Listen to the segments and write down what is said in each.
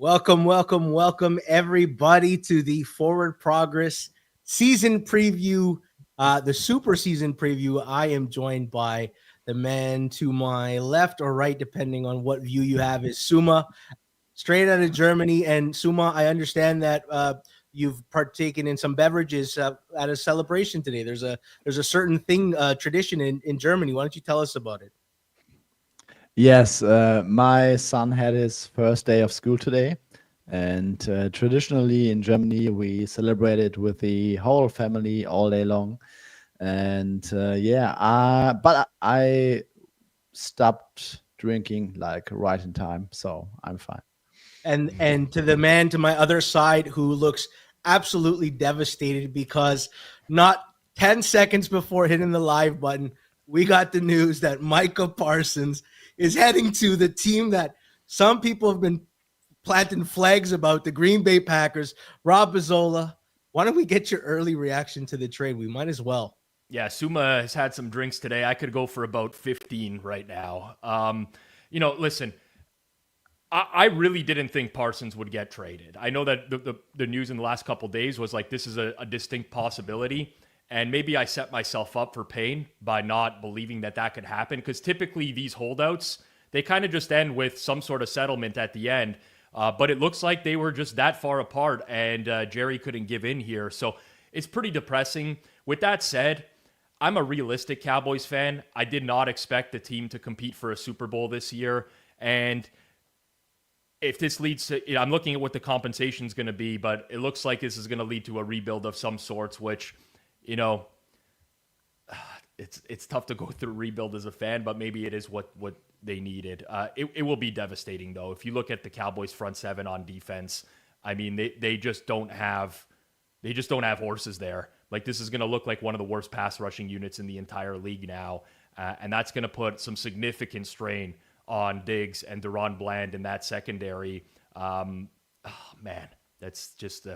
Welcome, everybody, to the Forward Progress season preview, the super season preview. I am joined by the man to my left or right, depending on what view you have, is Suma, straight out of Germany. And Suma, I understand that you've partaken in some beverages at a celebration today. There's a certain thing, tradition in Germany. Why don't you tell us about it? Yes, my son had his first day of school today, and traditionally in Germany we celebrate it with the whole family all day long. And but I stopped drinking like right in time, so I'm fine. And to the man to my other side who looks absolutely devastated because not 10 seconds before hitting the live button, we got the news that Micah Parsons is heading to the team that some people have been planting flags about, the Green Bay Packers. Rob Bizzola, why don't we get your early reaction to the trade? We might as well. Yeah, Suma has had some drinks today. I could go for about 15 right now. Listen, I really didn't think Parsons would get traded. I know that the news in the last couple of days was like this is a distinct possibility. And maybe I set myself up for pain by not believing that could happen, because typically these holdouts, they kind of just end with some sort of settlement at the end. But it looks like they were just that far apart, and Jerry couldn't give in here. So it's pretty depressing. With that said, I'm a realistic Cowboys fan. I did not expect the team to compete for a Super Bowl this year. And if this leads to, I'm looking at what the compensation is going to be, but it looks like this is going to lead to a rebuild of some sorts, which, it's tough to go through rebuild as a fan, but maybe it is what they needed. It will be devastating, though. If you look at the Cowboys front seven on defense, I mean, they just don't have horses there. Like, this is going to look like one of the worst pass rushing units in the entire league now, and that's going to put some significant strain on Diggs and Deron Bland in that secondary. That's just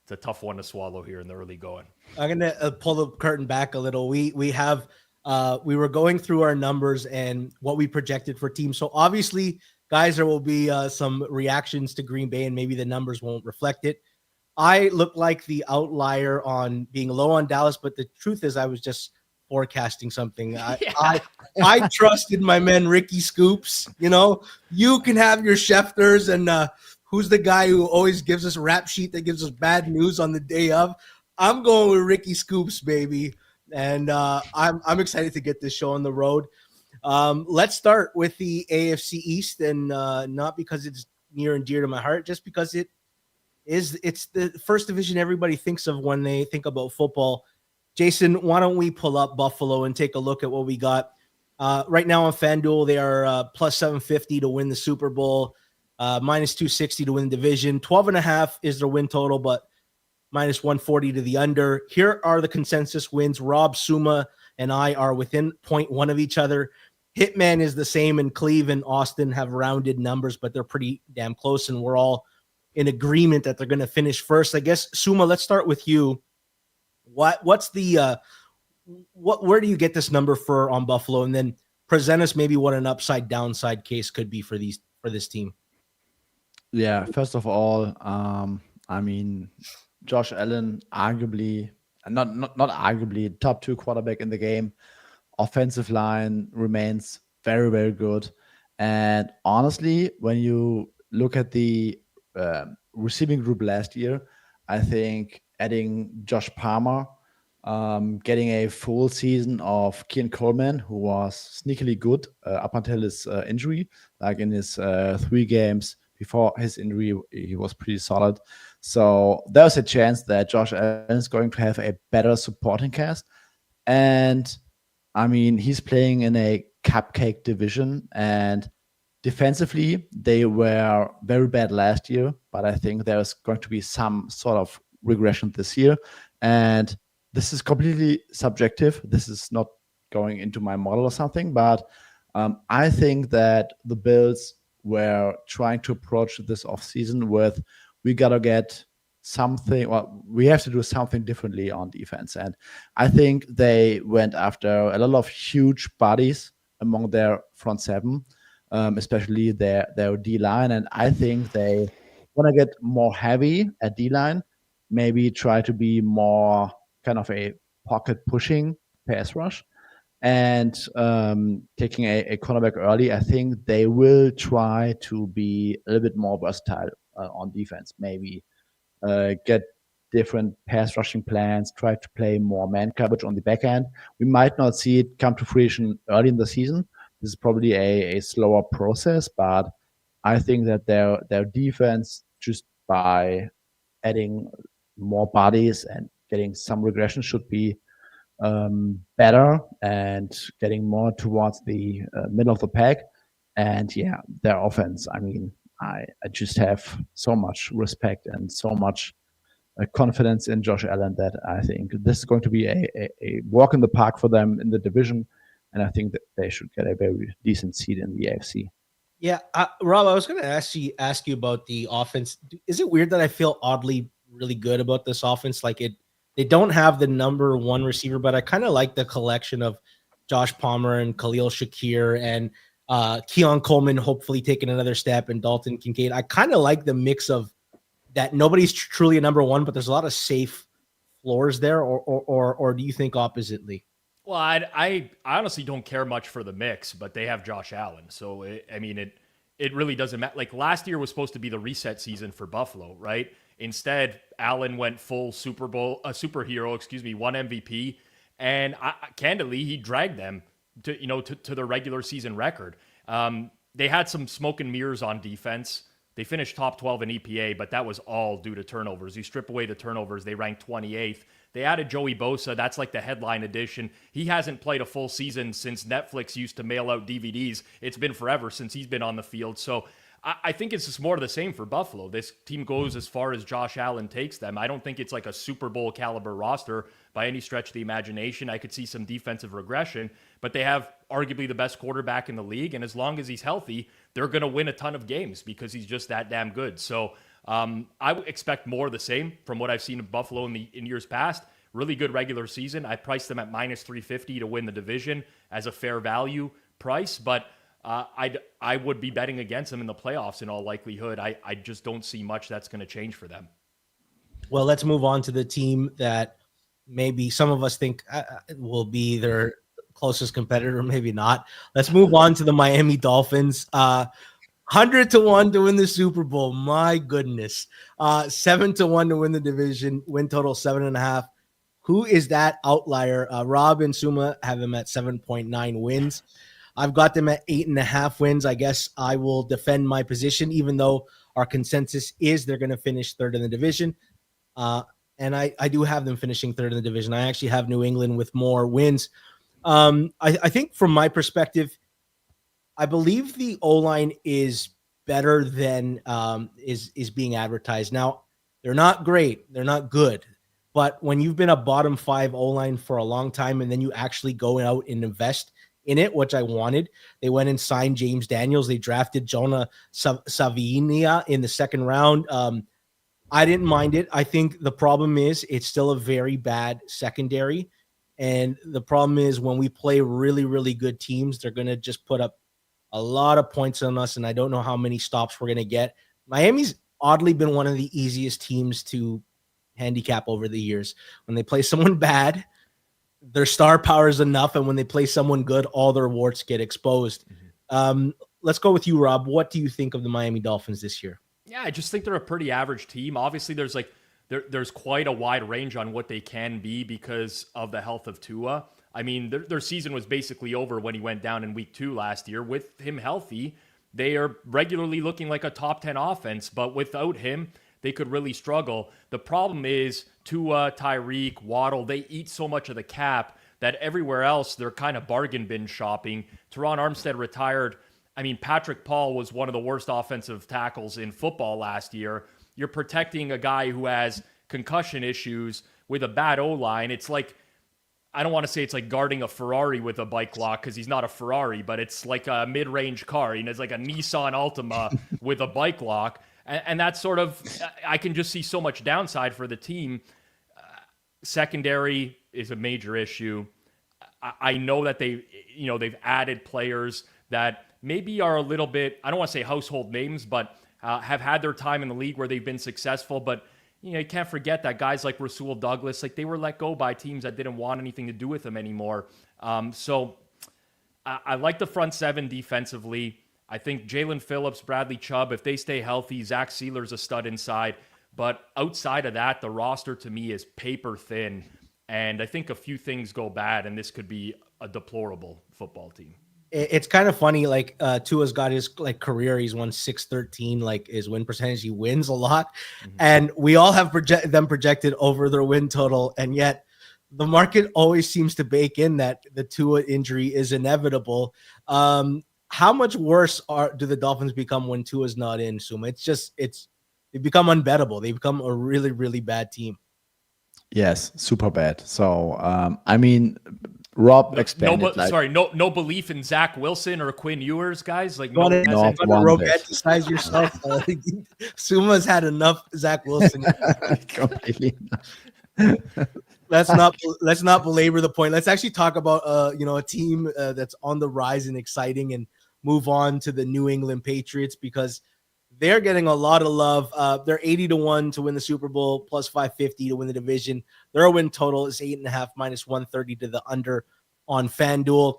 it's a tough one to swallow here in the early going. I'm gonna pull the curtain back a little. We were going through our numbers and what we projected for teams. So obviously, guys, there will be some reactions to Green Bay, and maybe the numbers won't reflect it. I look like the outlier on being low on Dallas, but the truth is, I was just forecasting something. I trusted my man Ricky Scoops. You can have your Schefters and who's the guy who always gives us a rap sheet that gives us bad news on the day of. I'm going with Ricky Scoops, baby, and I'm excited to get this show on the road. Let's start with the AFC East, and not because it's near and dear to my heart, just because it's the first division everybody thinks of when they think about football. Jason, why don't we pull up Buffalo and take a look at what we got right now on Fanduel? They are plus 750 to win the Super Bowl, minus 260 to win the division. 12.5 is their win total, but minus 140 to the under. Here are the consensus wins. Rob, Suma, and I are within 0.1 of each other. Hitman is the same, and Cleve and Austin have rounded numbers, but they're pretty damn close, and we're all in agreement that they're going to finish first. I guess, Suma, let's start with you. What's the where do you get this number on Buffalo, and then present us maybe what an upside downside case could be for this team? Yeah, first of all, I mean, Josh Allen, arguably, not arguably, top 2 quarterback in the game. Offensive line remains very, very good. And honestly, when you look at the receiving group last year, I think adding Josh Palmer, getting a full season of Keon Coleman, who was sneakily good up until his injury, like in his 3 games before his injury, he was pretty solid. So there's a chance that Josh Allen is going to have a better supporting cast. And I mean, he's playing in a cupcake division, and defensively, they were very bad last year, but I think there's going to be some sort of regression this year. And this is completely subjective. This is not going into my model or something, but I think that the Bills were trying to approach this offseason with, we got to get something, well, we have to do something differently on defense. And I think they went after a lot of huge bodies among their front seven, especially their D-line. And I think they want to get more heavy at D-line, maybe try to be more kind of a pocket pushing pass rush, and taking a cornerback early, I think they will try to be a little bit more versatile on defense. Maybe get different pass rushing plans, try to play more man coverage on the back end. We might not see it come to fruition early in the season. This is probably a slower process, but I think that their defense, just by adding more bodies and getting some regression, should be better and getting more towards the middle of the pack. And yeah, their offense, I mean, I just have so much respect and so much confidence in Josh Allen that I think this is going to be a walk in the park for them in the division. And I think that they should get a very decent seed in the AFC. Yeah, Rob, I was going to ask you about the offense. Is it weird that I feel oddly really good about this offense? Like they don't have the number one receiver, but I kind of like the collection of Josh Palmer and Khalil Shakir and Keon Coleman hopefully taking another step, and Dalton Kincaid. I kind of like the mix of that. Nobody's truly a number one, but there's a lot of safe floors there. Or do you think oppositely? Well, I honestly don't care much for the mix, but they have Josh Allen. So, it really doesn't matter. Like last year was supposed to be the reset season for Buffalo, right? Instead, Allen went full superhero, won MVP. And candidly, he dragged them to the regular season record. They had some smoke and mirrors on defense. They finished top 12 in EPA, but that was all due to turnovers. You strip away the turnovers, they ranked 28th. They added Joey Bosa. That's like the headline edition. He hasn't played a full season since Netflix used to mail out DVDs. It's been forever since he's been on the field. So I think it's just more of the same for Buffalo. This team goes as far as Josh Allen takes them. I don't think it's like a Super Bowl caliber roster by any stretch of the imagination. I could see some defensive regression, but they have arguably the best quarterback in the league. And as long as he's healthy, they're going to win a ton of games because he's just that damn good. So I would expect more of the same from what I've seen of Buffalo in years past. Really good regular season. I priced them at minus 350 to win the division as a fair value price, but I would be betting against them in the playoffs in all likelihood. I just don't see much that's going to change for them. Well, let's move on to the team that maybe some of us think will be their closest competitor, maybe not. Let's move on to the Miami Dolphins. 100-1 to win the Super Bowl. My goodness. 7-1 to win the division. Win total 7.5. Who is that outlier? Rob and Suma have them at 7.9 wins. I've got them at 8.5 wins. I guess I will defend my position, even though our consensus is they're going to finish third in the division. And I do have them finishing third in the division. I actually have New England with more wins. I think from my perspective, I believe the O-line is better than is being advertised. Now, they're not great. They're not good. But when you've been a bottom 5 O-line for a long time and then you actually go out and invest in it, which I wanted, they went and signed James Daniels. They drafted Jonah Savinia in the second round. I didn't mind it. I think the problem is it's still a very bad secondary. And the problem is when we play really, really good teams, they're going to just put up a lot of points on us. And I don't know how many stops we're going to get. Miami's oddly been one of the easiest teams to handicap over the years. When they play someone bad, their star power is enough. And when they play someone good, all their warts get exposed. Let's go with you, Rob. What do you think of the Miami Dolphins this year? Yeah, I just think they're a pretty average team. Obviously, there's quite a wide range on what they can be because of the health of Tua. I mean, their season was basically over when he went down in week 2 last year. With him healthy, they are regularly looking like a top 10 offense, but without him, they could really struggle. The problem is Tua, Tyreek, Waddle, they eat so much of the cap that everywhere else they're kind of bargain bin shopping. Teron Armstead retired. I mean, Patrick Paul was one of the worst offensive tackles in football last year. You're protecting a guy who has concussion issues with a bad O-line. It's like, I don't want to say it's like guarding a Ferrari with a bike lock because he's not a Ferrari, but it's like a mid-range car. It's like a Nissan Altima with a bike lock. And that's sort of, I can just see so much downside for the team. Secondary is a major issue. I know that they've added players that maybe are a little bit, I don't want to say household names, but have had their time in the league where they've been successful, but you can't forget that guys like Rasul Douglas, like they were let go by teams that didn't want anything to do with them anymore. So I like the front seven defensively. I think Jalen Phillips, Bradley Chubb, if they stay healthy, Zach Sealer's a stud inside. But outside of that, the roster to me is paper thin. And I think a few things go bad, and this could be a deplorable football team. It's kind of funny, like Tua's got his career. He's won 613, like his win percentage. He wins a lot. And we all have them projected over their win total. And yet the market always seems to bake in that the Tua injury is inevitable. How much worse do the Dolphins become when Tua's not in, Suma? They become unbettable. They become a really, really bad team. Yes, super bad. So, I mean, Rob expanded. No belief in Zach Wilson or Quinn Ewers, guys. Like, no, romanticize yourself. Suma's had enough Zach Wilson. Completely. Let's not belabor the point. Let's actually talk about a team that's on the rise and exciting, and move on to the New England Patriots, because they're getting a lot of love. They're 80-1 to win the Super Bowl, plus 550 to win the division. Their win total is 8.5 minus 130 to the under on Fanduel.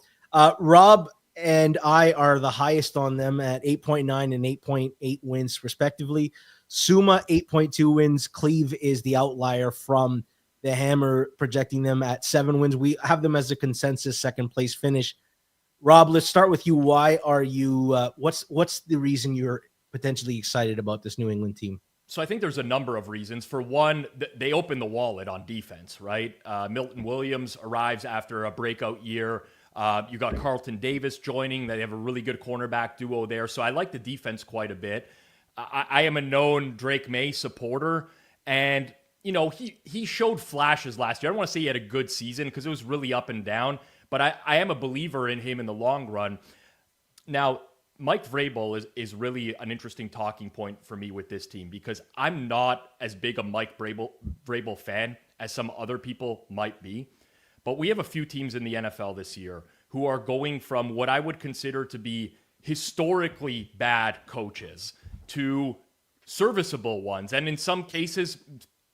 Rob and I are the highest on them at 8.9 and 8.8 wins respectively. Suma 8.2 wins. Cleve is the outlier from the Hammer, projecting them at 7 wins. We have them as a consensus second place finish. Rob, let's start with you. Why are you? What's the reason you're potentially excited about this New England team? So I think there's a number of reasons. For one, they open the wallet on defense, right? Milton Williams arrives after a breakout year. You got Carlton Davis joining. They have a really good cornerback duo there. So I like the defense quite a bit. I am a known Drake May supporter, and he showed flashes last year. I don't want to say he had a good season because it was really up and down, but I am a believer in him in the long run. Now, Mike Vrabel is really an interesting talking point for me with this team, because I'm not as big a Mike Vrabel fan as some other people might be. But we have a few teams in the NFL this year who are going from what I would consider to be historically bad coaches to serviceable ones. And in some cases,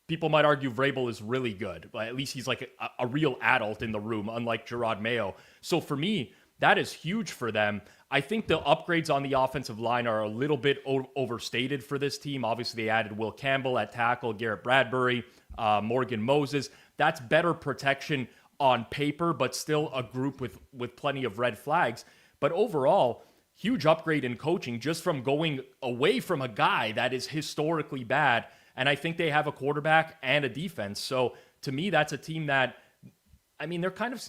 people might argue Vrabel is really good, but at least he's like a real adult in the room, unlike Gerard Mayo. So for me, that is huge for them. I think the upgrades on the offensive line are a little bit overstated for this team. Obviously, they added Will Campbell at tackle, Garrett Bradbury, Morgan Moses. That's better protection on paper, but still a group with plenty of red flags. But overall, huge upgrade in coaching just from going away from a guy that is historically bad. And I think they have a quarterback and a defense. So to me, that's a team that, I mean,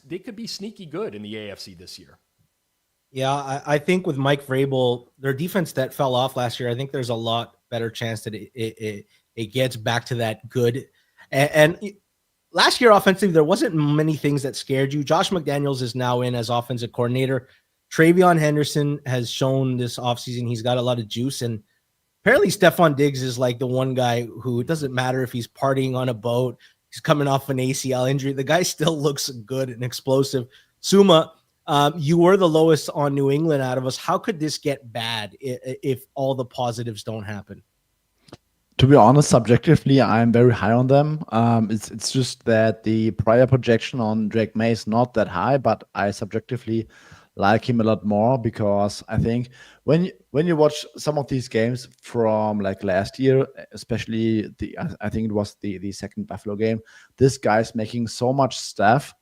they could be sneaky good in the AFC this year. Yeah, I think with Mike Vrabel, their defense that fell off last year, I think there's a lot better chance that it gets back to that good. And last year, offensively, there wasn't many things that scared you. Josh McDaniels is now in as offensive coordinator. Travion Henderson has shown this offseason he's got a lot of juice. And apparently Stephon Diggs is like the one guy who, it doesn't matter if he's partying on a boat, he's coming off an ACL injury, the guy still looks good and explosive. Suma, you were the lowest on New England out of us. How could this get bad if all the positives don't happen? To be honest, subjectively, I'm very high on them. It's just that the prior projection on Drake May is not that high, but I subjectively like him a lot more, because I think when you watch some of these games from like last year, especially I think it was the second Buffalo game, this guy's making so much stuff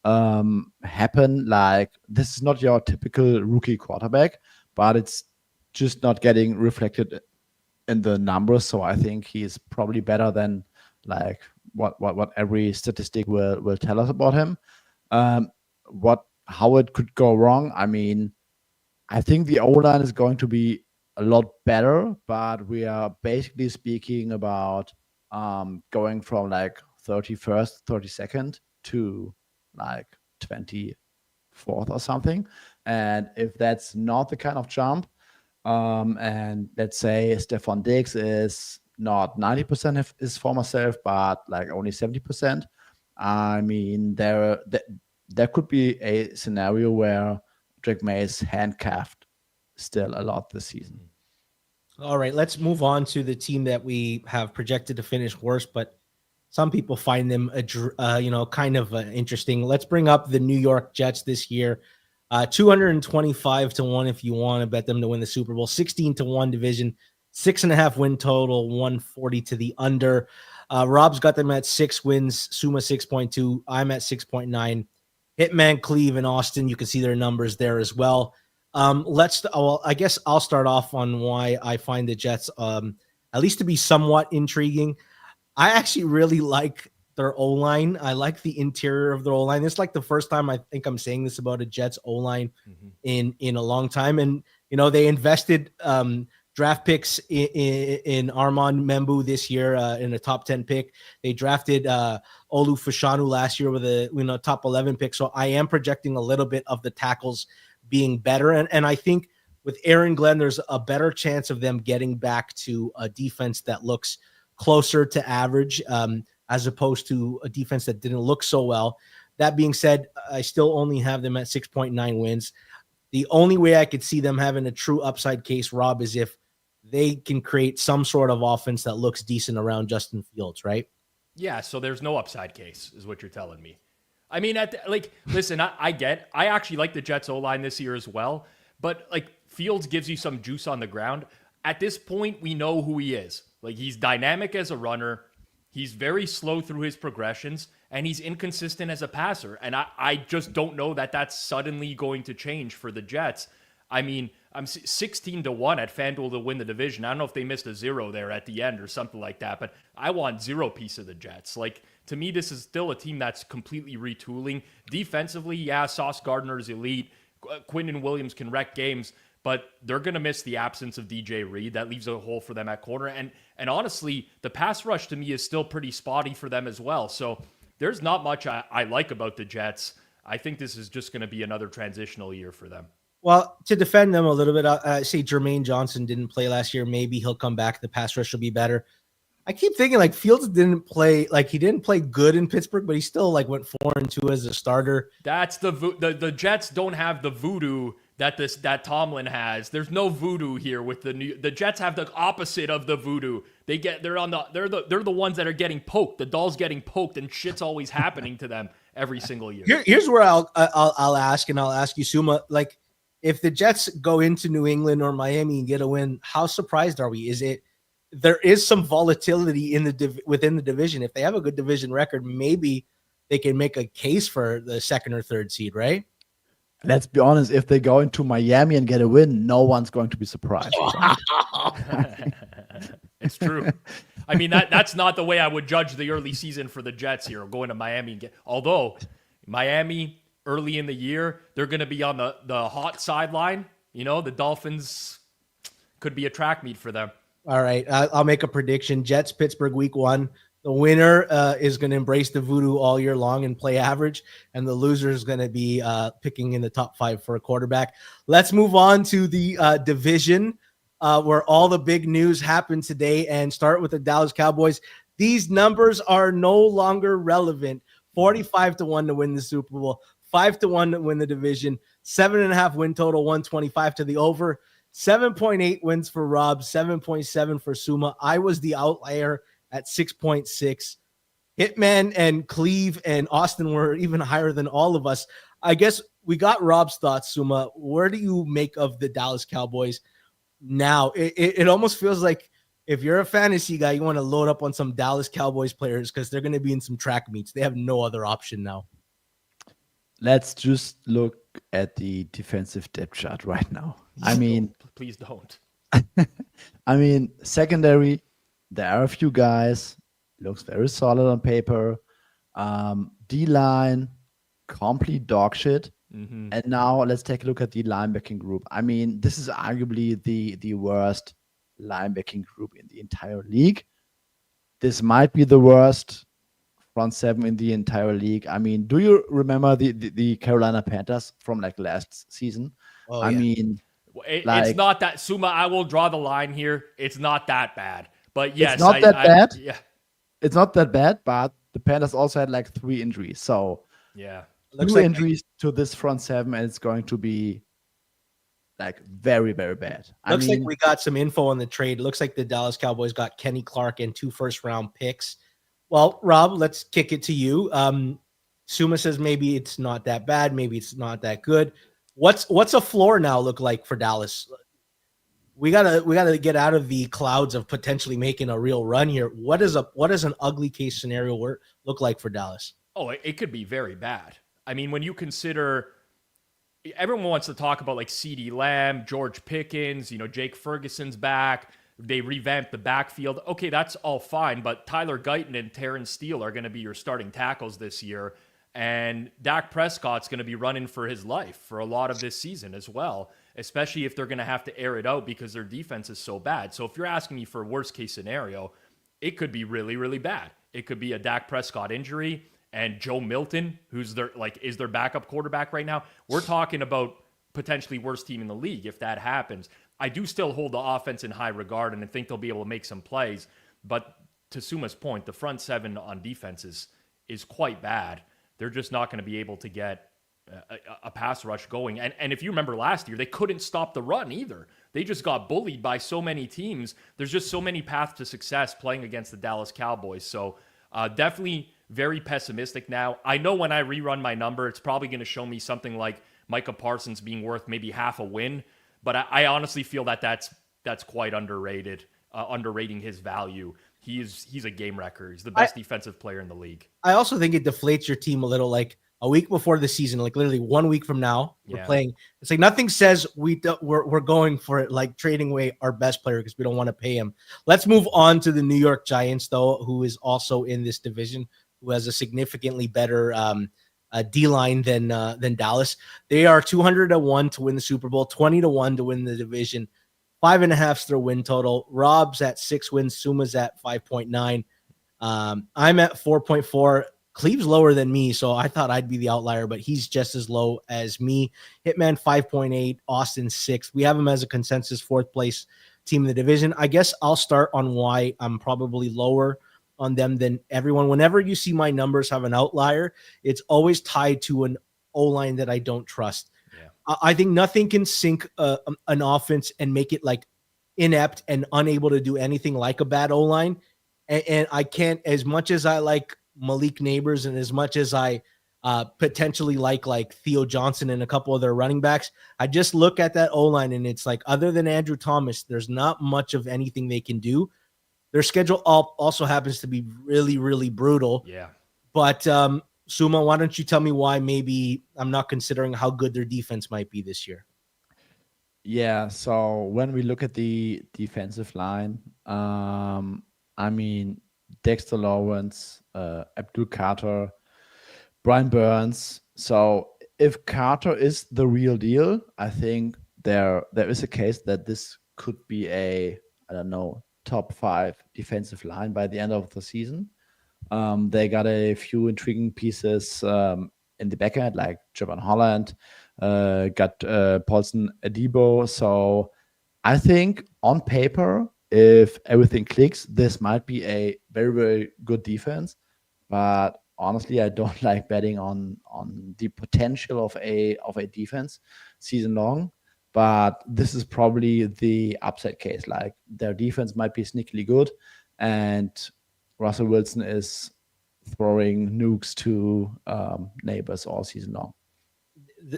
happen. Like, this is not your typical rookie quarterback, but it's just not getting reflected in the numbers. So I think he's probably better than like what every statistic will tell us about him. How it could go wrong, I mean, I think the O-line is going to be a lot better, but we are basically speaking about going from like 31st, 32nd to like 24th or something. And if that's not the kind of jump, and let's say Stephon Diggs is not 90% of his former self, but like only 70%, I mean, there could be a scenario where Drake May is handcuffed still a lot this season. All right, let's move on to the team that we have projected to finish worst, but some people find them, kind of interesting. Let's bring up the New York Jets this year. 225 to 1 if you want to bet them to win the Super Bowl. 16 to 1 division, 6.5 win total, 140 to the under. Rob's got them at 6 wins, Suma 6.2. I'm at 6.9. Hitman, Cleve, and Austin, you can see their numbers there as well. I guess I'll start off on why I find the Jets at least to be somewhat intriguing. I actually really like their O-line. I like the interior of their O-line. It's like the first time I think I'm saying this about a Jets O-line in a long time. And, they invested draft picks in Armand Membu this year in a top 10 pick. They drafted Olu Fashanu last year with a top 11 pick. So I am projecting a little bit of the tackles being better. And I think with Aaron Glenn, there's a better chance of them getting back to a defense that looks closer to average as opposed to a defense that didn't look so well. That being said, I still only have them at 6.9 wins. The only way I could see them having a true upside case, Rob, is if they can create some sort of offense that looks decent around Justin Fields, right? Yeah, so there's no upside case, is what you're telling me. I mean, listen, I actually like the Jets O-line this year as well, but Fields gives you some juice on the ground. At this point, we know who he is. He's dynamic as a runner. He's very slow through his progressions, and he's inconsistent as a passer. And I just don't know that that's suddenly going to change for the Jets. I mean, I'm 16 to 1 at Fanduel to win the division. I don't know if they missed a 0 there at the end or something like that, but I want 0 piece of the Jets. To me, this is still a team that's completely retooling. Defensively, yeah, Sauce Gardner is elite. Quinton Williams can wreck games, but they're going to miss the absence of DJ Reed. That leaves a hole for them at corner. And honestly, the pass rush to me is still pretty spotty for them as well. So there's not much I like about the Jets. I think this is just going to be another transitional year for them. Well, to defend them a little bit, I say Jermaine Johnson didn't play last year. Maybe he'll come back. The pass rush will be better. I keep thinking Fields didn't play, he didn't play good in Pittsburgh, but he still went 4-2 as a starter. That's the Jets don't have the voodoo that Tomlin has. There's no voodoo here with the Jets have the opposite of the voodoo. They're the ones that are getting poked. The doll's getting poked and shit's always happening to them every single year. Here's where I'll ask, and I'll ask you, Suma, if the Jets go into New England or Miami and get a win, how surprised are we? There is some volatility within the division. If they have a good division record, maybe they can make a case for the second or third seed, right? Let's be honest. If they go into Miami and get a win, no one's going to be surprised. It's true. I mean, that's not the way I would judge the early season for the Jets here, going to Miami. Although Miami early in the year, they're going to be on the hot sideline. The Dolphins could be a track meet for them. All right, I'll make a prediction. Jets, Pittsburgh, week 1. The winner is going to embrace the voodoo all year long and play average, and the loser is going to be picking in the top 5 for a quarterback. Let's move on to the division where all the big news happened today, and start with the Dallas Cowboys. These numbers are no longer relevant. 45 to 1 to win the Super Bowl, 5 to 1 to win the division, 7.5 win total, 125 to the over. 7.8 wins for Rob, 7.7 for Suma. I was the outlier at 6.6. Hitman and Cleve and Austin were even higher than all of us. I guess we got Rob's thoughts, Suma. Where do you make of the Dallas Cowboys now? It almost feels like if you're a fantasy guy, you want to load up on some Dallas Cowboys players because they're going to be in some track meets. They have no other option now. Let's just look at the defensive depth chart right now. I mean, please don't. I mean, secondary, there are a few guys. Looks very solid on paper. D-line, complete dog shit. Mm-hmm. And now let's take a look at the linebacking group. I mean, this is arguably the worst linebacking group in the entire league. This might be the worst front seven in the entire league. I mean, do you remember the Carolina Panthers from last season? Oh, I mean, it's not that, Suma, I will draw the line here. It's not that bad. But yes, it's not that bad. Yeah. It's not that bad, but the Panthers also had 3 injuries. So yeah, 2 injuries to this front seven, and it's going to be like very, very bad. Looks like we got some info on the trade. Looks like the Dallas Cowboys got Kenny Clark and 2 first-round picks. Well, Rob, let's kick it to you. Suma says maybe it's not that bad, maybe it's not that good. What's a floor now look like for Dallas? We gotta get out of the clouds of potentially making a real run here. What does an ugly case scenario look like for Dallas? Oh, it could be very bad. I mean, when you consider everyone wants to talk about like CeeDee Lamb, George Pickens, Jake Ferguson's back. They revamped the backfield. Okay, that's all fine, but Tyler Guyton and Terrence Steele are going to be your starting tackles this year, and Dak Prescott's going to be running for his life for a lot of this season as well, especially if they're going to have to air it out because their defense is so bad. So if you're asking me for a worst case scenario, it could be really, really bad. It could be a Dak Prescott injury and Joe Milton, who's is their backup quarterback right now. We're talking about potentially worst team in the league if that happens. I do still hold the offense in high regard, and I think they'll be able to make some plays. But to Suma's point, the front seven on defense is quite bad. They're just not going to be able to get a pass rush going. And if you remember last year, they couldn't stop the run either. They just got bullied by so many teams. There's just so many paths to success playing against the Dallas Cowboys. So definitely very pessimistic now. I know when I rerun my number, it's probably going to show me something like Micah Parsons being worth maybe half a win. But I honestly feel that's quite underrated, underrating his value. He's a game wrecker. He's the best defensive player in the league. I also think it deflates your team a little. Like a week before the season, like literally 1 week from now, we're playing. It's like nothing says we're going for it, like trading away our best player because we don't want to pay him. Let's move on to the New York Giants, though, who is also in this division, who has a significantly better D-line than Dallas. They are 200-1 to win the Super Bowl, 20-1 to win the division, 5.5 their win total. Rob's at 6 wins, Suma's at 5.9. I'm at 4.4. Cleve's lower than me, so I thought I'd be the outlier, but he's just as low as me. Hitman 5.8, Austin 6. We have him as a consensus 4th place team in the division. I guess I'll start on why I'm probably lower on them than everyone. Whenever you see my numbers have an outlier, it's always tied to an O-line that I don't trust. Yeah. I think nothing can sink an offense and make it like inept and unable to do anything like a bad O-line. And I can't, as much as I like Malik Neighbors and as much as I potentially like Theo Johnson and a couple of their running backs, I just look at that O-line and it's like, other than Andrew Thomas, there's not much of anything they can do. Their schedule also happens to be really, really brutal. Yeah. But Suma, why don't you tell me why maybe I'm not considering how good their defense might be this year? Yeah, so when we look at the defensive line, I mean, Dexter Lawrence, Abdul Carter, Brian Burns. So if Carter is the real deal, I think there is a case that this could be a, I don't know, top 5 defensive line by the end of the season. They got a few intriguing pieces in the back end, like Javon Holland, got Paulson Adebo. So I think on paper, if everything clicks, this might be a very, very good defense. But honestly, I don't like betting on the potential of a defense season long. But this is probably the upside case. Like their defense might be sneakily good, and Russell Wilson is throwing nukes to neighbors all season long.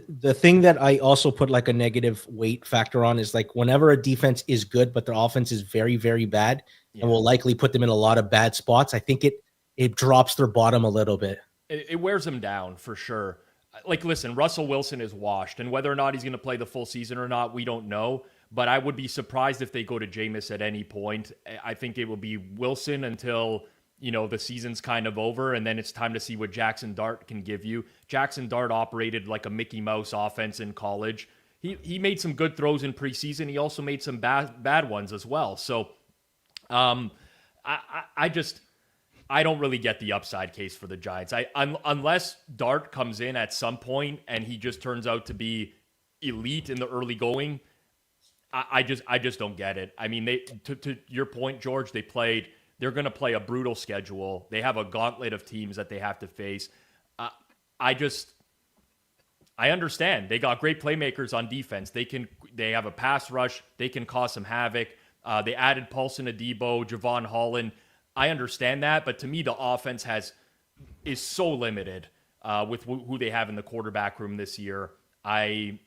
The thing that I also put like a negative weight factor on is like whenever a defense is good, but their offense is very, very bad and will likely put them in a lot of bad spots, I think it drops their bottom a little bit. It wears them down for sure. Like, listen, Russell Wilson is washed, and whether or not he's going to play the full season or not, we don't know. But I would be surprised if they go to Jameis at any point. I think it will be Wilson until, the season's kind of over, and then it's time to see what Jackson Dart can give you. Jackson Dart operated like a Mickey Mouse offense in college. He made some good throws in preseason. He also made some bad ones as well. So I don't really get the upside case for the Giants. Unless Dart comes in at some point and he just turns out to be elite in the early going, I just don't get it. I mean, to your point, George, they're going to play a brutal schedule. They have a gauntlet of teams that they have to face. I understand they got great playmakers on defense. They have a pass rush. They can cause some havoc. They added Paulson Adebo, Javon Holland. I understand that, but to me, the offense is so limited with who they have in the quarterback room this year. I'm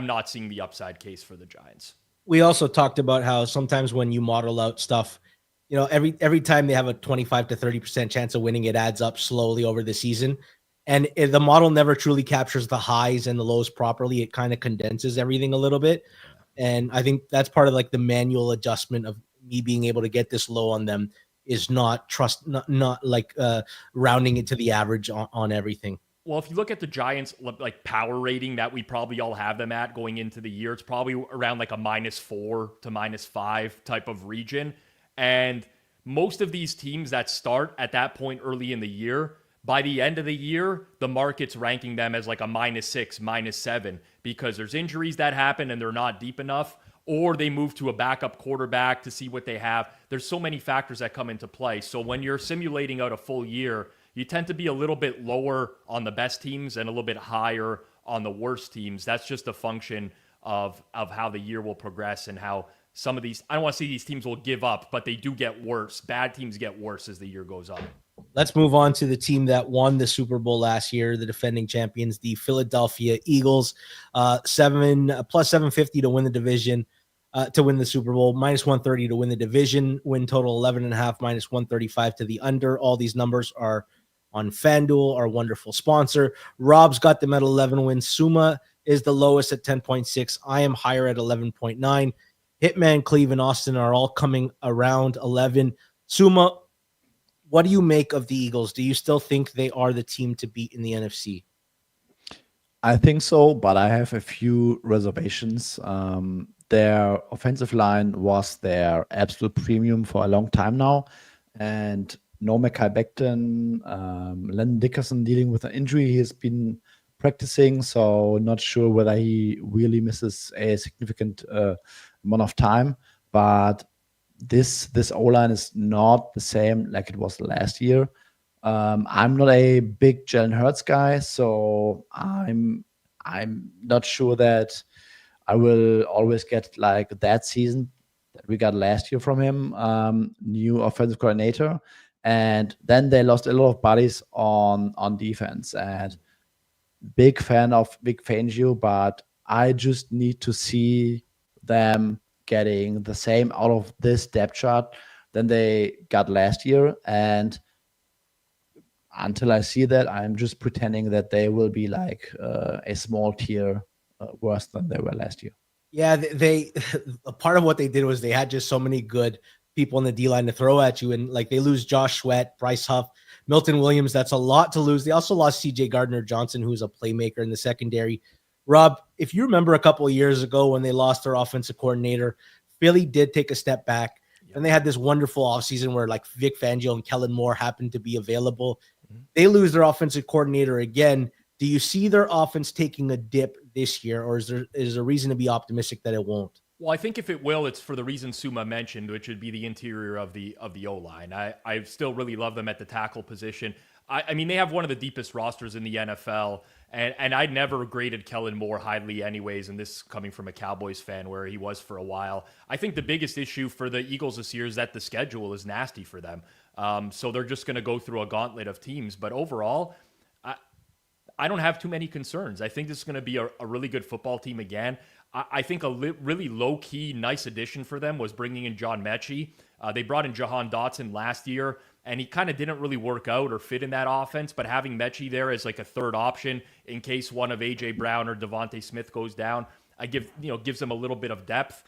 not seeing the upside case for the Giants. We also talked about how sometimes when you model out stuff, every time they have a 25 to 30% chance of winning, it adds up slowly over the season. And the model never truly captures the highs and the lows properly. It kind of condenses everything a little bit. And I think that's part of like the manual adjustment of me being able to get this low on them is not rounding it to the average on everything. Well, if you look at the Giants like power rating that we probably all have them at going into the year, it's probably around like a -4 to -5 type of region. And most of these teams that start at that point early in the year, by the end of the year, the market's ranking them as like a -6, -7 because there's injuries that happen and they're not deep enough, or they move to a backup quarterback to see what they have. There's so many factors that come into play. So when you're simulating out a full year, you tend to be a little bit lower on the best teams and a little bit higher on the worst teams. That's just a function of how the year will progress and how some of these, I don't want to say these teams will give up, but they do get worse. Bad teams get worse as the year goes on. Let's move on to the team that won the Super Bowl last year, the defending champions, the Philadelphia Eagles, plus 750 to win the division, to win the Super Bowl, -130 to win the division, win total 11.5, -135 to the under. All these numbers are on Fanduel, our wonderful sponsor. Rob's got them at 11 wins. Suma is the lowest at 10.6. I am higher at 11.9. Hitman, Cleve, and Austin are all coming around 11. Suma, what do you make of the Eagles? Do you still think they are the team to beat in the NFC? I think so, but I have a few reservations. Their offensive line was their absolute premium for a long time now, and no Mekhi Becton, Len Dickerson dealing with an injury. He has been practicing, so not sure whether he really misses a significant amount of time. But this O-line is not the same like it was last year. I'm not a big Jalen Hurts guy, so I'm not sure that I will always get like that season that we got last year from him. New offensive coordinator. And then they lost a lot of bodies on defense. And big fan of Vic Fangio, but I just need to see them getting the same out of this depth chart than they got last year. And until I see that, I'm just pretending that they will be like a small tier worse than they were last year. Yeah, they a part of what they did was they had just so many good people in the D-line to throw at you. And like they lose Josh Sweat, Bryce Huff, Milton Williams. That's a lot to lose. They also lost CJ Gardner-Johnson, who's a playmaker in the secondary. Rob, if you remember a couple of years ago when they lost their offensive coordinator, Philly did take a step back. Yep. And they had this wonderful offseason where like Vic Fangio and Kellen Moore happened to be available. Mm-hmm. They lose their offensive coordinator again. Do you see their offense taking a dip this year, or is there a reason to be optimistic that it won't? Well, I think if it will, it's for the reason Suma mentioned, which would be the interior of the O-line. I still really love them at the tackle position. I mean, they have one of the deepest rosters in the NFL, and I never graded Kellen Moore highly anyways, and this coming from a Cowboys fan where he was for a while. I think the biggest issue for the Eagles this year is that the schedule is nasty for them. So they're just going to go through a gauntlet of teams. But overall, I don't have too many concerns. I think this is going to be a really good football team again. I think a really low-key, nice addition for them was bringing in John Mechie. They brought in Jahan Dotson last year, and he kind of didn't really work out or fit in that offense, but having Mechie there as like a third option in case one of A.J. Brown or Devontae Smith goes down, gives them a little bit of depth.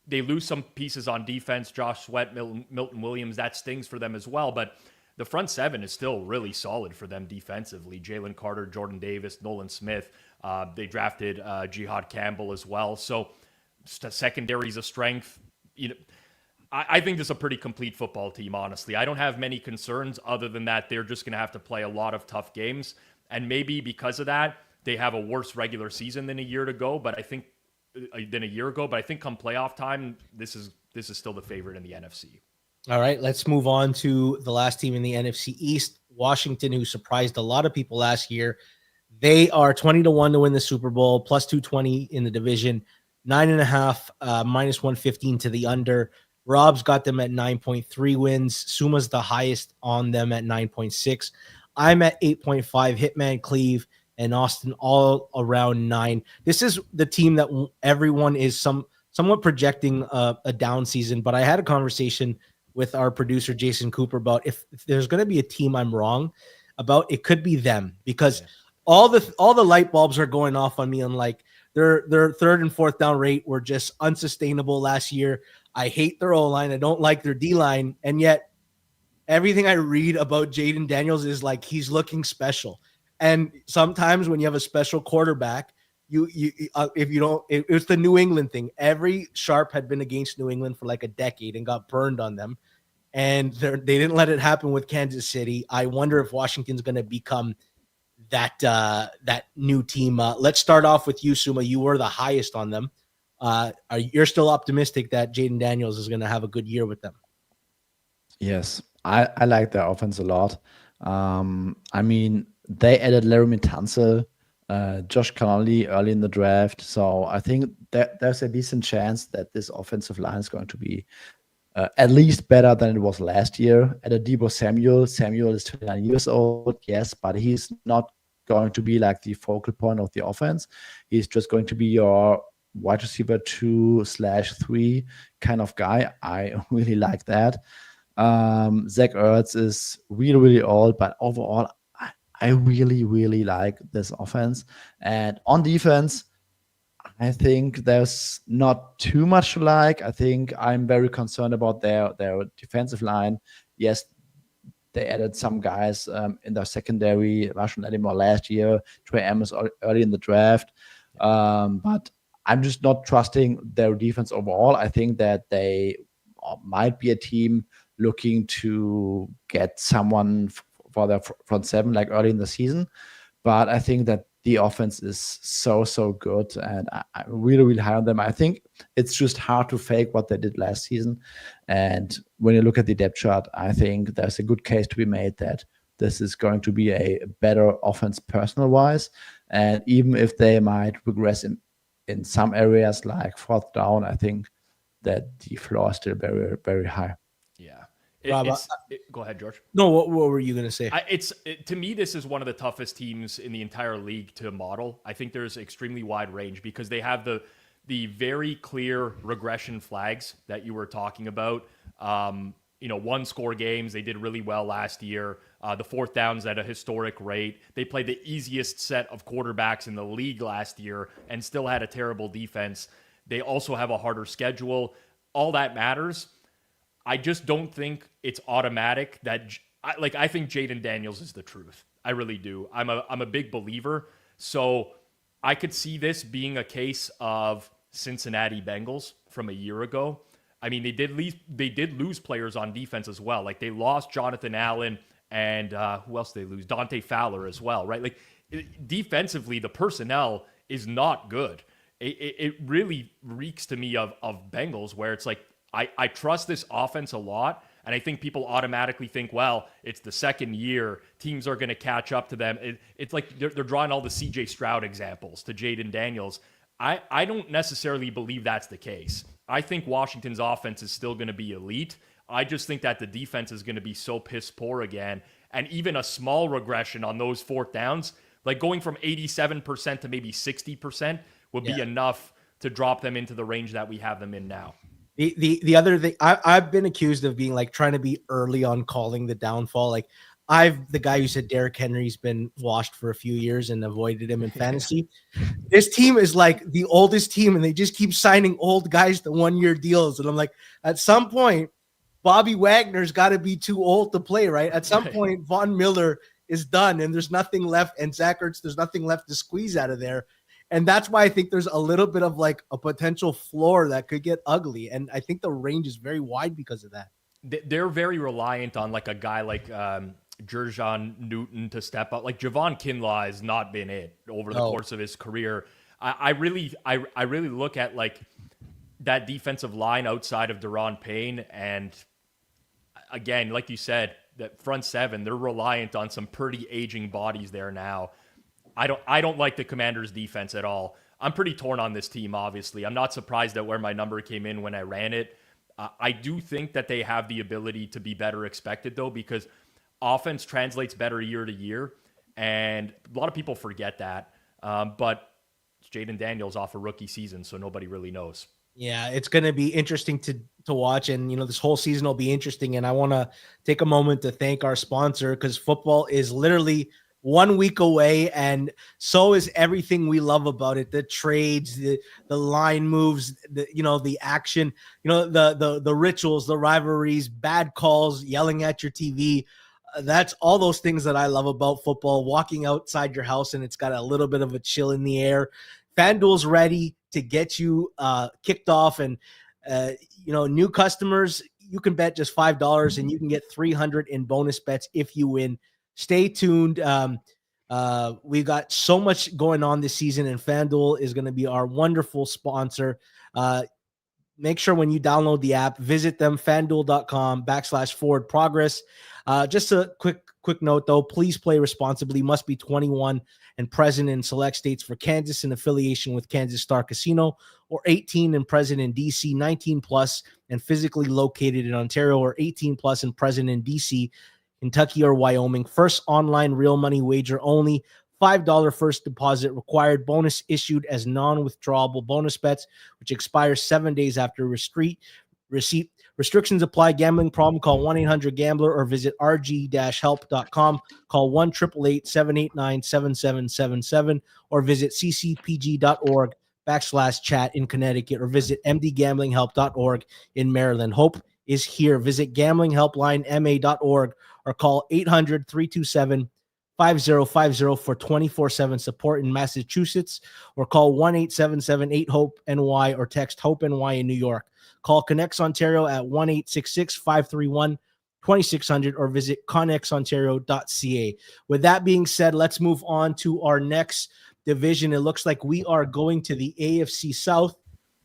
They lose some pieces on defense, Josh Sweat, Milton Williams. That stings for them as well, but the front seven is still really solid for them defensively. Jalen Carter, Jordan Davis, Nolan Smith. They drafted Jihad Campbell as well. So secondary is a strength. I think this is a pretty complete football team, honestly. I don't have many concerns other than that they're just going to have to play a lot of tough games. And maybe because of that, they have a worse regular season than a year ago. But I think come playoff time, this is still the favorite in the NFC. All right, let's move on to the last team in the NFC East, Washington, who surprised a lot of people last year. They are 20-1 to win the Super Bowl, plus 220 in the division, 9.5, minus 115 to the under. Rob's got them at 9.3 wins. Suma's the highest on them at 9.6. I'm at 8.5. Hitman, Cleve, and Austin all around 9. This is the team that everyone is somewhat projecting a down season, but I had a conversation with our producer Jason Cooper about if there's going to be a team I'm wrong about, it could be them, because all the light bulbs are going off on me on like their third and fourth down rate were just unsustainable last year. I hate their O-line. I don't like their D-line, and yet everything I read about Jaden Daniels is like he's looking special. And sometimes when you have a special quarterback, if you don't, it's the New England thing. Every sharp had been against New England for like a decade and got burned on them, and they didn't let it happen with Kansas City. I wonder if Washington's going to become that new team. Let's start off with you, Suma. You were the highest on them. You're still optimistic that Jaden Daniels is going to have a good year with them? Yes, I like their offense a lot. I mean, they added Laramie Tunsil, Josh Connolly early in the draft. So I think that there's a decent chance that this offensive line is going to be at least better than it was last year. At a Deebo Samuel. Samuel is 29 years old, yes, but he's not going to be like the focal point of the offense. He's just going to be your wide receiver 2/3 kind of guy. I really like that. Zach Ertz is really, really old, but overall, I really, really like this offense. And on defense, I think there's not too much to like. I think I'm very concerned about their defensive line. Yes, they added some guys in their secondary, Russian Lattimore last year, Trey Amos early in the draft. But I'm just not trusting their defense overall. I think that they might be a team looking to get someone for their front seven like early in the season. But I think that the offense is so good, and I'm really, really high on them. I think it's just hard to fake what they did last season. And when you look at the depth chart, I think there's a good case to be made that this is going to be a better offense personnel-wise. And even if they might regress in some areas like fourth down, I think that the floor is still very, very high. Yeah. Rob, Go ahead, George. No, what were you going to say? To me, this is one of the toughest teams in the entire league to model. I think there's extremely wide range because they have the very clear regression flags that you were talking about. One score games, they did really well last year. The fourth downs at a historic rate. They played the easiest set of quarterbacks in the league last year and still had a terrible defense. They also have a harder schedule. All that matters. I just don't think it's automatic that I think Jaden Daniels is the truth. I really do. I'm a big believer. So I could see this being a case of Cincinnati Bengals from a year ago. I mean, they did lose players on defense as well. Like they lost Jonathan Allen and who else did they lose? Dante Fowler as well, right? Like defensively, the personnel is not good. It really reeks to me of Bengals where it's like, I trust this offense a lot, and I think people automatically think, well, it's the second year. Teams are going to catch up to them. It's like they're drawing all the C.J. Stroud examples to Jaden Daniels. I don't necessarily believe that's the case. I think Washington's offense is still going to be elite. I just think that the defense is going to be so piss poor again, and even a small regression on those fourth downs, like going from 87% to maybe 60%, would be enough to drop them into the range that we have them in now. The other thing, I've been accused of being like trying to be early on calling the downfall. Like the guy who said Derrick Henry's been washed for a few years and avoided him in fantasy. This team is like the oldest team, and they just keep signing old guys to 1-year deals. And I'm like, at some point, Bobby Wagner's got to be too old to play, right? At some point, Von Miller is done, and there's nothing left. And Zach Ertz, there's nothing left to squeeze out of there. And that's why I think there's a little bit of like a potential floor that could get ugly. And I think the range is very wide because of that. They're very reliant on like a guy like Jerjon Newton to step up. Like Javon Kinlaw has not been it over the course of his career. I really look at like that defensive line outside of Daron Payne. And again, like you said, that front seven, they're reliant on some pretty aging bodies there now. I don't like the Commanders' defense at all. I'm pretty torn on this team, obviously. I'm not surprised at where my number came in when I ran it. I do think that they have the ability to be better expected, though, because offense translates better year to year, and a lot of people forget that. But Jaden Daniels off a rookie season, so nobody really knows. Yeah, it's going to be interesting to watch, and this whole season will be interesting. And I want to take a moment to thank our sponsor, because football is literally 1 week away, and so is everything we love about it: the trades, the line moves, the action, the rituals, the rivalries, bad calls, yelling at your TV. That's all those things that I love about football. Walking outside your house and it's got a little bit of a chill in the air. FanDuel's ready to get you kicked off, and new customers, you can bet just $5 and you can get $300 in bonus bets if you win. Stay tuned. We've got so much going on this season, and FanDuel is going to be our wonderful sponsor. Make sure when you download the app, visit them, fanduel.com/forward progress. Just a quick note, though, please play responsibly. Must be 21 and present in select states for Kansas in affiliation with Kansas Star Casino, or 18 and present in DC, 19 plus and physically located in Ontario, or 18 plus and present in DC, Kentucky, or Wyoming. First online real money wager only. $5 first deposit required. Bonus issued as non-withdrawable bonus bets, which expires 7 days after receipt. Restrictions apply. Gambling problem? Call 1-800-GAMBLER or visit rg-help.com. Call 1-888-789-7777 or visit ccpg.org/chat in Connecticut, or visit mdgamblinghelp.org in Maryland. Hope is here. Visit gamblinghelplinema.org or call 800-327-5050 for 24/7 support in Massachusetts, or call 1-877-8-HOPE-NY or text HOPE-NY in New York. Call Connects Ontario at 1-866-531-2600 or visit connexontario.ca. With that being said, let's move on to our next division. It looks like we are going to the AFC South,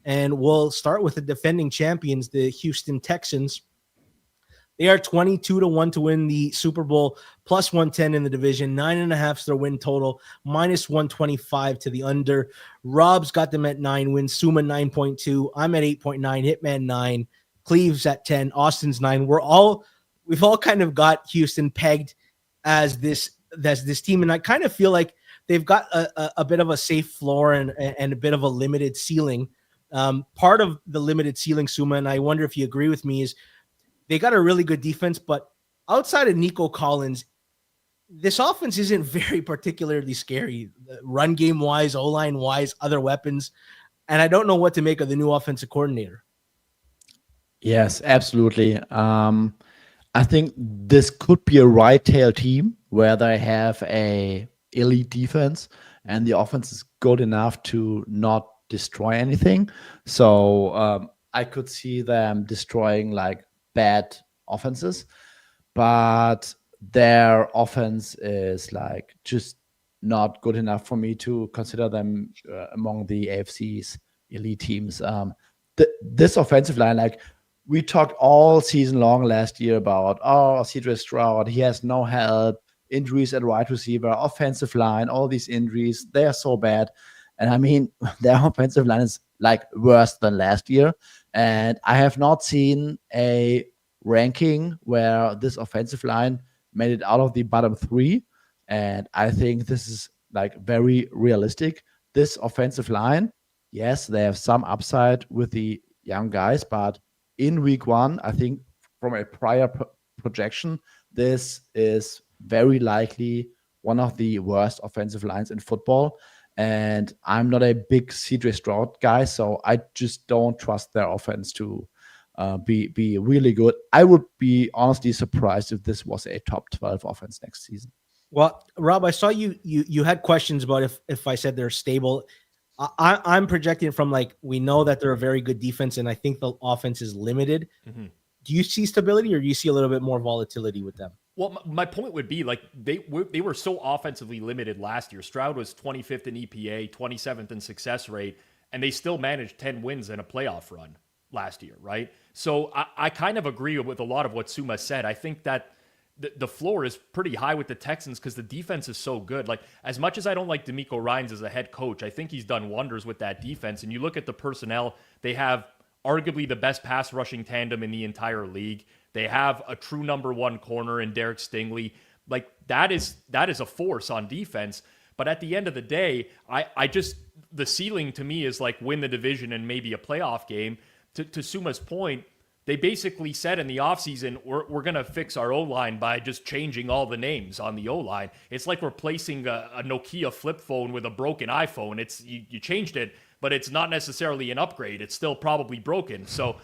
and we'll start with the defending champions, the Houston Texans. They are 22-1 to win the Super Bowl, plus 110 in the division. 9.5 is their win total, minus 125 to the under. Rob's got them at 9 wins. Suma 9.2. I'm at 8.9. Hitman 9. Cleve's at 10. Austin's 9. We've all kind of got Houston pegged as this team, and I kind of feel like they've got a bit of a safe floor and a bit of a limited ceiling. Part of the limited ceiling, Suma, and I wonder if you agree with me, is they got a really good defense, but outside of Nico Collins, this offense isn't very particularly scary. Run game wise, O-line wise, other weapons. And I don't know what to make of the new offensive coordinator. Yes, absolutely. I think this could be a right tail team where they have a elite defense and the offense is good enough to not destroy anything. So I could see them destroying like bad offenses, but their offense is like just not good enough for me to consider them among the AFC's elite teams. This offensive line, like we talked all season long last year about, CJ Stroud, he has no help, injuries at wide receiver, offensive line, all these injuries, they are so bad. And I mean, their offensive line is like worse than last year. And I have not seen a ranking where this offensive line made it out of the bottom 3. And I think this is like very realistic. This offensive line, yes, they have some upside with the young guys, but in week 1, I think from a prior projection, this is very likely one of the worst offensive lines in football. And I'm not a big CJ Stroud guy, so I just don't trust their offense to be really good. I would be honestly surprised if this was a top 12 offense next season. Well, Rob, I saw you had questions about if I said they're stable. I'm projecting from, like, we know that they're a very good defense, and I think the offense is limited. Mm-hmm. Do you see stability, or do you see a little bit more volatility with them? Well, my point would be, like, they were so offensively limited last year. Stroud was 25th in EPA, 27th in success rate, and they still managed 10 wins in a playoff run last year, right? So I kind of agree with a lot of what Suma said. I think that the floor is pretty high with the Texans because the defense is so good. Like, as much as I don't like D'Amico Ryans as a head coach, I think he's done wonders with that defense. And you look at the personnel, they have arguably the best pass rushing tandem in the entire league. They have a true number one corner in Derek Stingley. Like, that is a force on defense. But at the end of the day, the ceiling to me is like win the division and maybe a playoff game. To Suma's point, they basically said in the offseason, we're going to fix our O-line by just changing all the names on the O-line. It's like replacing a Nokia flip phone with a broken iPhone. It's you changed it, but it's not necessarily an upgrade. It's still probably broken. So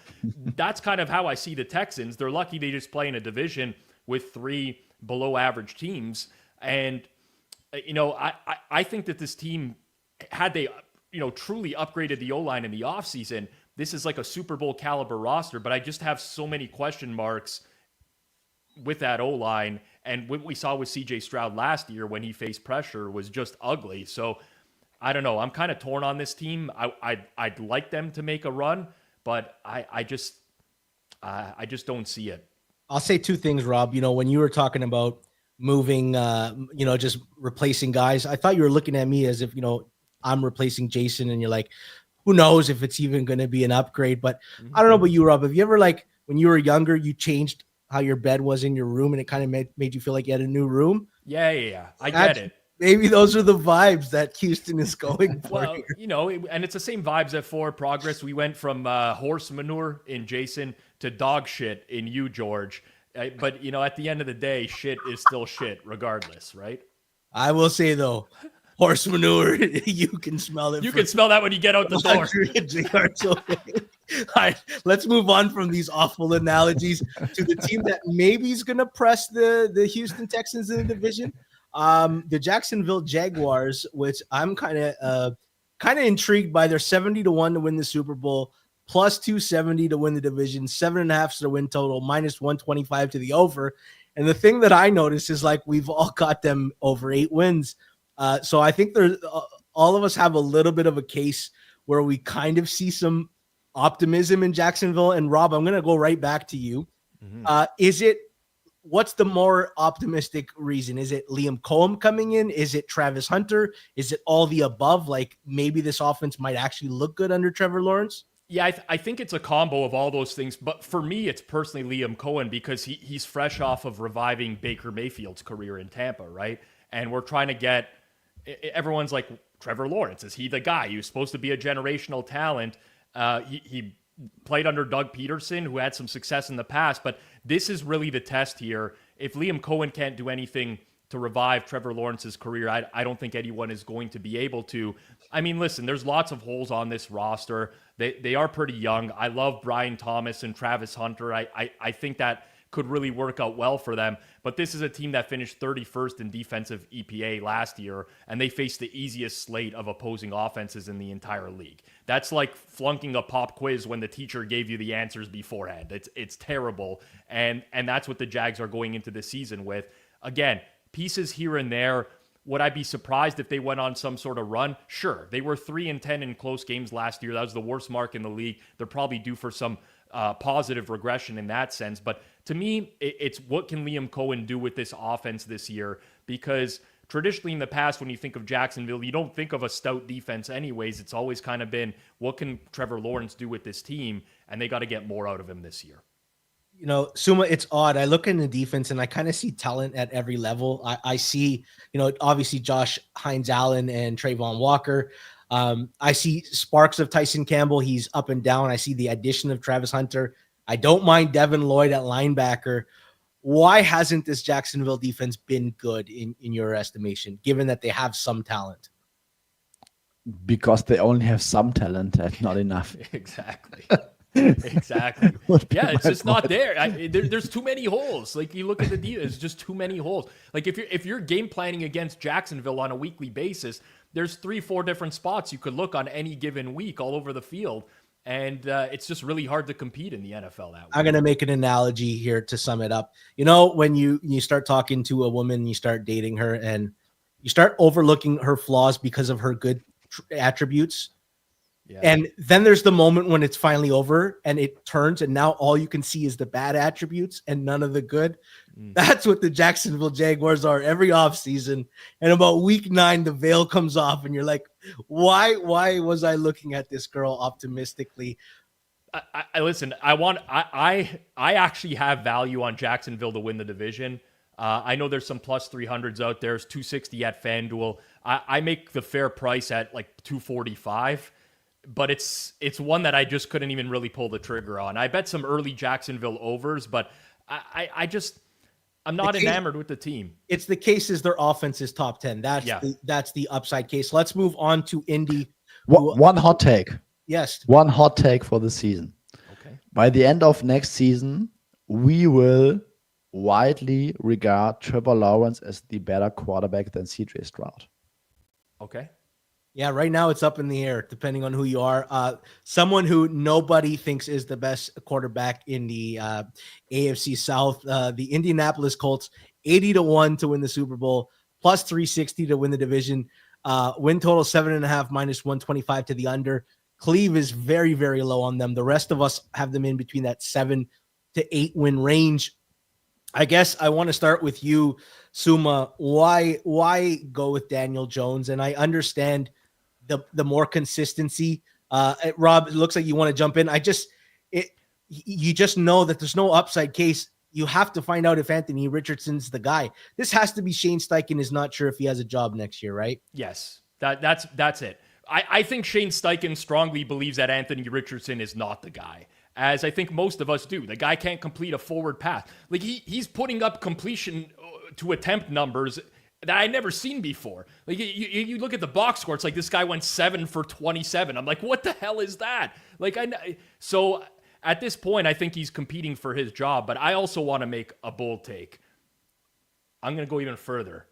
that's kind of how I see the Texans. They're lucky they just play in a division with 3 below average teams. And, I think that this team, had they, truly upgraded the O-line in the offseason, this is like a Super Bowl caliber roster, but I just have so many question marks with that O-line. And what we saw with CJ Stroud last year when he faced pressure was just ugly. So I don't know. I'm kind of torn on this team. I'd like them to make a run, but I just don't see it. I'll say 2 things, Rob. When you were talking about moving, just replacing guys, I thought you were looking at me as if, I'm replacing Jason, and you're like, who knows if it's even going to be an upgrade. But I don't know about you, Rob. Have you ever, like, when you were younger, you changed how your bed was in your room and it kind of made you feel like you had a new room? Yeah. I get it. Maybe those are the vibes that Houston is going for. Well, and it's the same vibes at Forward Progress. We went from horse manure in Jason to dog shit in you, George. But, at the end of the day, shit is still shit regardless, right? I will say, though, horse manure, you can smell it. You can smell that when you get out the door. All right, let's move on from these awful analogies to the team that maybe is going to press the Houston Texans in the division. The Jacksonville Jaguars, which I'm kind of intrigued by. They're 70-1 to win the Super Bowl, plus 270 to win the division, 7.5 to the win total, minus 125 to the over. And the thing that I noticed is, like, we've all got them over 8 wins. So I think all of us have a little bit of a case where we kind of see some optimism in Jacksonville. And Rob, I'm going to go right back to you. Mm-hmm. What's the more optimistic reason? Is it Liam Cohen coming in? Is it Travis Hunter? Is it all the above? Like, maybe this offense might actually look good under Trevor Lawrence? Yeah, I think it's a combo of all those things. But for me, it's personally Liam Cohen because he's fresh off of reviving Baker Mayfield's career in Tampa, right? And we're trying to get everyone's like, Trevor Lawrence, is he the guy? He was supposed to be a generational talent. He played under Doug Peterson, who had some success in the past. But this is really the test here. If Liam Cohen can't do anything to revive Trevor Lawrence's career, I don't think anyone is going to be able to. I mean, listen, there's lots of holes on this roster. They are pretty young. I love Brian Thomas and Travis Hunter. I think that could really work out well for them. But this is a team that finished 31st in defensive EPA last year, and they faced the easiest slate of opposing offenses in the entire league. That's like flunking a pop quiz when the teacher gave you the answers beforehand. It's terrible. And that's what the Jags are going into the season with. Again, pieces here and there. Would I be surprised if they went on some sort of run? Sure. They were 3-10 in close games last year. That was the worst mark in the league. They're probably due for some positive regression in that sense. But to me, it's what can Liam Cohen do with this offense this year? Because traditionally in the past, when you think of Jacksonville, you don't think of a stout defense anyways. It's always kind of been, what can Trevor Lawrence do with this team? And they got to get more out of him this year. Suma, it's odd. I look in the defense and I kind of see talent at every level. I see, obviously Josh Hines-Allen and Trayvon Walker. I see sparks of Tyson Campbell. He's up and down. I see the addition of Travis Hunter. I don't mind Devin Lloyd at linebacker. Why hasn't this Jacksonville defense been good in your estimation, given that they have some talent? Because they only have some talent and not enough. Exactly. Exactly. Yeah, it's just not there. There's too many holes. Like, you look at the deal, there's just too many holes. Like, if you're game planning against Jacksonville on a weekly basis, there's 3-4 different spots you could look on any given week all over the field. And it's just really hard to compete in the NFL that way. I'm going to make an analogy here to sum it up. When you start talking to a woman, you start dating her, and you start overlooking her flaws because of her good attributes. Yeah. And then there's the moment when it's finally over and it turns, and now all you can see is the bad attributes and none of the good. That's what the Jacksonville Jaguars are every offseason. And about week 9, the veil comes off, and you're like, why was I looking at this girl optimistically? I listen. I actually have value on Jacksonville to win the division. I know there's some plus 300s out there. It's 260 at FanDuel. I make the fair price at like 245, but it's one that I just couldn't even really pull the trigger on. I bet some early Jacksonville overs, but I'm not enamored with the team. It's the case is their offense is top 10. That's the upside case. Let's move on to Indy. One hot take. Yes. One hot take for the season. Okay. By the end of next season, we will widely regard Trevor Lawrence as the better quarterback than CJ Stroud. Okay. Yeah, right now it's up in the air, depending on who you are. Someone who nobody thinks is the best quarterback in the AFC South, the Indianapolis Colts, 80-1 to win the Super Bowl, plus 360 to win the division. Win total 7.5 minus 125 to the under. Cleve is very, very low on them. The rest of us have them in between that 7 to 8 win range. I guess I want to start with you, Suma. Why go with Daniel Jones? And I understand the more consistency. Rob, it looks like you want to jump in. You just know that there's no upside case. You have to find out if Anthony Richardson's the guy. This has to be Shane Steichen is not sure if he has a job next year, right? Yes, that's it. I think Shane Steichen strongly believes that Anthony Richardson is not the guy, as I think most of us do. The guy can't complete a forward pass. Like he's putting up completion to attempt numbers that I never seen before. Like you look at the box score, it's like this guy went 7 for 27. I'm like, what the hell is that? So at this point, I think he's competing for his job, but I also want to make a bold take. I'm going to go even further.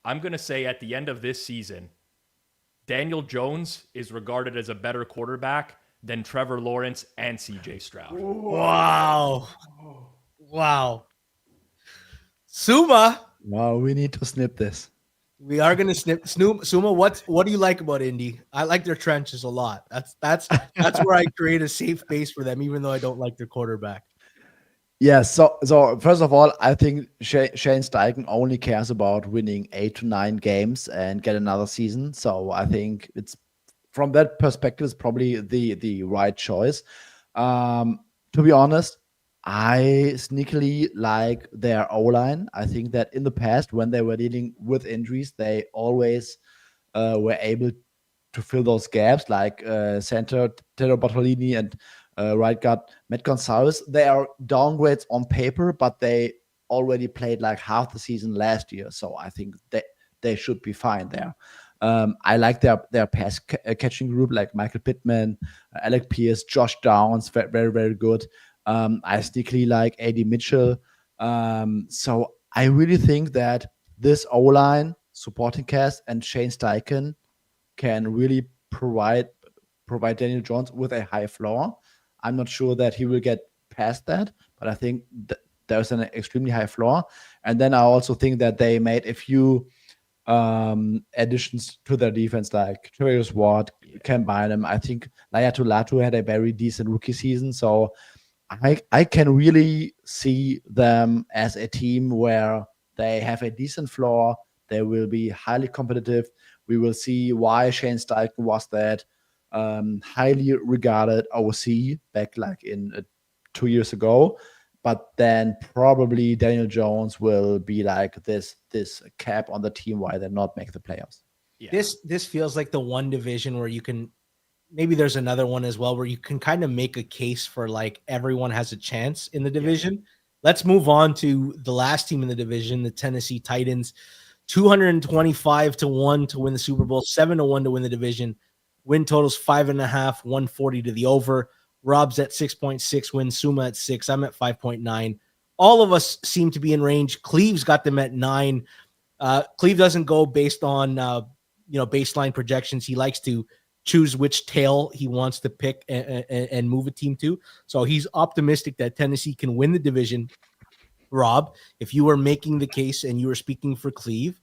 I'm going to say at the end of this season, Daniel Jones is regarded as a better quarterback than Trevor Lawrence and CJ Stroud. Wow. Suma. Wow, we need to snip this. We are going to snip. Suma, what do you like about Indy? I like their trenches a lot. That's where I create a safe base for them, even though I don't like their quarterback. Yeah, so first of all, I think Shane Steichen only cares about winning 8 to 9 games and get another season. So I think it's from that perspective, it's probably the right choice. To be honest, I sneakily like their O-line. I think that in the past, when they were dealing with injuries, they always were able to fill those gaps, like center Tero Bartolini and right guard Matt Gonzalez. They are downgrades on paper, but they already played like half the season last year, so I think they should be fine there. I like their pass catching group, like Michael Pittman, Alec Pierce, Josh Downs, very, very good. I sneakily like A.D. Mitchell. So I really think that this O-line, supporting cast, and Shane Steichen can really provide Daniel Jones with a high floor. I'm not sure that he will get past that, but I think there's an extremely high floor. And then I also think that they made a few additions to their defense, like Travis Ward, Cam Bynum. I think Layatu Latu had a very decent rookie season. So I can really see them as a team where they have a decent floor. They will be highly competitive. We will see why Shane Steichen was that highly regarded OC back like in 2 years ago. But then probably Daniel Jones will be like this cap on the team why they not make the playoffs. Yeah. This feels like the one division where you can, maybe there's another one as well, where you can kind of make a case for like everyone has a chance in the division. Yeah. Let's move on to the last team in the division, the Tennessee Titans. 225-1 to win the Super Bowl, 7-1 to win the division. Win totals 5.5, 140 to the over. Rob's at 6.6 wins, Suma at 6. I'm at 5.9. All of us seem to be in range. Cleve's got them at 9. Cleve doesn't go based on baseline projections. He likes to choose which tail he wants to pick and move a team to. So he's optimistic that Tennessee can win the division. Rob, if you were making the case and you were speaking for Cleve,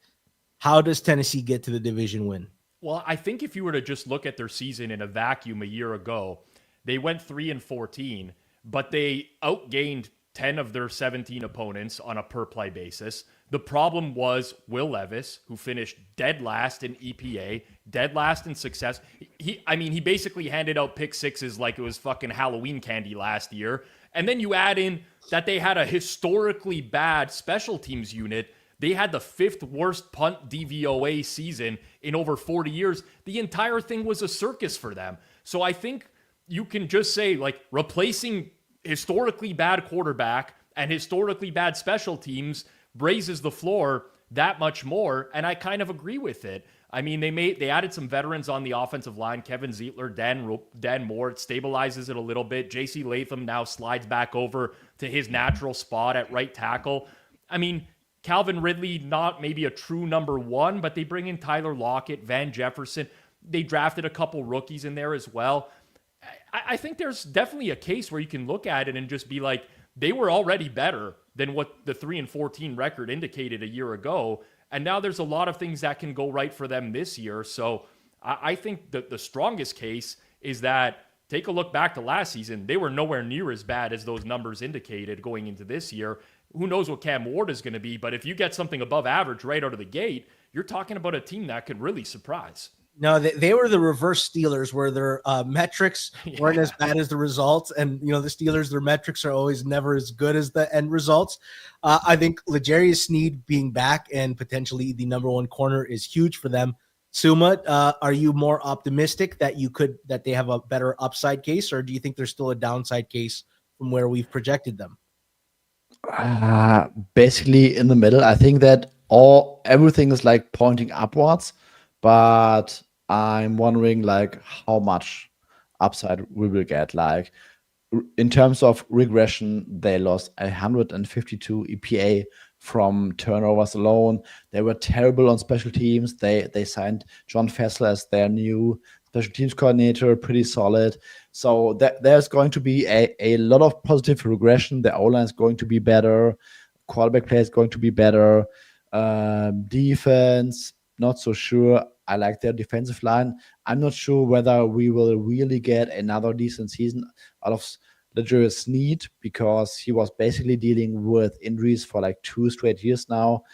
how does Tennessee get to the division win? Well, I think if you were to just look at their season in a vacuum a year ago, they went 3-14, but they outgained 10 of their 17 opponents on a per play basis. The problem was Will Levis, who finished dead last in EPA, dead last in success. He basically handed out pick sixes like it was fucking Halloween candy last year. And then you add in that they had a historically bad special teams unit. They had the 5th worst punt DVOA season in over 40 years. The entire thing was a circus for them. So I think you can just say, like, replacing historically bad quarterback and historically bad special teams raises the floor that much more, and I kind of agree with it. I mean, they added some veterans on the offensive line. Kevin Zietler, Dan Moore. It stabilizes it a little bit. J.C. Latham now slides back over to his natural spot at right tackle. I mean, Calvin Ridley, not maybe a true number 1, but they bring in Tyler Lockett, Van Jefferson. They drafted a couple rookies in there as well. I think there's definitely a case where you can look at it and just be like, they were already better than what the 3-14 record indicated a year ago. And now there's a lot of things that can go right for them this year. So I think that the strongest case is that, take a look back to last season. They were nowhere near as bad as those numbers indicated going into this year. Who knows what Cam Ward is going to be, but if you get something above average right out of the gate, you're talking about a team that could really surprise. No, they were the reverse Steelers, where their metrics weren't as bad as the results. And, the Steelers, their metrics are always never as good as the end results. I think L'Jarius Sneed being back and potentially the number 1 corner is huge for them. Suma, are you more optimistic that they have a better upside case, or do you think there's still a downside case from where we've projected them? Basically in the middle. I think that everything is like pointing upwards, but I'm wondering like how much upside we will get. Like in terms of regression, they lost 152 EPA from turnovers alone. They were terrible on special teams. They signed John Fessler as their new special teams coordinator, pretty solid. So there's going to be a lot of positive regression. The O-line is going to be better. Quarterback play is going to be better. Defense, not so sure. I like their defensive line. I'm not sure whether we will really get another decent season out of L'Jarius Sneed, because he was basically dealing with injuries for like 2 straight years now.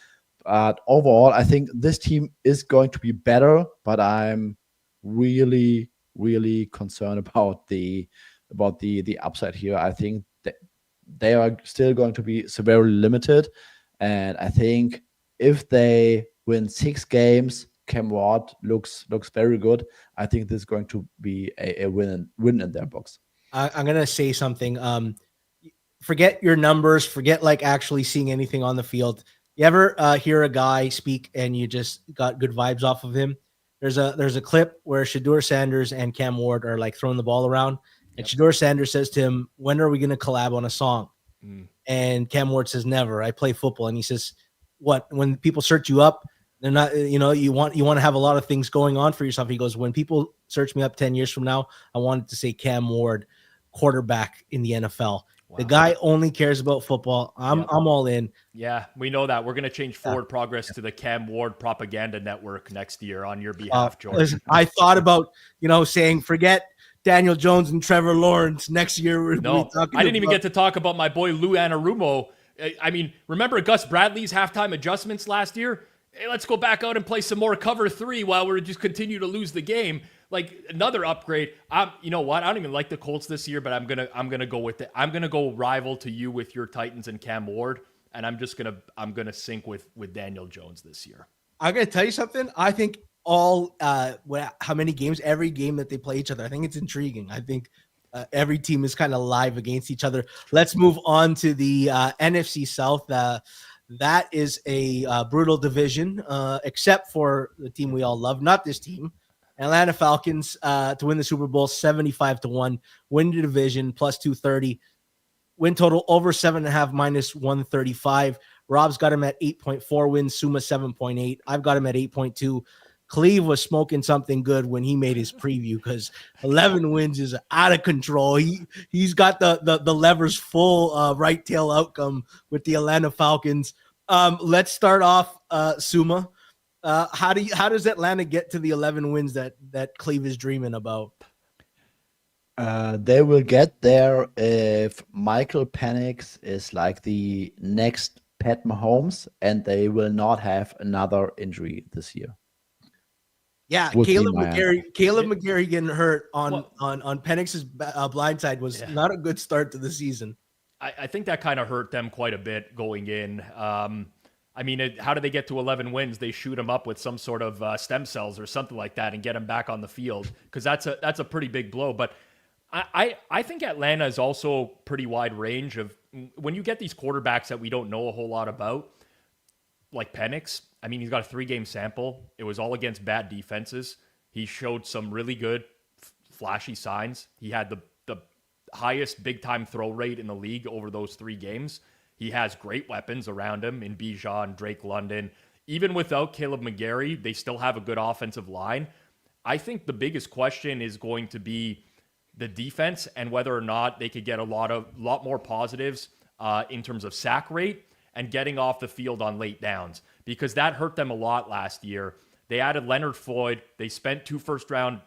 But overall, I think this team is going to be better, but I'm really, really concerned about the upside here. I think that they are still going to be severely limited. And I think if they win 6 games, Cam Ward looks very good. I think this is going to be a win in their books. I'm going to say something. Forget your numbers. Forget like actually seeing anything on the field. You ever hear a guy speak and you just got good vibes off of him? There's a clip where Shedeur Sanders and Cam Ward are like throwing the ball around. And Shedeur Sanders says to him, "When are we going to collab on a song?" And Cam Ward says, "Never. I play football." And he says, "What? When people search you up, they're not, you want to have a lot of things going on for yourself." He goes, "When people search me up 10 years from now, I wanted to say Cam Ward, quarterback in the NFL." Wow. The guy only cares about football. I'm all in. Yeah, we know that. We're going to change Forward Progress to the Cam Ward Propaganda Network next year on your behalf, George. Listen, I thought about, saying forget Daniel Jones and Trevor Lawrence next year. No, I didn't even get to talk about my boy Lou Anarumo. I mean, remember Gus Bradley's halftime adjustments last year? Hey, let's go back out and play some more cover 3 while we just continue to lose the game. Like another upgrade. You know what? I don't even like the Colts this year, but I'm gonna go with it. I'm gonna go rival to you with your Titans and Cam Ward, and I'm gonna sync with Daniel Jones this year. I'm gonna tell you something. I think how many games, every game that they play each other, I think it's intriguing. I think every team is kind of live against each other. Let's move on to the NFC South. That is a brutal division, except for the team we all love. Not this team. Atlanta Falcons to win the Super Bowl 75-1, win the division plus 230, win total over 7.5 minus 135. Rob's got him at 8.4 wins, Suma 7.8. I've got him at 8.2. Cleve was smoking something good when he made his preview because 11 wins is out of control. He's got the levers full right tail outcome with the Atlanta Falcons. Let's start off, Suma. How does Atlanta get to the 11 wins that Cleve is dreaming about? They will get there if Michael Penix is like the next Pat Mahomes, and they will not have another injury this year. Yeah, Would be Caleb my answer. McGarry. Caleb McGarry getting hurt on Well- on Penix's blind side was not a good start to the season. I think that kind of hurt them quite a bit going in. I mean, how do they get to 11 wins? They shoot him up with some sort of stem cells or something like that and get him back on the field, because that's a pretty big blow. But I think Atlanta is also pretty wide range of when you get these quarterbacks that we don't know a whole lot about, like Penix. I mean, he's got a 3-game sample. It was all against bad defenses. He showed some really good, flashy signs. He had the highest big-time throw rate in the league over those 3 games. He has great weapons around him in Bijan, Drake London. Even without Caleb McGarry, they still have a good offensive line. I think the biggest question is going to be the defense and whether or not they could get a lot more positives in terms of sack rate and getting off the field on late downs, because that hurt them a lot last year. They added Leonard Floyd. They spent 2 first-round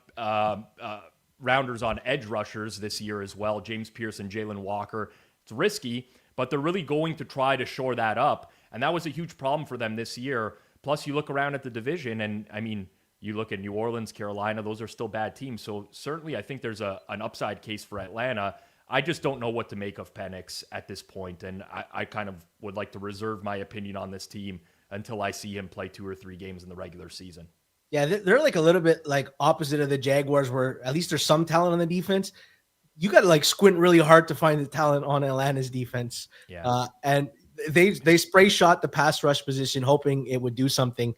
rounders on edge rushers this year as well, James Pierce and Jalen Walker. It's risky, but they're really going to try to shore that up, and that was a huge problem for them this year. Plus, you look around at the division, and I mean, you look at New Orleans, Carolina, those are still bad teams. So certainly I think there's an upside case for Atlanta. I just don't know what to make of Penix at this point, and I kind of would like to reserve my opinion on this team until I see him play 2 or 3 games in the regular season. Yeah, they're like a little bit like opposite of the Jaguars, where at least there's some talent on the defense. You got to like squint really hard to find the talent on Atlanta's defense. Yeah. And they spray shot the pass rush position, hoping it would do something.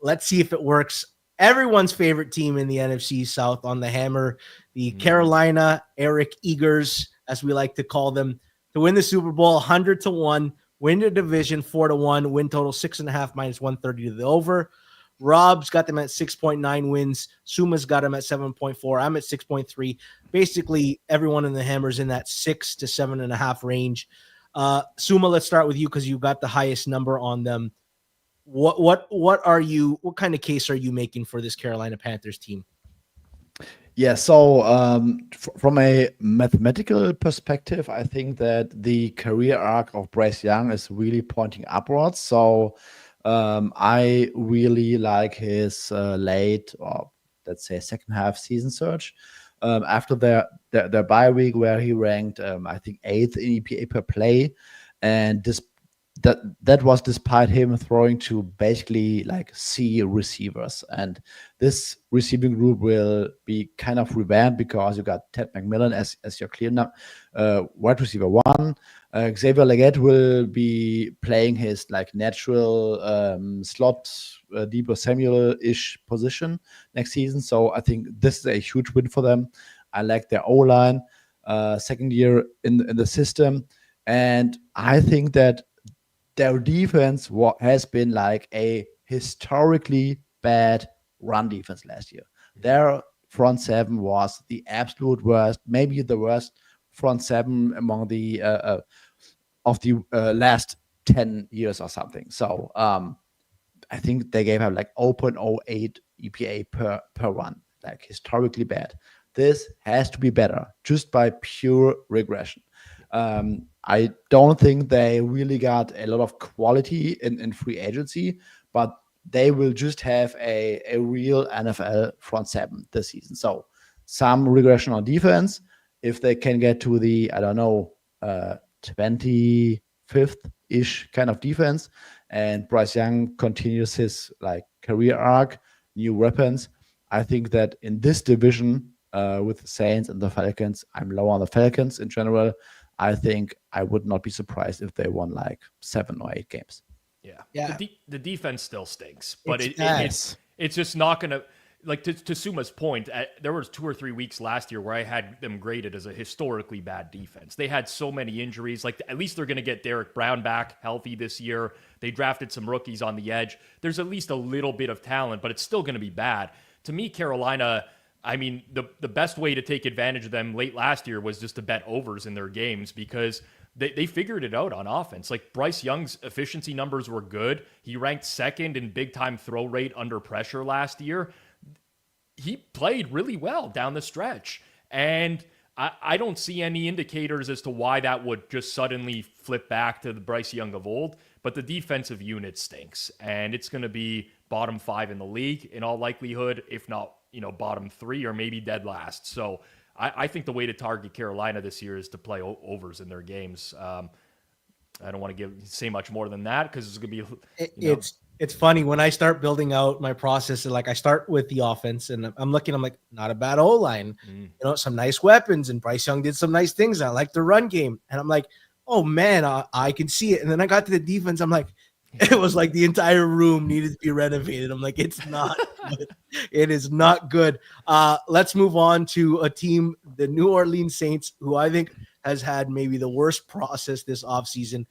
Let's see if it works. Everyone's favorite team in the NFC South on the hammer, the Carolina Eric Eagers, as we like to call them, to win the Super Bowl 100-1, win the division 4-1, win total 6.5 minus 130 to the over. Rob's got them at 6.9 wins. Suma's got them at 7.4. I'm at 6.3. Basically, everyone in the hammer's in that 6 to 7.5 range. Suma, let's start with you because you got the highest number on them. What kind of case are you making for this Carolina Panthers team? Yeah, so from a mathematical perspective, I think that the career arc of Bryce Young is really pointing upwards. So I really like his late, or let's say second half season surge. After their bye week, where he ranked, I think 8th in EPA per play, and that was despite him throwing to basically like C receivers. And this receiving group will be kind of revamped because you got Ted McMillan as your clear wide receiver 1. Xavier Legette will be playing his like natural slot Deebo Samuel-ish position next season. So I think this is a huge win for them. I like their O-line, second year in the system. And I think that their defense has been like a historically bad run defense last year. Their front 7 was the absolute worst, maybe the worst front 7 among the last 10 years or something. So I think they gave up like 0.08 EPA per run, like historically bad. This has to be better just by pure regression. I don't think they really got a lot of quality in free agency, but they will just have a real NFL front 7 this season. So some regression on defense. If they can get to the, 25th-ish kind of defense, and Bryce Young continues his like career arc, new weapons, I think that in this division with the Saints and the Falcons, I'm low on the Falcons in general. I think I would not be surprised if they won like 7 or 8 games. Yeah. The defense still stinks, but It's it's just not going to, like to Suma's point, there was 2 or 3 weeks last year where I had them graded as a historically bad defense. They had so many injuries. Like at least they're going to get Derek Brown back healthy this year. They drafted some rookies on the edge. There's at least a little bit of talent, but it's still going to be bad. To me, Carolina, I mean, the best way to take advantage of them late last year was just to bet overs in their games, because they figured it out on offense. Like Bryce Young's efficiency numbers were good. He ranked 2nd in big time throw rate under pressure last year. He played really well down the stretch. And I don't see any indicators as to why that would just suddenly flip back to the Bryce Young of old. But the defensive unit stinks, and it's going to be bottom 5 in the league in all likelihood, if not, bottom 3 or maybe dead last. So I think the way to target Carolina this year is to play overs in their games. I don't want to say much more than that because it's going to be. It's funny when I start building out my process. Like I start with the offense, and I'm like, not a bad O-line, some nice weapons, and Bryce Young did some nice things. I like the run game, and I'm like, oh man, I can see it. And then I got to the defense. I'm like, it was like the entire room needed to be renovated. I'm like, it's not good. It is not good. Let's move on to a team, the New Orleans Saints, who I think has had maybe the worst process this offseason.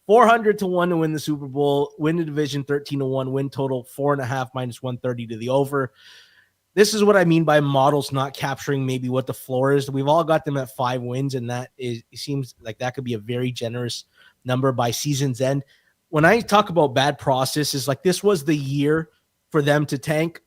400-1 to win the Super Bowl, win the division 13-1, win total 4.5 minus 130 to the over. This is what I mean by models not capturing maybe what the floor is. We've all got them at 5 wins, and it seems like that could be a very generous number by season's end. When I talk about bad processes, like this was the year for them to tank,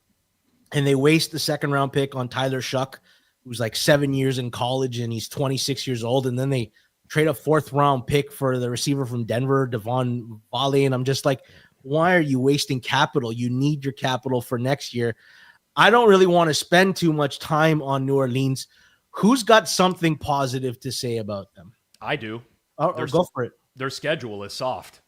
and they waste the second-round pick on Tyler Shuck, who's like 7 years in college, and he's 26 years old, and then they trade a 4th-round pick for the receiver from Denver, Devon Valley, and I'm just like, why are you wasting capital? You need your capital for next year. I don't really want to spend too much time on New Orleans. Who's got something positive to say about them? I do. Go for it. Their schedule is soft.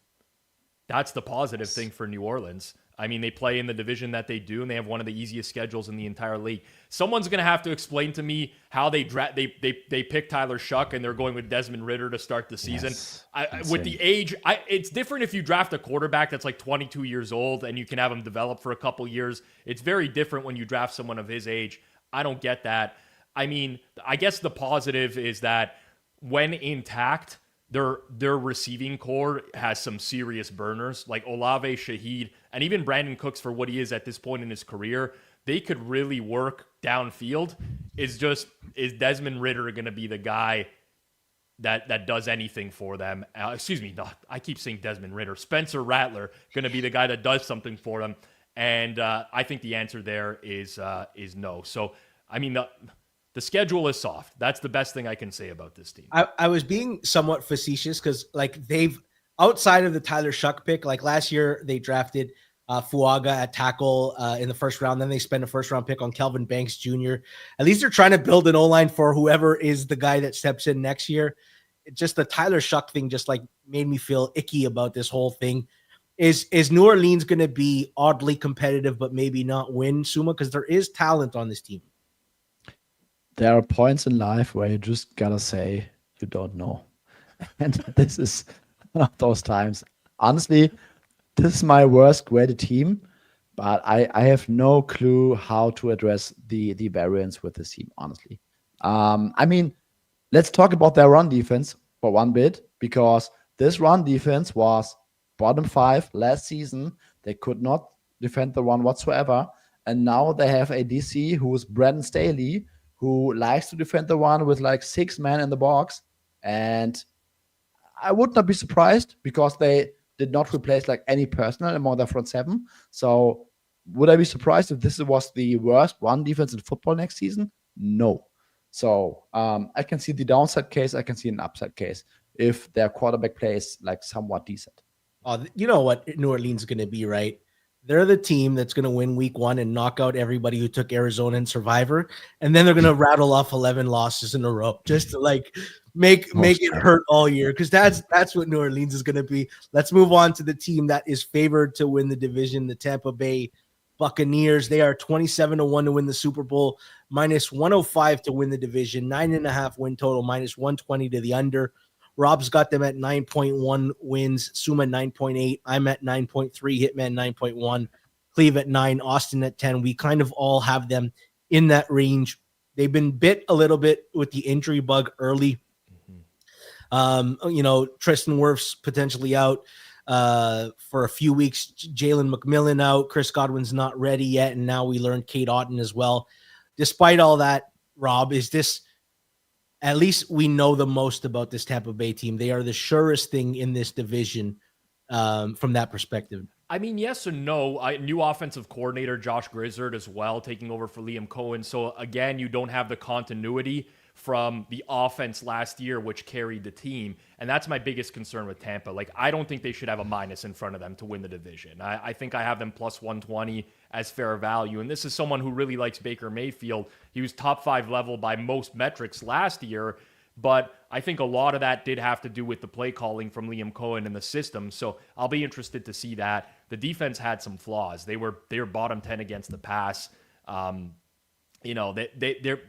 That's the positive thing for New Orleans. I mean, they play in the division that they do, and they have one of the easiest schedules in the entire league. Someone's going to have to explain to me how they pick Tyler Shuck and they're going with Desmond Ridder to start the season. Yes, with the age, it's different if you draft a quarterback that's like 22 years old and you can have him develop for a couple years. It's very different when you draft someone of his age. I don't get that. I mean, I guess the positive is that when intact, their receiving core has some serious burners like Olave, Shaheed, and even Brandon Cooks for what he is at this point in his career. They could really work downfield. Is Desmond Ridder going to be the guy that does anything for them? I keep saying Desmond Ridder. Spencer Rattler going to be the guy that does something for them. And I think the answer there is no. So, I mean, the schedule is soft. That's the best thing I can say about this team. I was being somewhat facetious because, like, they've outside of the Tyler Shuck pick, like last year they drafted Fuaga at tackle in the first round. Then they spent a first-round pick on Kelvin Banks Jr. At least they're trying to build an O-line for whoever is the guy that steps in next year. Just the Tyler Shuck thing just like made me feel icky about this whole thing. Is New Orleans going to be oddly competitive but maybe not win, Suma? Because there is talent on this team. There are points in life where you just gotta say you don't know. And this is one of those times. Honestly, this is my worst graded team, but I have no clue how to address the variance with this team, honestly. I mean, let's talk about their run defense for one bit, because this run defense was bottom 5 last season. They could not defend the run whatsoever. And now they have a DC who's Brandon Staley, who likes to defend the run with like 6 men in the box. And I would not be surprised because they did not replace like any personnel among their front 7. So would I be surprised if this was the worst run defense in football next season? No. So I can see the downside case. I can see an upside case if their quarterback plays like somewhat decent. You know what New Orleans is going to be, right? They're the team that's going to win week 1 and knock out everybody who took Arizona in Survivor. And then they're going to rattle off 11 losses in a row just to like make it hurt all year. Because that's what New Orleans is going to be. Let's move on to the team that is favored to win the division, the Tampa Bay Buccaneers. They are 27-1 to win the Super Bowl, minus 105 to win the division, 9.5 win total, minus 120 to the under. Rob's got them at 9.1 wins, Suma 9.8, I'm at 9.3, Hitman 9.1, Cleve at 9, Austin at 10. We kind of all have them in that range. They've been bit a little bit with the injury bug early. Tristan Wirfs potentially out for a few weeks. Jalen McMillan out. Chris Godwin's not ready yet, and now we learned Kate Otten as well. Despite all that, Rob, is this – at least we know the most about this Tampa Bay team. They are the surest thing in this division from that perspective. I mean, yes and no. New offensive coordinator Josh Grizzard as well, taking over for Liam Cohen. So again, you don't have the continuity from the offense last year, which carried the team. And that's my biggest concern with Tampa. Like, I don't think they should have a minus in front of them to win the division. I think I have them plus 120 as fair value. And this is someone who really likes Baker Mayfield. He was top 5 level by most metrics last year, but I think a lot of that did have to do with the play calling from Liam Cohen and the system. So I'll be interested to see that. The defense had some flaws. They were bottom 10 against the pass. They're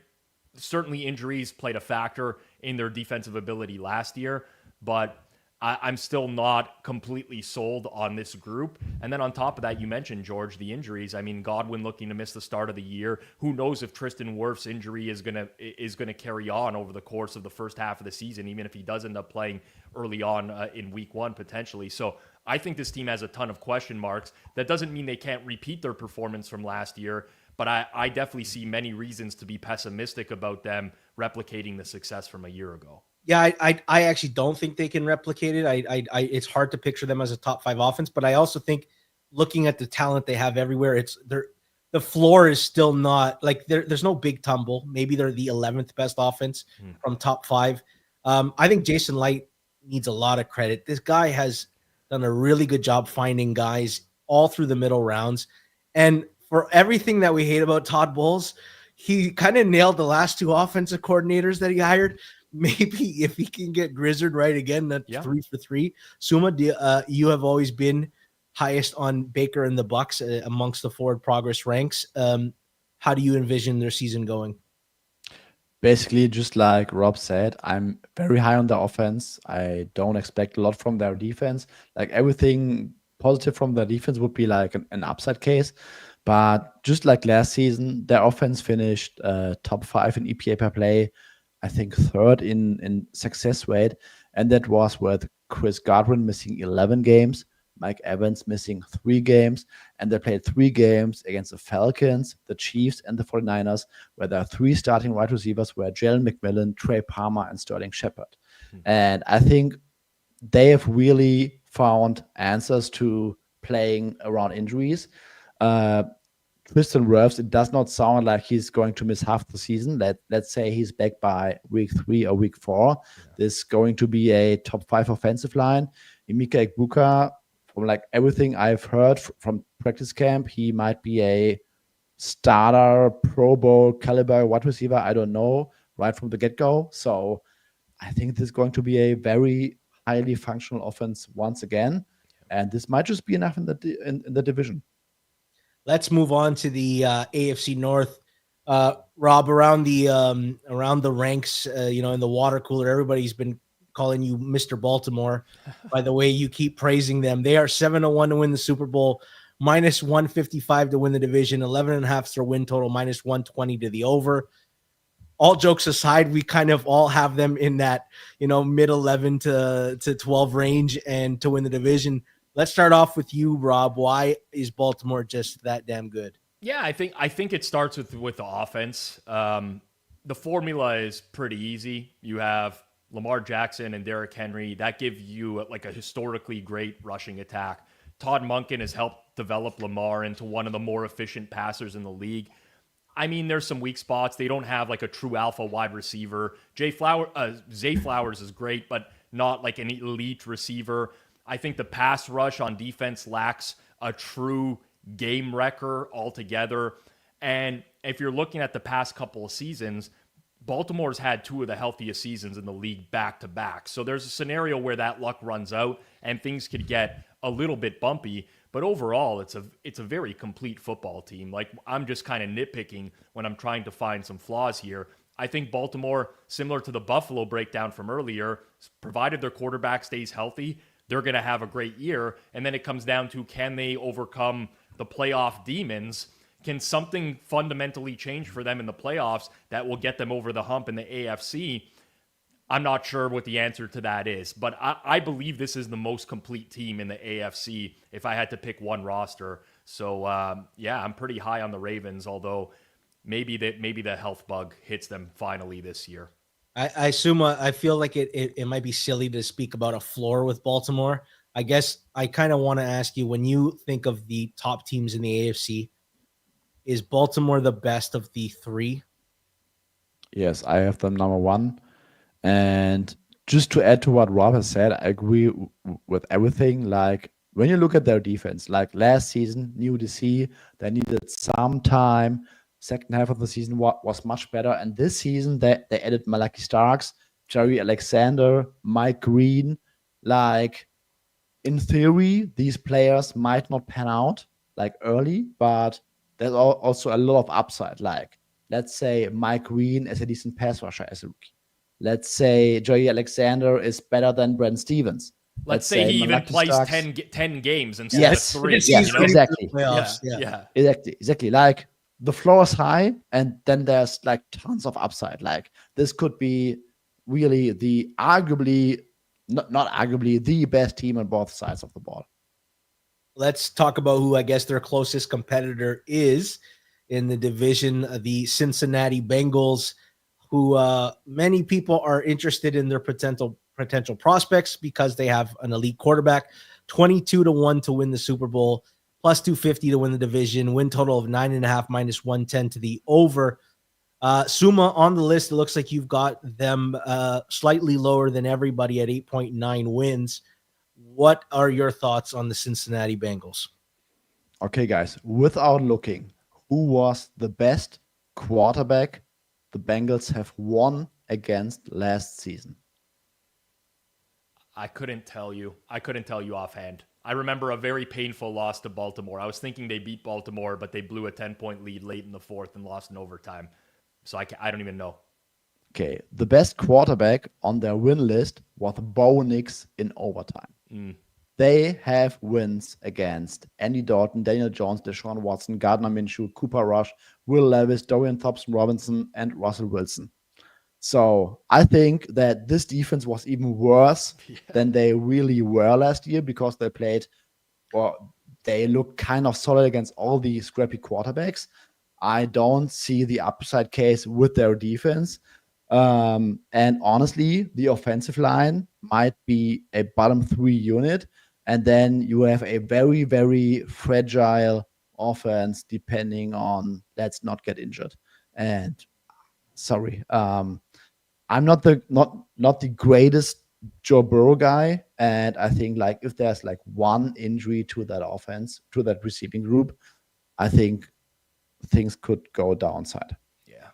certainly injuries played a factor in their defensive ability last year, but I'm still not completely sold on this group. And then on top of that, you mentioned, George, the injuries. I mean, Godwin looking to miss the start of the year. Who knows if Tristan Wirf's injury is gonna carry on over the course of the first half of the season, even if he does end up playing early on in week 1 potentially. So I think this team has a ton of question marks. That doesn't mean they can't repeat their performance from last year, but I definitely see many reasons to be pessimistic about them replicating the success from a year ago. Yeah, I actually don't think they can replicate it. It's hard to picture them as a top 5 offense, but I also think looking at the talent they have everywhere, the floor is still not like there's no big tumble. Maybe they're the 11th best offense from top 5. I think Jason Light needs a lot of credit. This guy has done a really good job finding guys all through the middle rounds. And for everything that we hate about Todd Bowles, he kind of nailed the last 2 offensive coordinators that he hired. Maybe if he can get Grizzard right again, that's 3 for 3. Suma, you have always been highest on Baker and the Bucs amongst the forward progress ranks. How do you envision their season going? Basically, just like Rob said, I'm very high on the offense. I don't expect a lot from their defense. Like, everything positive from their defense would be like an upside case. But just like last season, their offense finished top 5 in EPA per play. I think 3rd in success rate, and that was with Chris Godwin missing 11 games, Mike Evans missing 3 games, and they played 3 games against the Falcons, the Chiefs, and the 49ers, where there are 3 starting wide receivers were Jalen McMillan, Trey Palmer, and Sterling Shepard. And I think they have really found answers to playing around injuries. Tristan Wirfs, it does not sound like he's going to miss half the season. Let's say he's back by week 3 or week 4. Yeah. There's going to be a top 5 offensive line. Emeka Egbuka, from like everything I've heard from practice camp, he might be a starter, Pro Bowl caliber wide receiver. I don't know, right from the get-go. So I think this is going to be a very highly functional offense once again. And this might just be enough in the division. Let's move on to the AFC North. Rob, around the ranks, in the water cooler, everybody's been calling you Mr. Baltimore by the way you keep praising them. They are 7-1 to win the Super Bowl, minus 155 to win the division, 11.5 is their win total, minus 120 to the over. All jokes aside, we kind of all have them in that, mid 11 to 12 range and to win the division. Let's start off with you, Rob. Why is Baltimore just that damn good? Yeah, I think it starts with the offense. The formula is pretty easy. You have Lamar Jackson and Derrick Henry. That give you like a historically great rushing attack. Todd Monken has helped develop Lamar into one of the more efficient passers in the league. I mean, there's some weak spots. They don't have like a true alpha wide receiver. Zay Flowers is great, but not like an elite receiver. I think the pass rush on defense lacks a true game wrecker altogether. And if you're looking at the past couple of seasons, Baltimore's had 2 of the healthiest seasons in the league back to back. So there's a scenario where that luck runs out and things could get a little bit bumpy. But overall, it's a very complete football team. Like, I'm just kind of nitpicking when I'm trying to find some flaws here. I think Baltimore, similar to the Buffalo breakdown from earlier, provided their quarterback stays healthy, they're going to have a great year. And then it comes down to, can they overcome the playoff demons? Can something fundamentally change for them in the playoffs that will get them over the hump in the AFC? I'm not sure what the answer to that is, but I believe this is the most complete team in the AFC if I had to pick one roster. So, I'm pretty high on the Ravens, although maybe the health bug hits them finally this year. I assume I feel like it might be silly to speak about a floor with Baltimore. I guess I kind of want to ask you, when you think of the top teams in the AFC, is Baltimore the best of the 3? Yes, I have them number one. And just to add to what Rob has said, I agree with everything. Like when you look at their defense, like last season, new DC, they needed some time. Second half of the season was much better. And this season, they added Malachi Starks, Jerry Alexander, Mike Green. Like in theory, these players might not pan out like early, but there's also a lot of upside. Like let's say Mike Green is a decent pass rusher as a rookie. Let's say Joey Alexander is better than Brent Stevens. Let's say he even Malachi plays Starks. 10 games instead Yes. of 3. Yes, Yes, you know? exactly. Playoffs. Yeah. Exactly. Like the floor is high, and then there's like tons of upside. Like this could be really the arguably, not arguably, the best team on both sides of the ball. Let's talk about who I guess their closest competitor is in the division, the Cincinnati Bengals, who many people are interested in their potential prospects because they have an elite quarterback. 22-1 to win the Super Bowl, plus 250 to win the division, win total of 9.5 minus 110 to the over. Suma, on the list, it looks like you've got them slightly lower than everybody at 8.9 wins. What are your thoughts on the Cincinnati Bengals? Okay, guys, without looking, who was the best quarterback the Bengals have won against last season? I couldn't tell you offhand. I remember a very painful loss to Baltimore. I was thinking they beat Baltimore, but they blew a 10-point lead late in the fourth and lost in overtime. So I don't even know. Okay, the best quarterback on their win list was Bo Nix in overtime. They have wins against Andy Dalton, Daniel Jones, Deshaun Watson, Gardner Minshew, Cooper Rush, Will Levis, Dorian Thompson-Robinson, and Russell Wilson. So I think that this defense was even worse than they really were last year because they look kind of solid against all the scrappy quarterbacks. I don't see the upside case with their defense. And honestly, the offensive line might be a bottom 3 unit. And then you have a very, very fragile offense depending on let's not get injured. And sorry, I'm not the greatest Joe Burrow guy. And I think like if there's like one injury to that offense, to that receiving group, I think things could go downside. Yeah.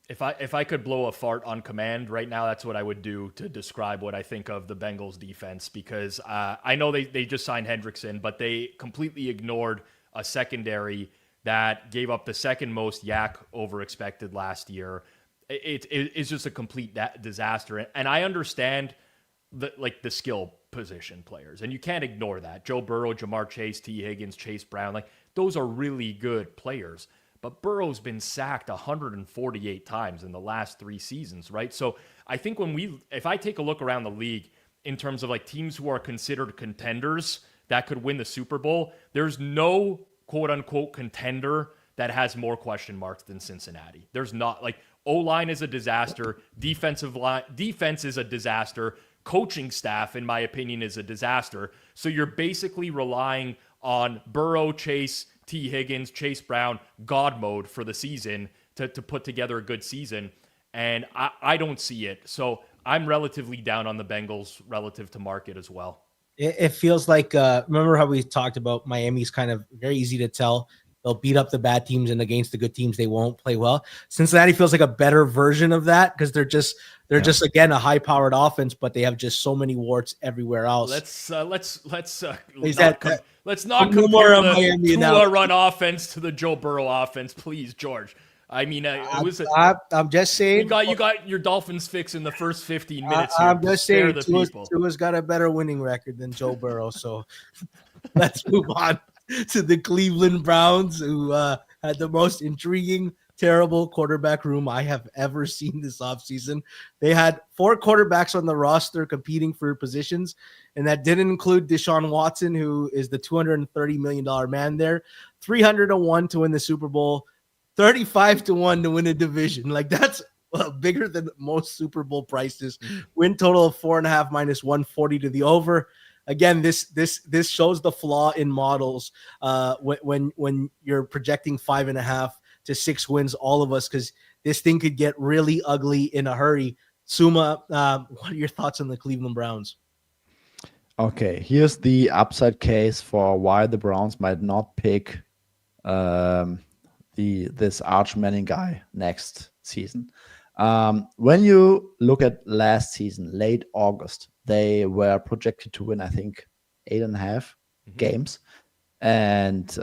If I could blow a fart on command right now, that's what I would do to describe what I think of the Bengals defense, because I know they just signed Hendrickson, but they completely ignored a secondary that gave up the second most yak over expected last year. It's just a complete disaster. And I understand the skill position players, and you can't ignore that. Joe Burrow, Jamar Chase, T. Higgins, Chase Brown, like those are really good players. But Burrow's been sacked 148 times in the last 3 seasons, right? So I think if I take a look around the league in terms of like teams who are considered contenders that could win the Super Bowl, there's no quote unquote contender that has more question marks than Cincinnati. There's not. Like O-line is a disaster. Defense is a disaster. Coaching staff, in my opinion, is a disaster. So you're basically relying on Burrow, Chase, T. Higgins, Chase Brown, God mode for the season to put together a good season. And I don't see it. So I'm relatively down on the Bengals relative to market as well. It feels like, remember how we talked about Miami's kind of very easy to tell. They'll beat up the bad teams, and against the good teams, they won't play well. Cincinnati feels like a better version of that because they're just again a high-powered offense, but they have just so many warts everywhere else. Let's not no more compare the Miami Tua now. run offense to the Joe Burrow offense, please, George. I mean, I'm just saying you got your Dolphins fix in the first 15 minutes. I'm just saying people. Tua's got a better winning record than Joe Burrow. So let's move on to the Cleveland Browns, who had the most intriguing, terrible quarterback room I have ever seen this offseason. They had 4 quarterbacks on the roster competing for positions, and that didn't include Deshaun Watson, who is the $230 million man there. 300-1 to win the Super Bowl, 35-1 to win a division. Like that's bigger than most Super Bowl prices. Win total of 4.5 minus 140 to the over. Again, this shows the flaw in models when you're projecting 5.5 to 6 wins. All of us, because this thing could get really ugly in a hurry. Suma, what are your thoughts on the Cleveland Browns? Okay, here's the upside case for why the Browns might not pick this Arch Manning guy next season. When you look at last season, late August, they were projected to win, I think, 8.5 games. And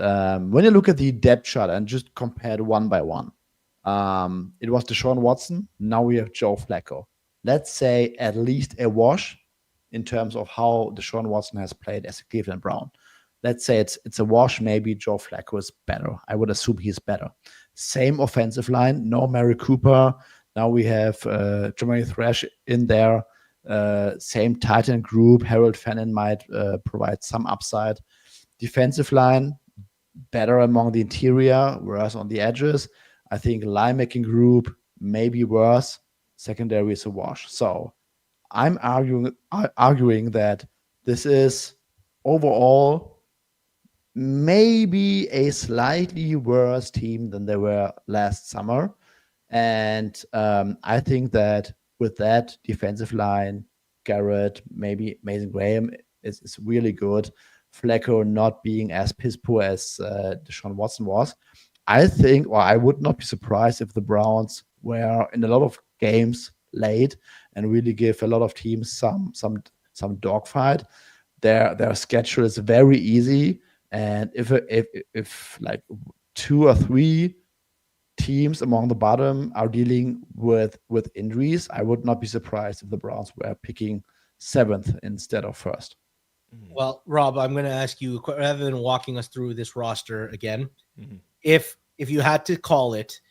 when you look at the depth chart and just compared one by one, it was Deshaun Watson. Now we have Joe Flacco. Let's say at least a wash in terms of how Deshaun Watson has played as a Cleveland Brown. Let's say it's a wash. Maybe Joe Flacco is better. I would assume he's better. Same offensive line. No Mary Cooper. Now we have Jermaine Thrash in there. Same tight end group. Harold Fannin might provide some upside. Defensive line, better among the interior, whereas on the edges, I think linebacking group maybe worse. Secondary is a wash. So I'm arguing that this is overall maybe a slightly worse team than they were last summer. And I think that with that defensive line, Garrett, maybe Mason Graham is really good. Flacco not being as piss poor as Deshaun Watson was. I think, or I would not be surprised if the Browns were in a lot of games late and really give a lot of teams some dogfight. Their schedule is very easy, and if like 2 or 3 teams among the bottom are dealing with injuries, I would not be surprised if the Browns were picking 7th instead of 1st. Well, Rob, I'm going to ask you, rather than walking us through this roster again, if you had to call it,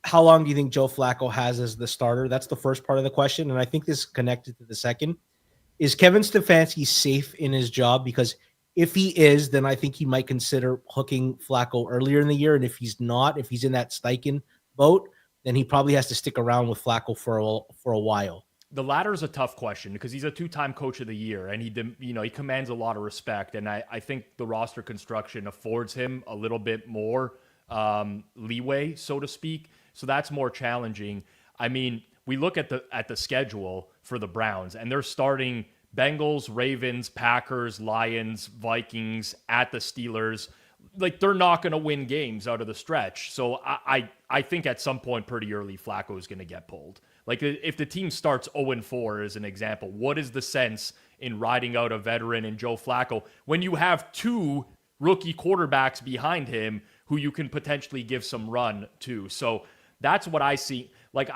how long do you think Joe Flacco has as the starter? That's the first part of the question, and I think this is connected to the second. Is Kevin Stefanski safe in his job? Because if he is, then I think he might consider hooking Flacco earlier in the year, and if he's not, if he's in that Steichen boat, then he probably has to stick around with Flacco for a while. The latter is a tough question because he's a 2-time coach of the year and he commands a lot of respect. And I think the roster construction affords him a little bit more leeway, so to speak. So that's more challenging. I mean, we look at the schedule for the Browns and they're starting Bengals, Ravens, Packers, Lions, Vikings at the Steelers. Like, they're not going to win games out of the stretch. So I think at some point pretty early, Flacco is going to get pulled. Like, if the team starts 0-4 as an example, what is the sense in riding out a veteran in Joe Flacco when you have 2 rookie quarterbacks behind him who you can potentially give some run to? So that's what I see. Like,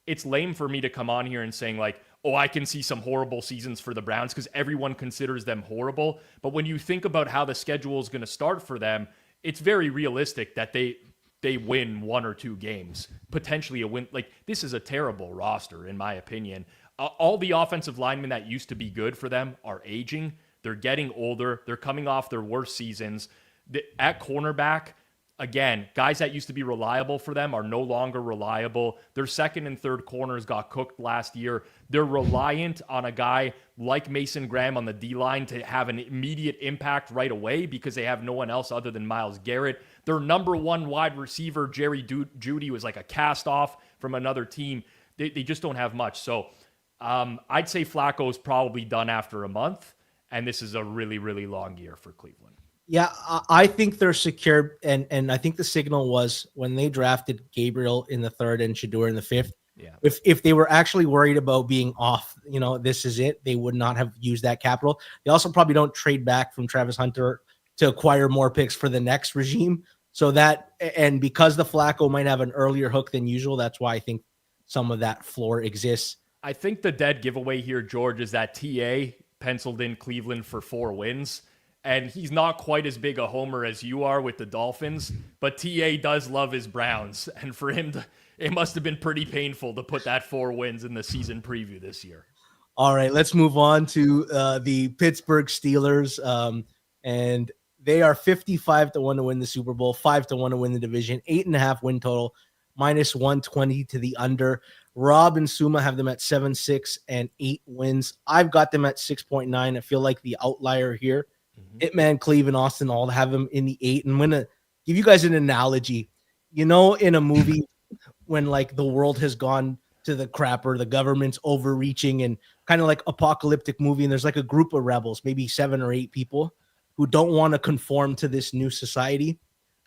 it's lame for me to come on here and saying like, oh, I can see some horrible seasons for the Browns because everyone considers them horrible. But when you think about how the schedule is going to start for them, it's very realistic that they win 1 or 2 games, potentially a win. Like, this is a terrible roster, in my opinion. All the offensive linemen that used to be good for them are aging. They're getting older. They're coming off their worst seasons. At cornerback, again, guys that used to be reliable for them are no longer reliable. Their second and third corners got cooked last year. They're reliant on a guy like Mason Graham on the D-line to have an immediate impact right away because they have no one else other than Myles Garrett. Their number 1 wide receiver, Jerry Jeudy, was like a cast-off from another team. They just don't have much. So I'd say Flacco is probably done after a month, and this is a really, really long year for Cleveland. Yeah, I think they're secure, and I think the signal was when they drafted Gabriel in the 3rd and Shedeur in the 5th. Yeah. If they were actually worried about being off, this is it, they would not have used that capital. They also probably don't trade back from Travis Hunter to acquire more picks for the next regime. So that, and because the Flacco might have an earlier hook than usual, that's why I think some of that floor exists. I think the dead giveaway here, George, is that TA penciled in Cleveland for 4 wins. And he's not quite as big a homer as you are with the Dolphins, but TA does love his Browns. And for him, it must have been pretty painful to put that 4 wins in the season preview this year. All right, let's move on to the Pittsburgh Steelers. And they are 55-1 to win the Super Bowl, 5-1 to win the division, 8.5 win total, -120 to the under. Rob and Suma have them at 7-6 and 8 wins. I've got them at 6.9. I feel like the outlier here. Hitman, Cleve, and Austin all have them in the 8. And I'm going to give you guys an analogy. in a movie when like the world has gone to the crap or the government's overreaching and kind of like apocalyptic movie, and there's like a group of rebels, maybe 7 or 8 people who don't want to conform to this new society.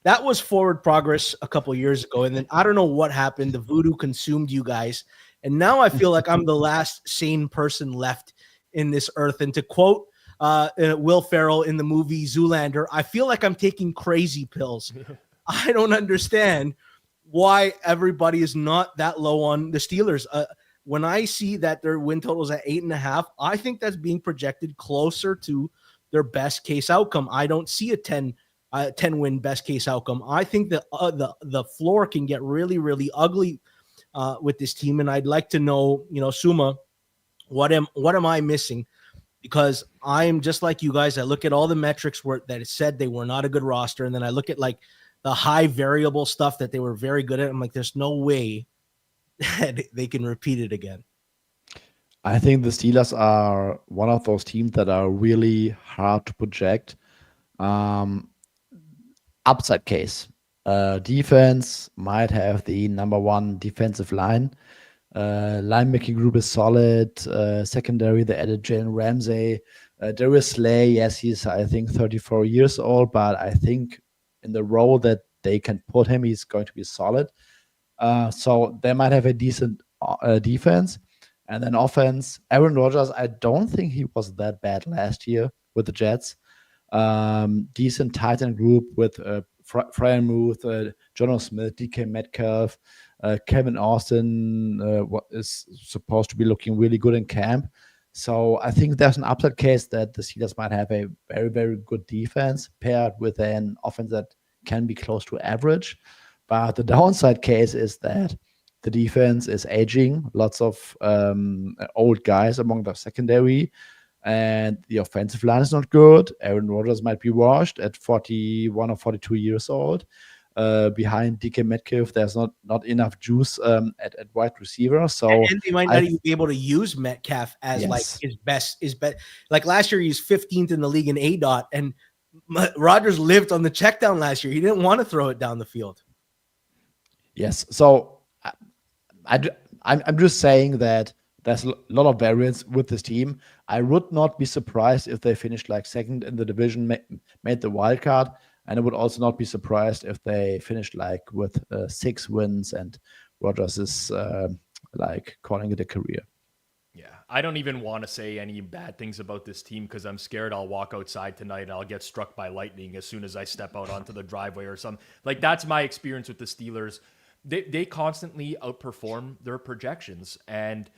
That was forward progress a couple years ago, and then I don't know what happened. The voodoo consumed you guys, and now I feel like I'm the last sane person left in this earth. And to quote Will Ferrell in the movie Zoolander, I feel like I'm taking crazy pills. I don't understand why everybody is not that low on the Steelers. When I see that their win total is at 8.5, I think that's being projected closer to their best case outcome. I don't see a 10 win best case outcome. I think that the floor can get really, really ugly with this team. And I'd like to know, Suma, what am I missing? Because I am just like you guys. I look at all the metrics that it said they were not a good roster. And then I look at like the high variable stuff that they were very good at. I'm like, there's no way that they can repeat it again. I think the Steelers are one of those teams that are really hard to project. Upside case. Defense might have the number 1 defensive line. Linemaking group is solid. Secondary, they added Jalen Ramsey. Darius Slay, yes, he's, I think, 34 years old, but I think in the role that they can put him, he's going to be solid. So they might have a decent defense. And then offense, Aaron Rodgers, I don't think he was that bad last year with the Jets. Decent tight end group with Fryer Muth, Jono Smith, DK Metcalf, Kevin Austin, what is supposed to be looking really good in camp. So I think there's an upside case that the Steelers might have a very, very good defense paired with an offense that can be close to average. But the downside case is that the defense is aging, lots of old guys among the secondary, and the offensive line is not good. Aaron Rodgers might be washed at 41 or 42 years old. Behind DK Metcalf, there's not enough juice at wide receiver. So and they might not even be able to use Metcalf as like his best. Like last year, he's 15th in the league in ADOT, and Rodgers lived on the check down last year. He didn't want to throw it down the field. Yes. So I'm just saying that there's a lot of variance with this team. I would not be surprised if they finished like second in the division, made the wild card. And I would also not be surprised if they finished like with 6 wins and Rodgers is like calling it a career. Yeah, I don't even want to say any bad things about this team because I'm scared I'll walk outside tonight and I'll get struck by lightning as soon as I step out onto the driveway or something. Like, that's my experience with the Steelers. They constantly outperform their projections. And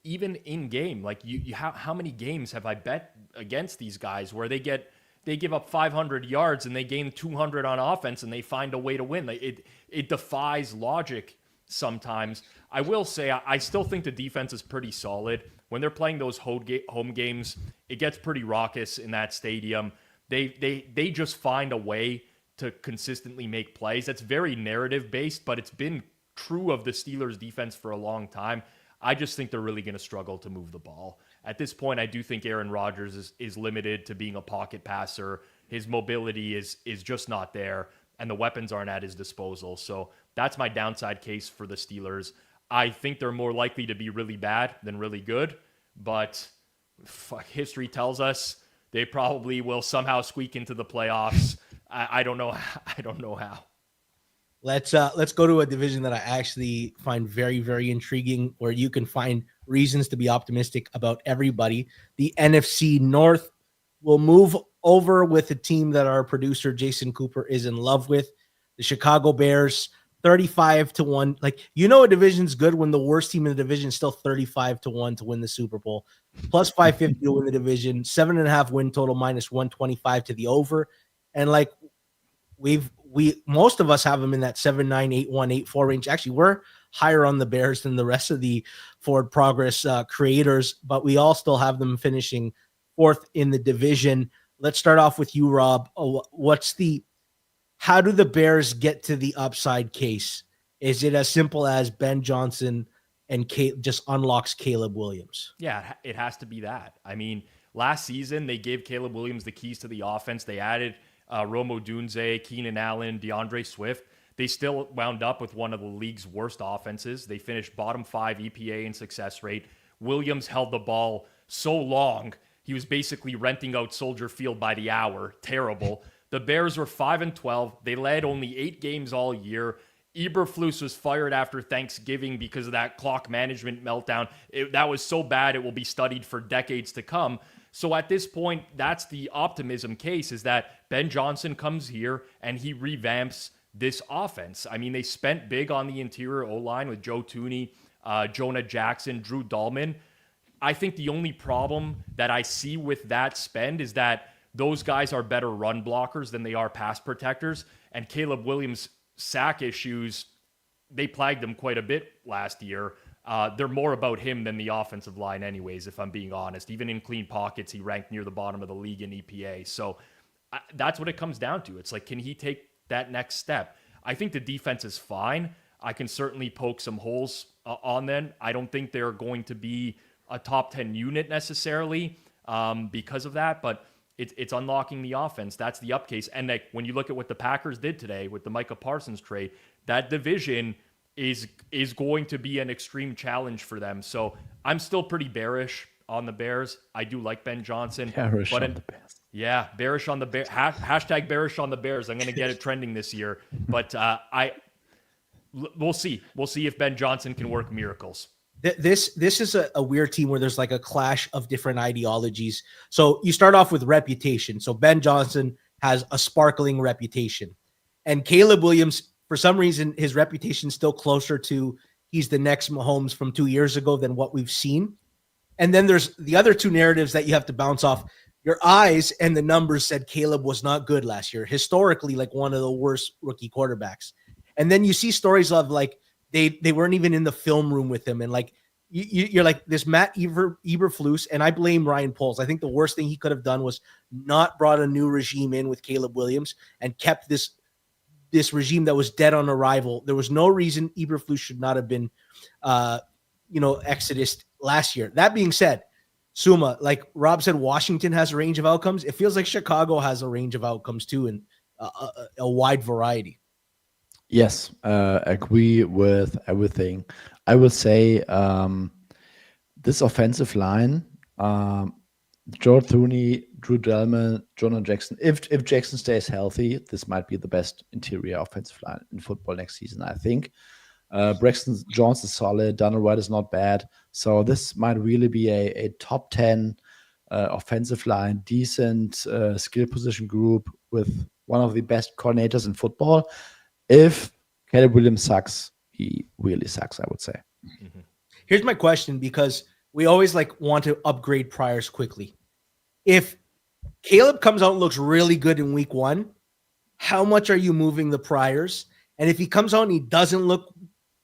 even in game, like you how many games have I bet against these guys where they give up 500 yards and they gain 200 on offense and they find a way to win? Like it defies logic sometimes. I will say I still think the defense is pretty solid. When they're playing those home games, it gets pretty raucous in that stadium. They just find a way to consistently make plays. That's very narrative based, but it's been true of the Steelers defense for a long time. I just think they're really going to struggle to move the ball. At this point, I do think Aaron Rodgers is limited to being a pocket passer. His mobility is just not there, and the weapons aren't at his disposal. So that's my downside case for the Steelers. I think they're more likely to be really bad than really good, but history tells us they probably will somehow squeak into the playoffs. I don't know. I don't know how. Let's go to a division that I actually find very, very intriguing, where you can find reasons to be optimistic about everybody. The NFC North will move over with a team that our producer Jason Cooper is in love with, the Chicago Bears, 35-1. Like, a division's good when the worst team in the division is still 35-1 to win the Super Bowl, plus 550 to win the division, 7.5 win total, minus 125 to the over. And like most of us have them in that 7-9, 8-1, 8-4 range. Actually, we're higher on the Bears than the rest of the Forward Progress creators, but we all still have them finishing 4th in the division. Let's start off with you, Rob. How do the Bears get to the upside case? Is it as simple as Ben Johnson and just unlocks Caleb Williams? Yeah, it has to be that. I mean, last season, they gave Caleb Williams the keys to the offense. They added Rome Odunze, Keenan Allen, DeAndre Swift. they still wound up with one of the league's worst offenses. They finished bottom 5 EPA in success rate. Williams held the ball so long, he was basically renting out Soldier Field by the hour. Terrible. The Bears were 5-12. They led only 8 games all year. Eberflus was fired after Thanksgiving because of that clock management meltdown. That was so bad, it will be studied for decades to come. So at this point, that's the optimism case, is that Ben Johnson comes here and he revamps this offense. I mean, they spent big on the interior O-line with Joe Thuney, Jonah Jackson, Drew Dahlman. I think the only problem that I see with that spend is that those guys are better run blockers than they are pass protectors. And Caleb Williams' sack issues, they plagued him quite a bit last year. They're more about him than the offensive line anyways, if I'm being honest. Even in clean pockets, he ranked near the bottom of the league in EPA. So that's what it comes down to. It's like, can he take that next step? I think the defense is fine. I can certainly poke some holes on them. I don't think they're going to be a top 10 unit necessarily because of that, but it's unlocking the offense. That's the upcase. And like, when you look at what the Packers did today with the Micah Parsons trade, that division is going to be an extreme challenge for them. So I'm still pretty bearish on the Bears. I do like Ben Johnson. Bearish on the Bears. Yeah, bearish on the Bears. Hashtag bearish on the Bears. I'm going to get it trending this year. But we'll see. We'll see if Ben Johnson can work miracles. This is a weird team where there's like a clash of different ideologies. So you start off with reputation. So Ben Johnson has a sparkling reputation. And Caleb Williams, for some reason, his reputation is still closer to he's the next Mahomes from 2 years ago than what we've seen. And then there's the other two narratives that you have to bounce off. Your eyes and the numbers said Caleb was not good last year, historically like one of the worst rookie quarterbacks. And then you see stories of like they weren't even in the film room with him. And like you're like this Matt Eberflus, and I blame Ryan Poles. I think the worst thing he could have done was not brought a new regime in with Caleb Williams and kept this regime that was dead on arrival. There was no reason Eberflus should not have been exodus last year. That being said, Suma, like Rob said, Washington has a range of outcomes. It feels like Chicago has a range of outcomes too, and a wide variety. Yes, agree with everything. I would say this offensive line, Joe Thuney, Drew Dahlman, Jonah Jackson. If Jackson stays healthy, this might be the best interior offensive line in football next season, I think. Braxton Jones is solid. Donald White is not bad. So this might really be a top 10 offensive line, decent skill position group with one of the best coordinators in football. If Caleb Williams sucks, he really sucks, I would say. Mm-hmm. Here's my question, because we always like want to upgrade priors quickly. If Caleb comes out and looks really good in week 1, how much are you moving the priors? And if he comes out and he doesn't look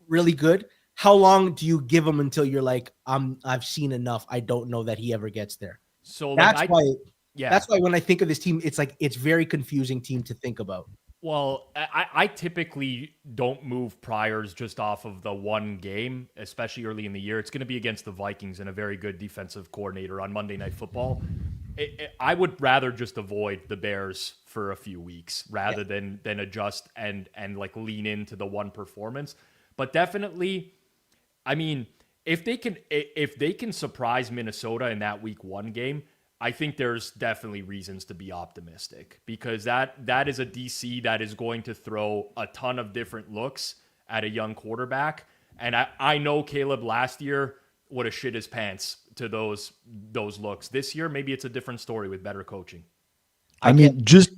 really good, how long do you give him until you're like, I've seen enough, I don't know that he ever gets there? So that's why when I think of this team, it's like it's very confusing team to think about. Well, I typically don't move priors just off of the one game, especially early in the year. It's going to be against the Vikings and a very good defensive coordinator on Monday Night Football. I would rather just avoid the Bears for a few weeks rather than adjust and like lean into the one performance. But definitely, I mean, if they can surprise Minnesota in that week 1 game, I think there's definitely reasons to be optimistic, because that is a DC that is going to throw a ton of different looks at a young quarterback. And I know Caleb last year would have shit his pants to those looks. This year, maybe it's a different story with better coaching. I mean, just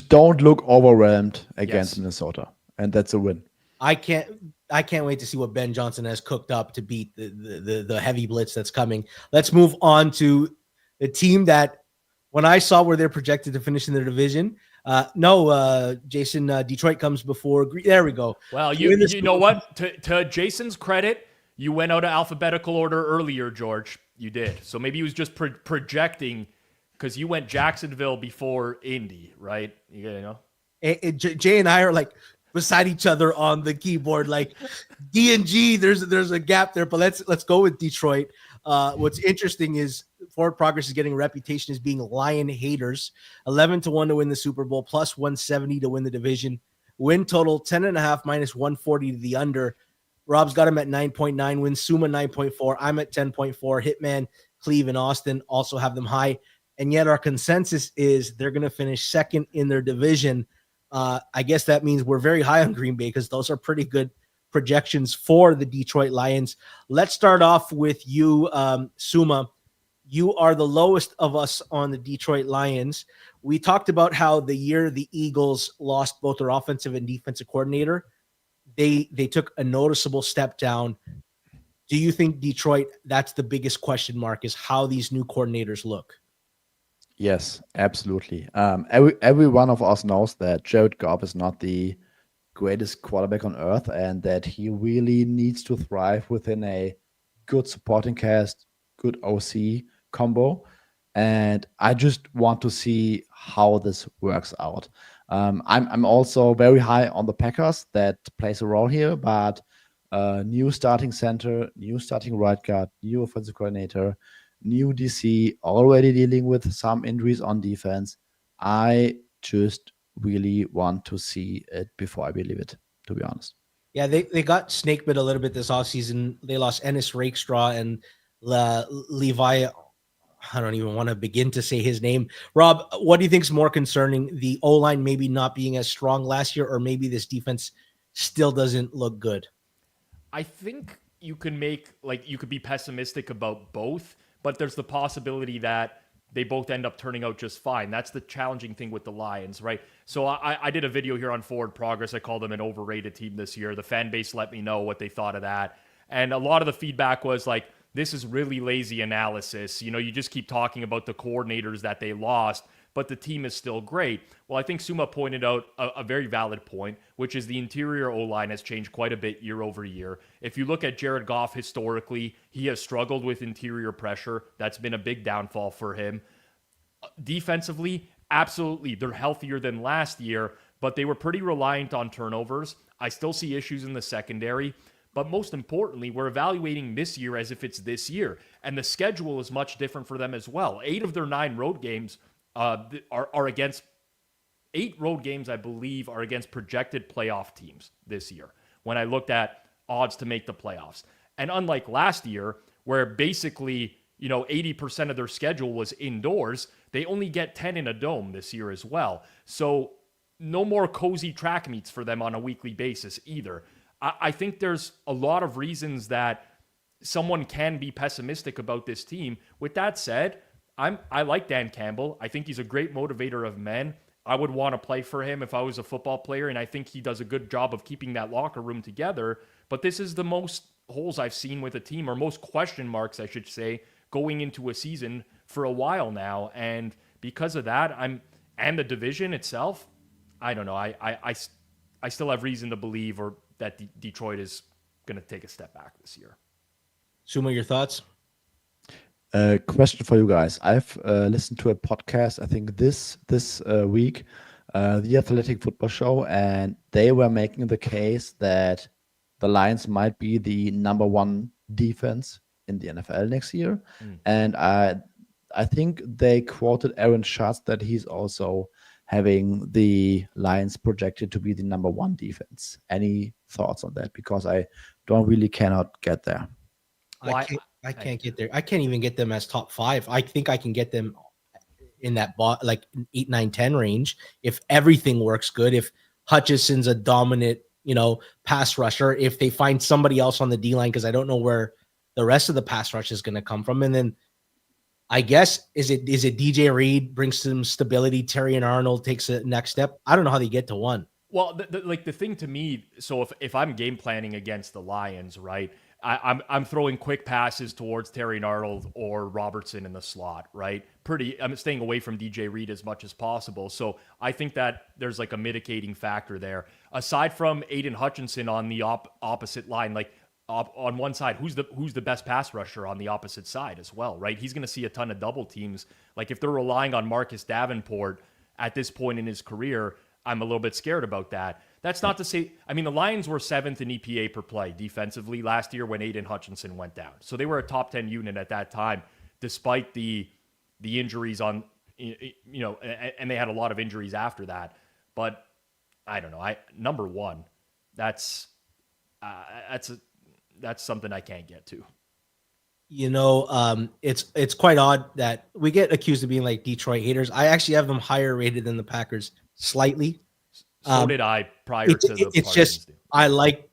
don't look overwhelmed against Minnesota, and that's a win. I can't wait to see what Ben Johnson has cooked up to beat the heavy blitz that's coming. Let's move on to the team that, when I saw where they're projected to finish in their division, Jason, Detroit comes before. There we go. Well, you know what? To Jason's credit, you went out of alphabetical order earlier, George. You did. So maybe he was just projecting, because you went Jacksonville before Indy, right? You know. Jay and I are like beside each other on the keyboard, like D and G. There's a gap there, but let's go with Detroit. What's interesting is Forward Progress is getting a reputation as being Lion haters. 11-1 to win the Super Bowl, plus 170 to win the division. Win total 10.5 minus 140 to the under. Rob's got him at 9.9 wins. Suma 9.4. I'm at 10.4. Hitman, Cleve, and Austin also have them high. And yet our consensus is they're going to finish second in their division. I guess that means we're very high on Green Bay because those are pretty good projections for the Detroit Lions. Let's start off with you, Suma. You are the lowest of us on the Detroit Lions. We talked about how the year the Eagles lost both their offensive and defensive coordinator, they took a noticeable step down. Do you think Detroit, that's the biggest question mark, is how these new coordinators look? Yes, absolutely. Every one of us knows that Jared Goff is not the greatest quarterback on earth and that he really needs to thrive within a good supporting cast, good OC combo. And I just want to see how this works out. I'm also very high on the Packers. That plays a role here, but new starting center, new starting right guard, new offensive coordinator, new DC, already dealing with some injuries on defense. I just really want to see it before I believe it, to be honest. Yeah, they got snake bit a little bit this offseason. They lost Ennis Rakestraw and Levi. I don't even want to begin to say his name. Rob, what do you think is more concerning? The O-line maybe not being as strong last year, or maybe this defense still doesn't look good? I think you could be pessimistic about both, but there's the possibility that they both end up turning out just fine. That's the challenging thing with the Lions, right? So I did a video here on Forward Progress. I called them an overrated team this year. The fan base let me know what they thought of that. And a lot of the feedback was like, this is really lazy analysis. You know, you just keep talking about the coordinators that they lost, but the team is still great. Well, I think Suma pointed out a very valid point, which is the interior O-line has changed quite a bit year over year. If you look at Jared Goff historically, he has struggled with interior pressure. That's been a big downfall for him. Defensively, absolutely, they're healthier than last year, but they were pretty reliant on turnovers. I still see issues in the secondary. But most importantly, we're evaluating this year as if it's this year. And the schedule is much different for them as well. 8 of their 9 road games are against 8 road games, I believe, are against projected playoff teams this year when I looked at odds to make the playoffs. And unlike last year, where basically, 80% of their schedule was indoors, they only get 10 in a dome this year as well. So no more cozy track meets for them on a weekly basis either. I think there's a lot of reasons that someone can be pessimistic about this team. With that said, I like Dan Campbell. I think he's a great motivator of men. I would want to play for him if I was a football player, and I think he does a good job of keeping that locker room together. But this is the most holes I've seen with a team, or most question marks, I should say, going into a season for a while now. And because of that, and the division itself, I don't know. I still have reason to believe that Detroit is going to take a step back this year. Suma, your thoughts? Question for you guys. I've listened to a podcast, I think this week, the Athletic Football Show, and they were making the case that the Lions might be the number 1 defense in the NFL next year. And I think they quoted Aaron Schatz that he's also having the Lions projected to be the number 1 defense. Any thoughts on that? Because I cannot get there. Well, I can't get there. I can't even get them as top 5. I think I can get them in that 8, 9, 10 range if everything works good. If Hutchinson's a dominant, pass rusher, if they find somebody else on the D-line, because I don't know where the rest of the pass rush is going to come from. And then I guess, is it DJ Reed brings some stability? Terry and Arnold takes a next step. I don't know how they get to 1. Well, the thing to me, so if I'm game planning against the Lions, right, I'm throwing quick passes towards Terry and Arnold or Robertson in the slot, right? I'm staying away from DJ Reed as much as possible. So I think that there's like a mitigating factor there. Aside from Aiden Hutchinson on the opposite line, on one side, who's the best pass rusher on the opposite side as well, right? He's going to see a ton of double teams. Like if they're relying on Marcus Davenport at this point in his career, I'm a little bit scared about that. That's not to say, the Lions were 7th in EPA per play defensively last year when Aiden Hutchinson went down. So they were a top 10 unit at that time, despite the injuries and they had a lot of injuries after that. But I don't know. Number one, that's something I can't get to. It's quite odd that we get accused of being like Detroit haters. I actually have them higher rated than the Packers slightly. So did I prior to the It's Parsons just deal. I like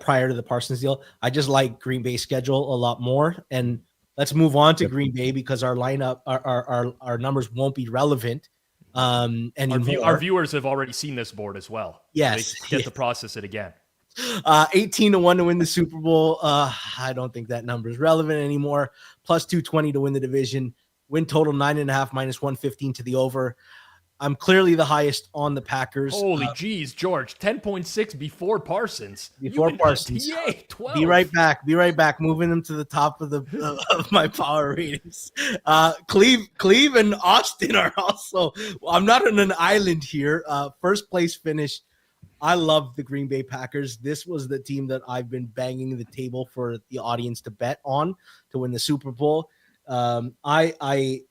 prior to the Parsons deal. I just like Green Bay's schedule a lot more. And let's move on to Green Bay because our lineup, our numbers won't be relevant anymore. Our viewers have already seen this board as well. Yes, So they get to process it again. 18-1 to win the Super Bowl. I don't think that number is relevant anymore. Plus 220 to win the division. Win total 9.5 minus 115 to the over. I'm clearly the highest on the Packers. Holy geez, George, 10.6 before Parsons. Before Parsons. PA 12. Be right back. Moving them to the top of of my power ratings. Cleve and Austin are also. I'm not on an island here. First place finish. I love the Green Bay Packers. This was the team that I've been banging the table for the audience to bet on to win the Super Bowl. I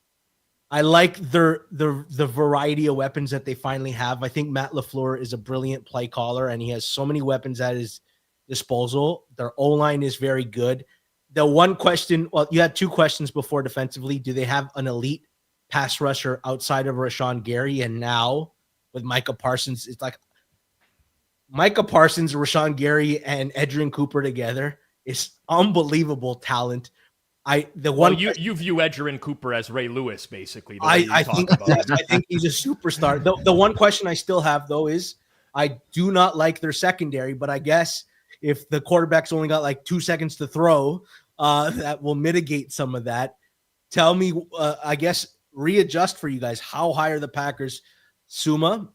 like the variety of weapons that they finally have. I think Matt LaFleur is a brilliant play caller, and he has so many weapons at his disposal. Their O-line is very good. The one question, well, you had two questions before defensively. Do they have an elite pass rusher outside of Rashawn Gary? And now with Micah Parsons, it's like Micah Parsons, Rashawn Gary, and Edgerrin Cooper together is unbelievable talent. You view Edgerrin Cooper as Ray Lewis, basically. I think he's a superstar. The one question I still have, though, is I do not like their secondary, but I guess if the quarterback's only got like 2 seconds to throw, that will mitigate some of that. Tell me, I guess, readjust for you guys. How high are the Packers? Suma,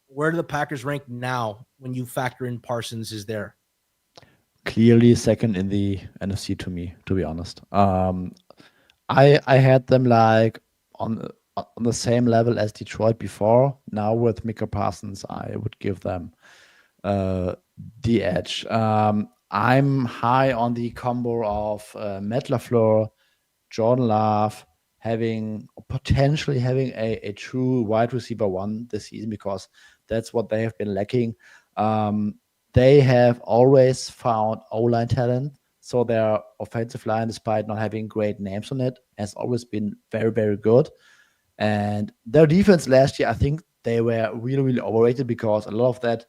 where do the Packers rank now when you factor in Parsons is there? Clearly second in the NFC to me, to be honest. I had them like on the same level as Detroit before. Now with Micah Parsons, I would give them the edge. I'm high on the combo of Matt LaFleur, Jordan Love, potentially having a true wide receiver one this season because that's what they have been lacking. They have always found O-line talent, so their offensive line, despite not having great names on it, has always been very, very good. And their defense last year, I think they were really, really overrated because a lot of that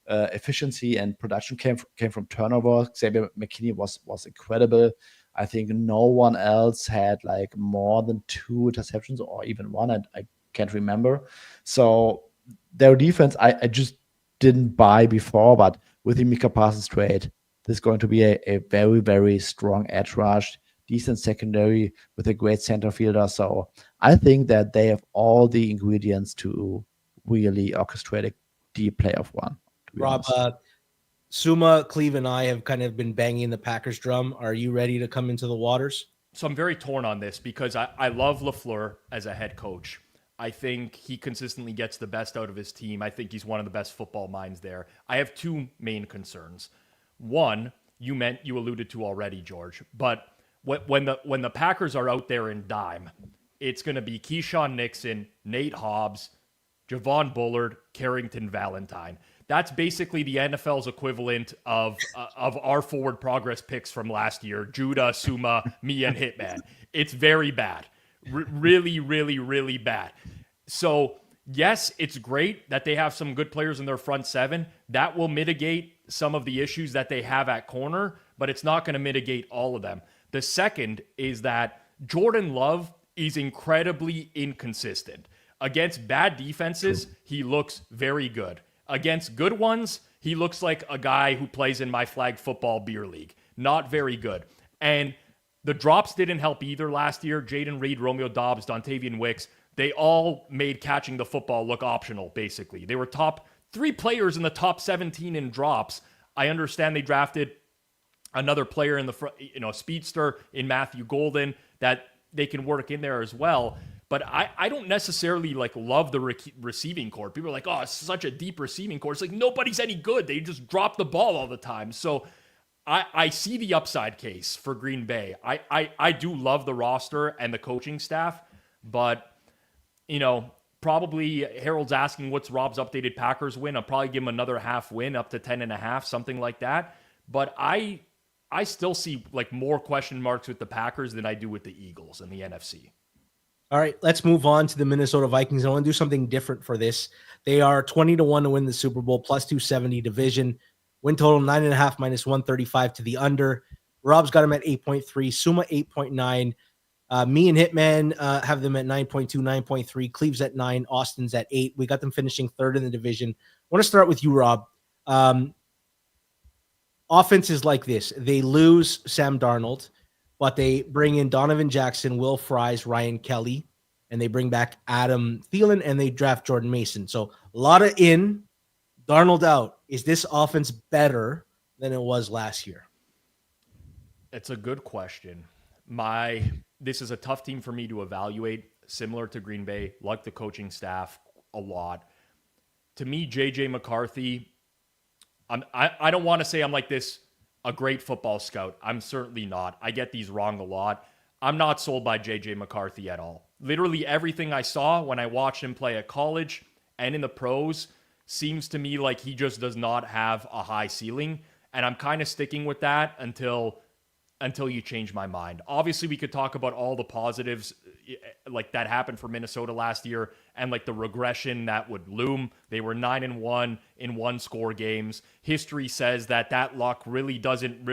efficiency and production came from turnover. Xavier McKinney was incredible. I think no one else had like more than 2 interceptions or even one. I can't remember. So their defense, I just didn't buy before, but with the Micah Parsons trade, this is going to be a very, very strong edge rush, decent secondary with a great center fielder. So I think that they have all the ingredients to really orchestrate a deep playoff run. Rob, Suma, Cleve, and I have kind of been banging the Packers drum. Are you ready to come into the waters? So I'm very torn on this because I love LaFleur as a head coach. I think he consistently gets the best out of his team. I think he's one of the best football minds there. I have 2 main concerns. One, you alluded to already, George, but when the Packers are out there in dime, it's going to be Keyshawn Nixon, Nate Hobbs, Javon Bullard, Carrington Valentine. That's basically the NFL's equivalent of our forward progress picks from last year, Judah, Suma, me, and Hitman. It's very bad. Really, really, really bad. So, yes, it's great that they have some good players in their front 7. That will mitigate some of the issues that they have at corner, but it's not going to mitigate all of them. The second is that Jordan Love is incredibly inconsistent. Against bad defenses, he looks very good. Against good ones, he looks like a guy who plays in my flag football beer league. Not very good. And the drops didn't help either last year. Jaden Reed, Romeo Dobbs, Dontavian Wicks, they all made catching the football look optional, basically. They were top 3 players in the top 17 in drops. I understand they drafted another player in the front, speedster in Matthew Golden that they can work in there as well. But I don't necessarily love the receiving corps. People are like, oh, it's such a deep receiving corps. It's like nobody's any good. They just drop the ball all the time. So I see the upside case for Green Bay. I do love the roster and the coaching staff, but Probably Harold's asking what's Rob's updated Packers win. I'll probably give him another half win up to 10.5, something like that. But I still see like more question marks with the Packers than I do with the Eagles in the NFC. All right, let's move on to the Minnesota Vikings. I want to do something different for this. They are 20-1 to win the Super Bowl, plus 270 division. Win total 9.5 minus 135 to the under. Rob's got them at 8.3. Suma 8.9. Me and Hitman have them at 9.2, 9.3. Cleve's at 9. Austin's at 8. We got them finishing third in the division. I want to start with you, Rob. Offense is like this. They lose Sam Darnold, but they bring in Donovan Jackson, Will Fries, Ryan Kelly, and they bring back Adam Thielen, and they draft Jordan Mason. So a lot of in, Darnold out. Is this offense better than it was last year? It's a good question. This is a tough team for me to evaluate, similar to Green Bay, like the coaching staff a lot. To me, JJ McCarthy, I don't want to say I'm like this, a great football scout. I'm certainly not. I get these wrong a lot. I'm not sold by JJ McCarthy at all. Literally everything I saw when I watched him play at college and in the pros seems to me like he just does not have a high ceiling. And I'm kind of sticking with that until you change my mind. Obviously, we could talk about all the positives like that happened for Minnesota last year and like the regression that would loom. They were 9-1 in one-score games. History says that luck really doesn't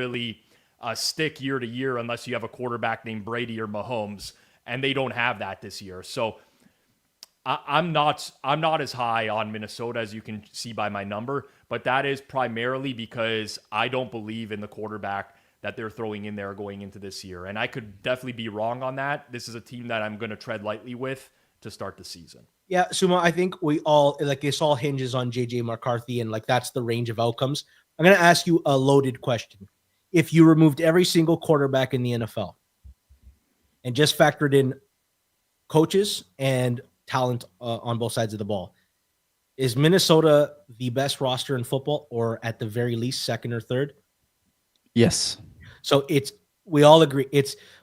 stick year to year unless you have a quarterback named Brady or Mahomes, and they don't have that this year. So I'm not as high on Minnesota as you can see by my number, but that is primarily because I don't believe in the quarterback that they're throwing in there going into this year. And I could definitely be wrong on that. This is a team that I'm going to tread lightly with to start the season. Yeah, Suma, I think we all, like, this all hinges on JJ McCarthy, and like that's the range of outcomes. I'm going to ask you a loaded question. If you removed every single quarterback in the NFL and just factored in coaches and talent on both sides of the ball, is Minnesota the best roster in football, or at the very least second or third? Yes. So we all agree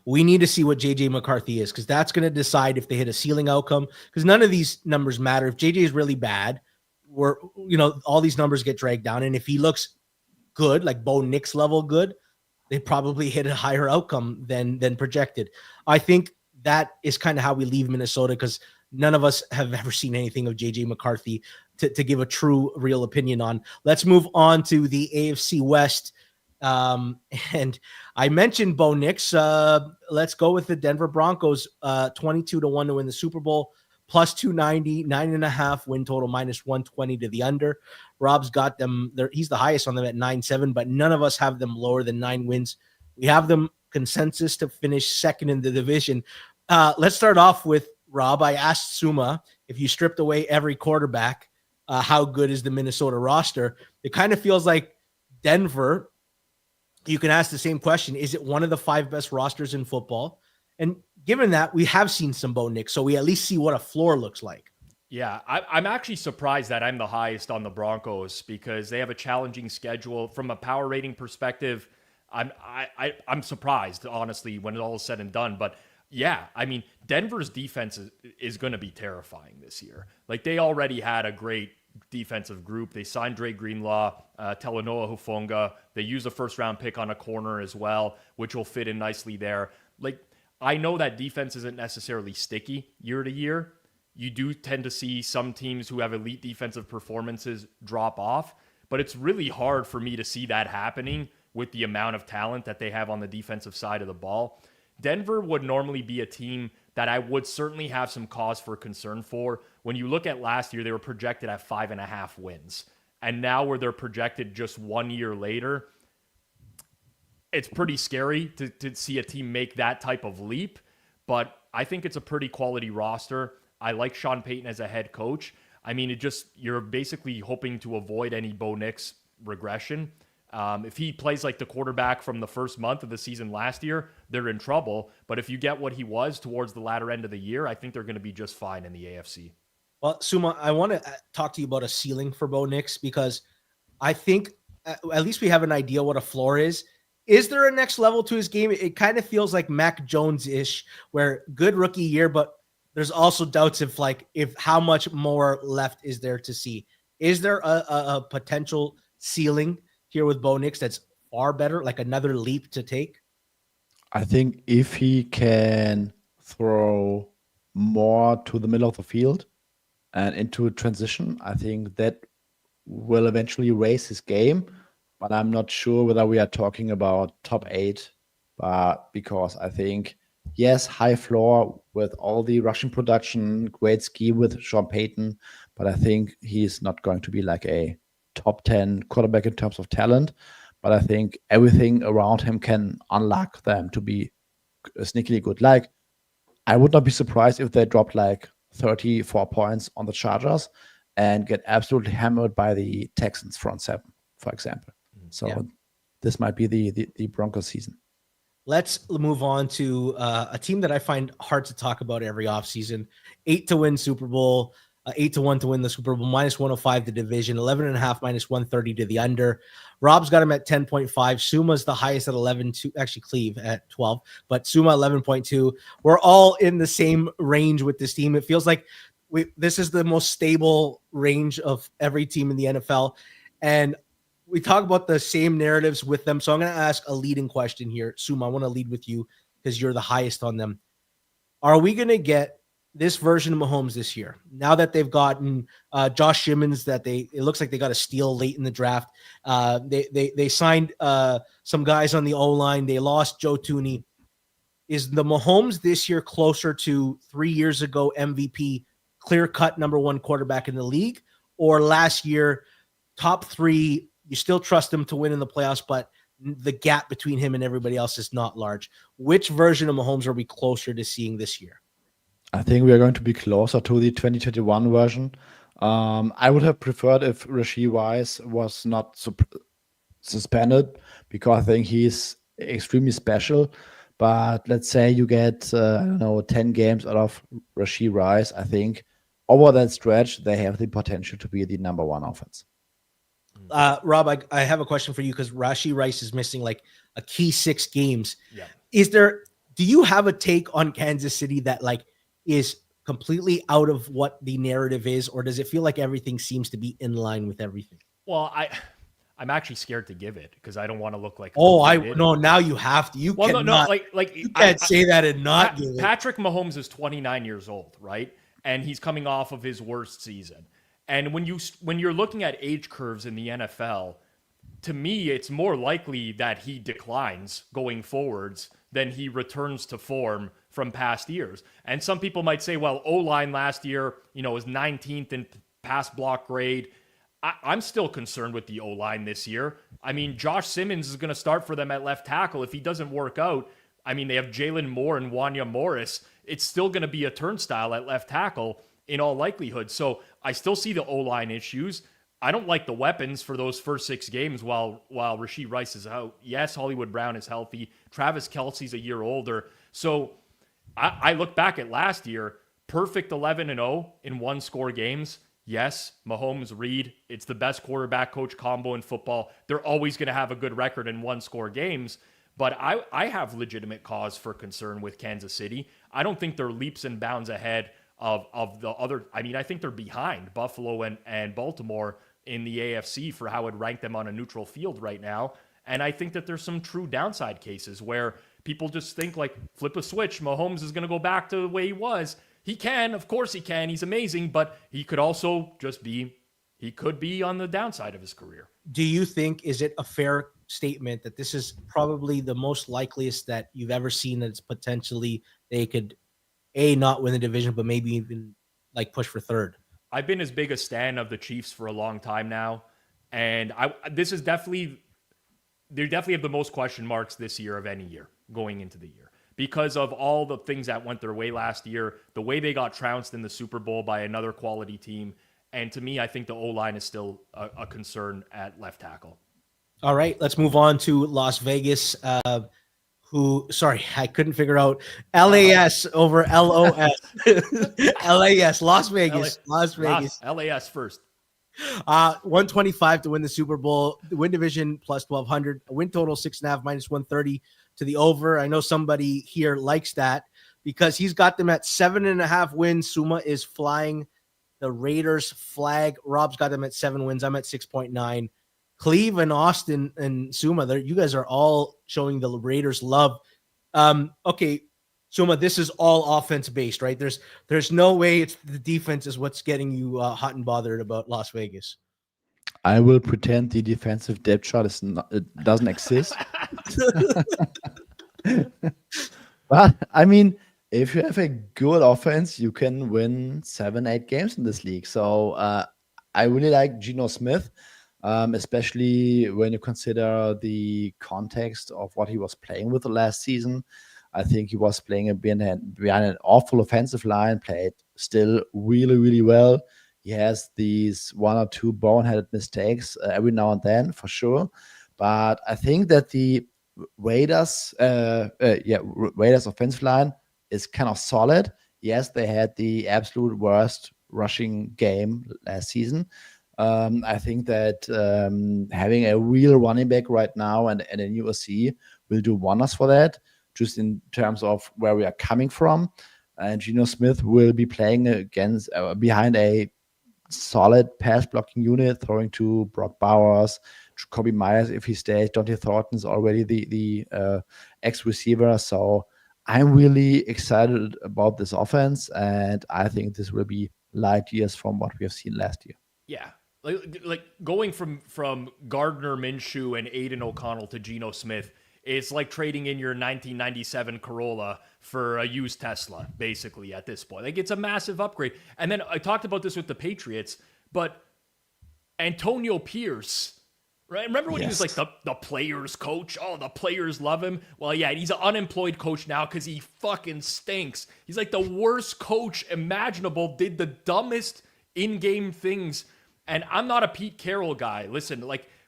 we need to see what JJ McCarthy is, because that's going to decide if they hit a ceiling outcome, because none of these numbers matter. If JJ is really bad, all these numbers get dragged down. And if he looks good, like Bo Nix level good, they probably hit a higher outcome than projected. I think that is kind of how we leave Minnesota, because none of us have ever seen anything of JJ McCarthy to give a true, real opinion on. Let's move on to the AFC West. And I mentioned Bo Nix. Let's go with the Denver Broncos, 22-1 to win the Super Bowl, plus 290, 9.5 win total, minus 120 to the under. Rob's got them there. He's the highest on them at 9-7, but none of us have them lower than 9 wins. We have them consensus to finish second in the division. Let's start off with Rob. I asked Suma, if you stripped away every quarterback, how good is the Minnesota roster? It kind of feels like Denver. You can ask the same question. Is it one of the 5 best rosters in football? And given that, we have seen some Bo Nix, so we at least see what a floor looks like. Yeah, I'm actually surprised that I'm the highest on the Broncos, because they have a challenging schedule. From a power rating perspective, I'm surprised, honestly, when it all is said and done. But yeah, I mean, Denver's defense is going to be terrifying this year. Like, they already had a great defensive group. They signed Dre Greenlaw, Talanoa Hufanga. They used a first-round pick on a corner as well, which will fit in nicely there. Like, I know that defense isn't necessarily sticky year to year. You do tend to see some teams who have elite defensive performances drop off, but it's really hard for me to see that happening with the amount of talent that they have on the defensive side of the ball. Denver would normally be a team that I would certainly have some cause for concern for. When you look at last year, they were projected at 5.5 wins. And now where they're projected just 1 year later, it's pretty scary to see a team make that type of leap. But I think it's a pretty quality roster. I like Sean Payton as a head coach. I mean, you're basically hoping to avoid any Bo Nix regression. If he plays like the quarterback from the first month of the season last year, they're in trouble. But if you get what he was towards the latter end of the year, I think they're going to be just fine in the AFC. Well, Suma, I want to talk to you about a ceiling for Bo Nix, because I think at least we have an idea what a floor is. Is there a next level to his game? It kind of feels like Mac Jones-ish, where good rookie year, but there's also doubts if how much more left is there to see. Is there a potential ceiling here with Bo Nix that's far better, like another leap to take? I think if he can throw more to the middle of the field and into a transition, I think that will eventually raise his game. But I'm not sure whether we are talking about top 8, but because I think, yes, high floor with all the rushing production, great scheme with Sean Payton, but I think he's not going to be like a top 10 quarterback in terms of talent. But I think everything around him can unlock them to be sneakily good. Like, I would not be surprised if they dropped like 34 points on the Chargers and get absolutely hammered by the Texans front seven, for example. So this might be the Broncos season. Let's move on to a team that I find hard to talk about every offseason. 8 to win Super Bowl, 8-1 to win the Super Bowl, -105 the division, 11.5 -130 to the under. Rob's got him at 10.5. Suma's the highest at 11.2. Actually, Cleve at 12, but Suma 11.2. We're all in the same range with this team. It feels like this is the most stable range of every team in the NFL. And we talk about the same narratives with them. So I'm going to ask a leading question here. Suma, I want to lead with you because you're the highest on them. Are we going to get this version of Mahomes this year? Now that they've gotten Josh Simmons, it looks like they got a steal late in the draft. They signed some guys on the O-line. They lost Joe Thuney. Is the Mahomes this year closer to 3 years ago MVP, clear-cut #1 quarterback in the league, or last year top 3? You still trust him to win in the playoffs, but the gap between him and everybody else is not large. Which version of Mahomes are we closer to seeing this year? I think we are going to be closer to the 2021 version. I would have preferred if Rashee Rice was not suspended, because I think he's extremely special. But let's say you get, 10 games out of Rashee Rice. I think over that stretch, they have the potential to be the #1 offense. Rob, I have a question for you because Rashee Rice is missing like a key 6 games. Yeah. Do you have a take on Kansas City that like is completely out of what the narrative is, or does it feel like everything seems to be in line with everything? Well, I'm actually scared to give it because I don't want to look like now you have to. You can't say that and not give it. Patrick Mahomes is 29 years old, right? And he's coming off of his worst season. And when you're looking at age curves in the NFL, to me, it's more likely that he declines going forwards than he returns to form from past years. And some people might say, well, O-line last year, was 19th in pass block grade. I'm still concerned with the O-line this year. I mean, Josh Simmons is going to start for them at left tackle. If he doesn't work out, I mean, they have Jalen Moore and Wanya Morris. It's still going to be a turnstile at left tackle in all likelihood. So I still see the O-line issues. I don't like the weapons for those first 6 games while Rashee Rice is out. Yes, Hollywood Brown is healthy. Travis Kelce's a year older. So I look back at last year, perfect 11-0 in 1-score games. Yes, Mahomes, Reed, it's the best quarterback coach combo in football. They're always going to have a good record in 1-score games. But I have legitimate cause for concern with Kansas City. I don't think they're leaps and bounds ahead of the other. I mean, I think they're behind Buffalo and Baltimore in the AFC for how I'd rank them on a neutral field right now. And I think that there's some true downside cases where people just think like flip a switch, Mahomes is going to go back to the way he was. He can, of course he can. He's amazing, but he could also he could be on the downside of his career. Do you think, is it a fair statement that this is probably the most likeliest that you've ever seen that it's potentially they could not win the division, but maybe even like push for third? I've been as big a stan of the Chiefs for a long time now. And they definitely have the most question marks this year of any year going into the year because of all the things that went their way last year, the way they got trounced in the Super Bowl by another quality team. And to me, I think the O-line is still a concern at left tackle. All right, let's move on to Las Vegas. I couldn't figure out LAS over LOS. LAS, Las Vegas. LAS first. 125 to win the Super Bowl. The win division plus 1,200. A win total 6.5 -130 to the over. I know somebody here likes that. because he's got them at 7.5 wins. Suma is flying the Raiders flag. Rob's got them at 7 wins. I'm at 6.9. Cleve and Austin and Suma, you guys are all showing the Raiders love. Okay, Suma, this is all offense based, right? There's no way it's the defense is what's getting you hot and bothered about Las Vegas. I will pretend the defensive depth chart it doesn't exist. But I mean, if you have a good offense, you can win 7-8 games in this league. So I really like Geno Smith, especially when you consider the context of what he was playing with the last season. I think he was playing behind an awful offensive line, played still really, really well. He has these 1 or 2 boneheaded mistakes every now and then, for sure. But I think that the Raiders offensive line is kind of solid. Yes, they had the absolute worst rushing game last season. I think that having a real running back right now and a new OC will do wonders for that, just in terms of where we are coming from. And Geno Smith will be playing against behind a solid pass blocking unit, throwing to Brock Bowers, Jacoby Myers if he stays. Dante Thornton is already the ex-receiver. So I'm really excited about this offense, and I think this will be light years from what we have seen last year. Yeah. Like going from Gardner Minshew and Aiden O'Connell to Geno Smith, it's like trading in your 1997 Corolla for a used Tesla, basically, at this point. Like, it's a massive upgrade. And then I talked about this with the Patriots, but Antonio Pierce, right? Remember when he was like the players coach? Oh, the players love him. Well, yeah, he's an unemployed coach now because he fucking stinks. He's like the worst coach imaginable, did the dumbest in-game things. And I'm not a Pete Carroll guy. Listen,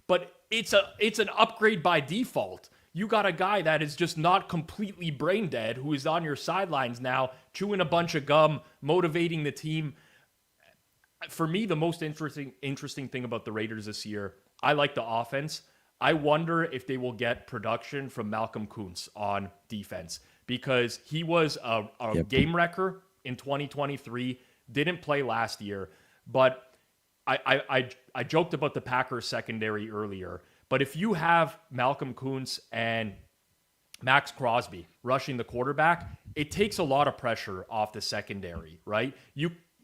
but it's an upgrade by default. You got a guy that is just not completely brain dead, who is on your sidelines now, chewing a bunch of gum, motivating the team. For me, the most interesting thing about the Raiders this year, I like the offense. I wonder if they will get production from Malcolm Kuntz on defense, because he was a game wrecker in 2023, didn't play last year. But I joked about the Packers secondary earlier. But if you have Malcolm Kuntz and Max Crosby rushing the quarterback, it takes a lot of pressure off the secondary, right?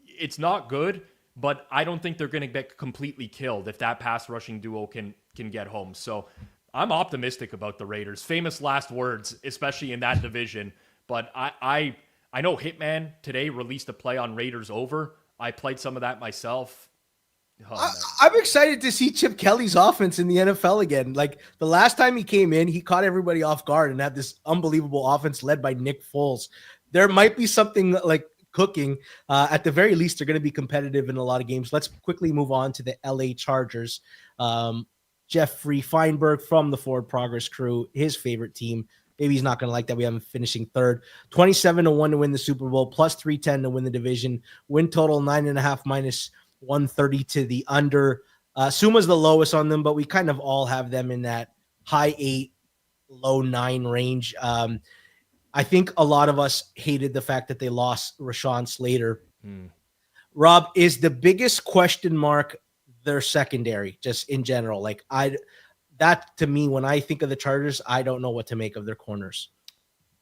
It's not good, but I don't think they're going to get completely killed if that pass rushing duo can get home. So I'm optimistic about the Raiders. Famous last words, especially in that division. But I know Hitman today released a play on Raiders over. I played some of that myself. Oh, I'm excited to see Chip Kelly's offense in the NFL again. Like, the last time he came in, he caught everybody off guard and had this unbelievable offense led by Nick Foles. There might be something like cooking. At the very least, they're going to be competitive in a lot of games. Let's quickly move on to the LA Chargers. Jeffrey Feinberg from the Forward Progress crew, his favorite team. Maybe he's not going to like that we have him finishing third. 27-1 to win the Super Bowl, plus 310 to win the division. Win total 9.5 minus 130 to the under. Suma's the lowest on them, but we kind of all have them in that high 8, low 9 range. I think a lot of us hated the fact that they lost Rashawn Slater. Rob, is the biggest question mark their secondary, just in general? Like, that to me, when I think of the Chargers, I don't know what to make of their corners.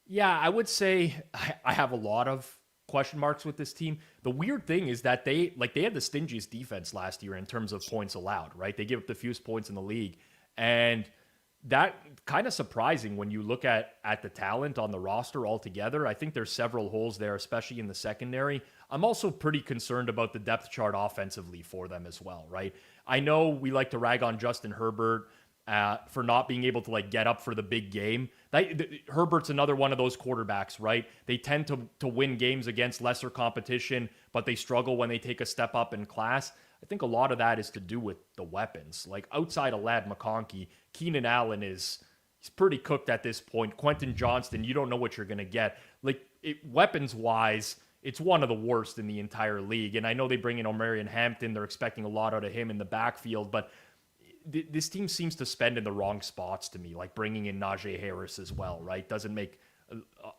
Yeah, I would say I have a lot of question marks with this team. The weird thing is that they had the stingiest defense last year in terms of points allowed, right? They give up the fewest points in the league. And that kind of surprising when you look at the talent on the roster altogether. I think there's several holes there, especially in the secondary. I'm also pretty concerned about the depth chart offensively for them as well, right? I know we like to rag on Justin Herbert for not being able to get up for the big game. Herbert's another one of those quarterbacks, right? They tend to win games against lesser competition, but they struggle when they take a step up in class. I think a lot of that is to do with the weapons. Like, outside of Ladd McConkey, Keenan Allen he's pretty cooked at this point. Quentin Johnston, you don't know what you're going to get. Weapons-wise, it's one of the worst in the entire league. And I know they bring in Omarion Hampton. They're expecting a lot out of him in the backfield, but this team seems to spend in the wrong spots to me, like bringing in Najee Harris as well, right? Doesn't make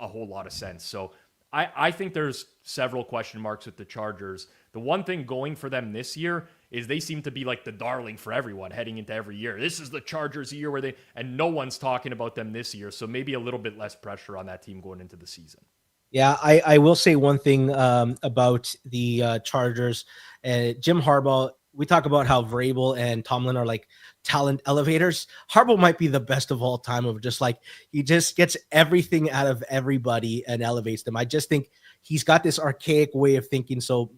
a whole lot of sense. So I think there's several question marks with the Chargers. The one thing going for them this year is they seem to be like the darling for everyone heading into every year. This is the Chargers year and no one's talking about them this year. So maybe a little bit less pressure on that team going into the season. Yeah, I will say one thing about the Chargers. Jim Harbaugh, we talk about how Vrabel and Tomlin are like talent elevators. Harbaugh might be the best of all time of just like, he just gets everything out of everybody and elevates them. I just think he's got this archaic way of thinking. So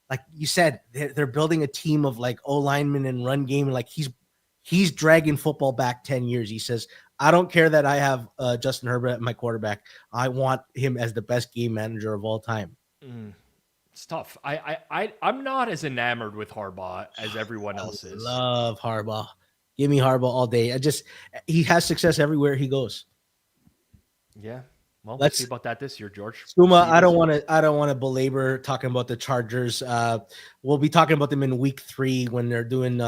like you said, they're building a team of like O-linemen and run game. And like he's dragging football back 10 years. He says, I don't care that I have Justin Herbert at my quarterback. I want him as the best game manager of all time. It's tough. I'm not as enamored with Harbaugh as everyone else is. Love Harbaugh. Give me Harbaugh all day. He has success everywhere he goes. Yeah. Well, let's see about that this year, George. Suma, I don't want to belabor talking about the Chargers. We'll be talking about them in week 3 when they're doing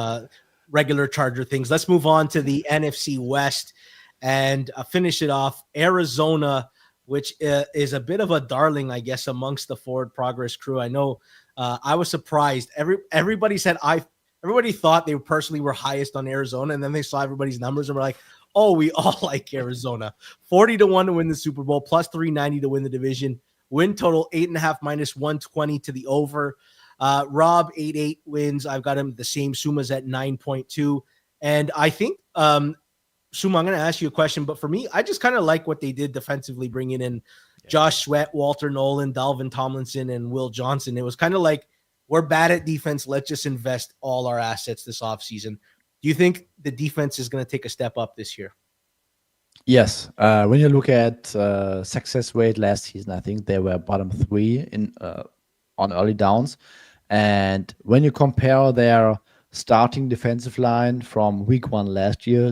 regular Charger things. Let's move on to the NFC West and finish it off. Arizona, which is a bit of a darling, I guess, amongst the Forward Progress crew. I know I was surprised. Everybody said everybody thought they personally were highest on Arizona, and then they saw everybody's numbers and were like, oh, we all like Arizona. 40-1 to win the Super Bowl, plus 390 to win the division. Win total 8.5 minus 120 to the over. Rob 8-8 wins. I've got him the same. Suma's at 9.2. And I think, Suma, I'm going to ask you a question, but for me, I just kind of like what they did defensively, bringing in Josh Sweat, Walter Nolan, Dalvin Tomlinson, and Will Johnson. It was kind of like, we're bad at defense. Let's just invest all our assets this offseason. Do you think the defense is going to take a step up this year? Yes. When you look at success rate last season, I think they were bottom 3 on early downs. And when you compare their starting defensive line from week 1 last year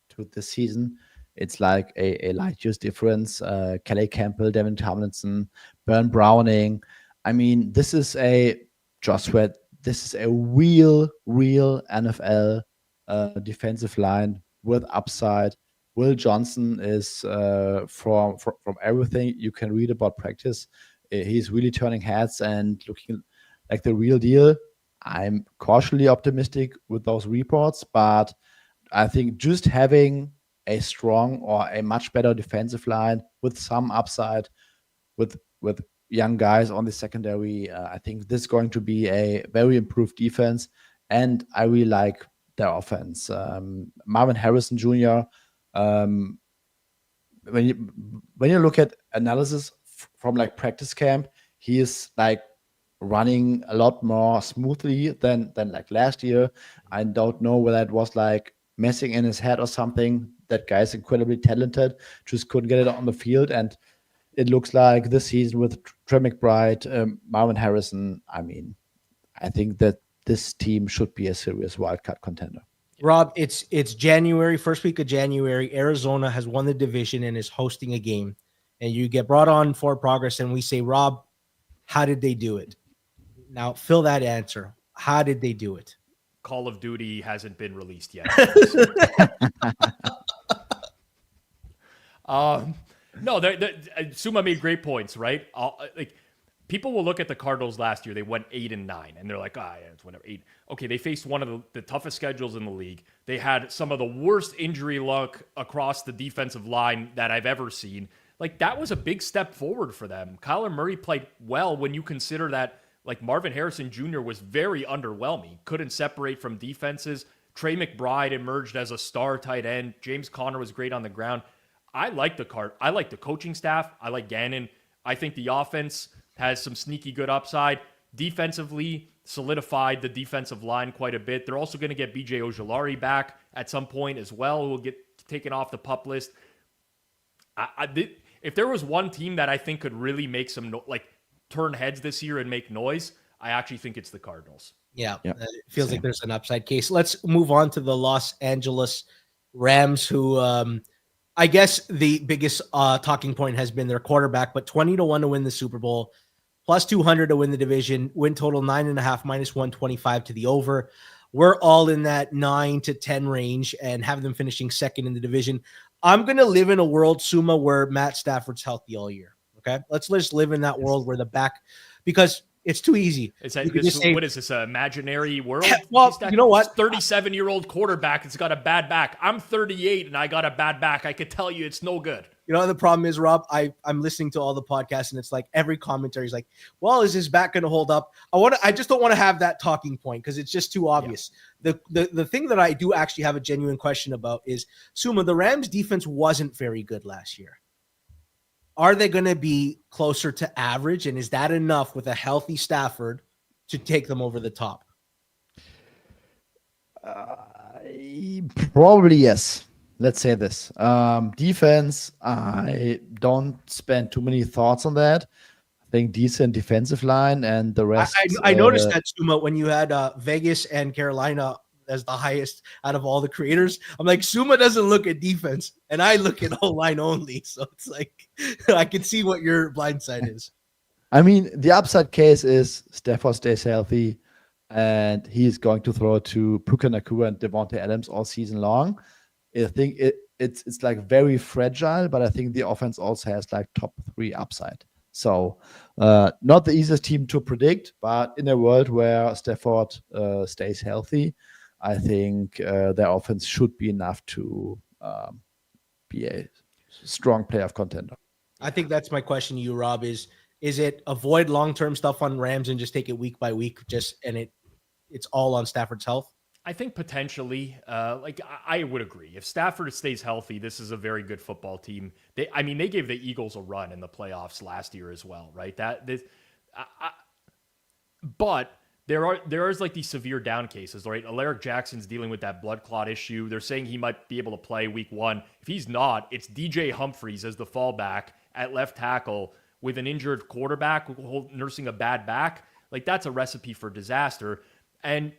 to this season, it's like a light years difference. Kelly Campbell, Devin Tomlinson, Bern Browning. I mean, this is a Josh Sweat. This is a real NFL defensive line with upside. Will Johnson is from everything you can read about practice, he's really turning heads and looking like the real deal. I'm cautiously optimistic with those reports, but I think just having a strong or a much better defensive line with some upside, with young guys on the secondary, I think this is going to be a very improved defense, and I really like their offense. Marvin Harrison Jr. When you look at analysis from like practice camp, he is like running a lot more smoothly than like last year. I don't know whether it was like messing in his head or something. That guy is incredibly talented, just couldn't get it on the field. And it looks like this season with Trey McBride, Marvin Harrison, I mean, I think that this team should be a serious wildcard contender. Rob, it's January, first week of January. Arizona has won the division and is hosting a game. And you get brought on for progress, and we say, Rob, how did they do it? Now, fill that answer. How did they do it? Call of Duty hasn't been released yet. No, Suma made great points, right? Like, people will look at the Cardinals last year. They went 8-9, and they're like, yeah, it's whatever, 8. Okay, they faced one of the toughest schedules in the league. They had some of the worst injury luck across the defensive line that I've ever seen. Like, that was a big step forward for them. Kyler Murray played well when you consider that, like, Marvin Harrison Jr. was very underwhelming. Couldn't separate from defenses. Trey McBride emerged as a star tight end. James Conner was great on the ground. I like the coaching staff. I like Gannon. I think the offense has some sneaky good upside. Defensively, solidified the defensive line quite a bit. They're also going to get BJ Ojulari back at some point as well, who will get taken off the PUP list. If there was one team that I think could really make some turn heads this year and make noise, I actually think it's the Cardinals. Yeah. It feels like there's an upside case. Let's move on to the Los Angeles Rams, who I guess the biggest talking point has been their quarterback, but 20-1 to win the Super Bowl, plus 200 to win the division, win total 9.5 minus 125 to the over. We're all in that 9 to 10 range and have them finishing second in the division. I'm going to live in a world, Suma, where Matt Stafford's healthy all year. Okay, let's just live in that world where the back, because it's too easy. Is that You could this? just say- What is this? An imaginary world? Well, you know what? 37-year-old quarterback has got a bad back. I'm 38 and I got a bad back. I could tell you it's no good. You know, the problem is, Rob, I'm listening to all the podcasts and it's like every commentary is like, well, is his back going to hold up? I just don't want to have that talking point because it's just too obvious. Yeah. The thing that I do actually have a genuine question about is, Suma, the Rams defense wasn't very good last year. Are they going to be closer to average? And is that enough with a healthy Stafford to take them over the top? Probably yes. Let's say this. Defense, I don't spend too many thoughts on that. I think decent defensive line and the rest. I noticed that, Suma, when you had Vegas and Carolina as the highest out of all the creators. I'm like, Suma doesn't look at defense, and I look at O-line only. So it's like I can see what your blind side is. I mean, the upside case is Stafford stays healthy, and he's going to throw to Puka Nacua and Devontae Adams all season long. I think it's like very fragile, but I think the offense also has like top 3 upside. So not the easiest team to predict, but in a world where Stafford stays healthy, I think their offense should be enough to be a strong playoff contender. I think that's my question to you, Rob, is it avoid long-term stuff on Rams and just take it week by week, it's all on Stafford's health? I think potentially, I would agree. If Stafford stays healthy, this is a very good football team. They gave the Eagles a run in the playoffs last year as well, right? But there is like these severe down cases, right? Alaric Jackson's dealing with that blood clot issue. They're saying he might be able to play week 1. If he's not, it's DJ Humphries as the fallback at left tackle with an injured quarterback nursing a bad back. Like, that's a recipe for disaster. And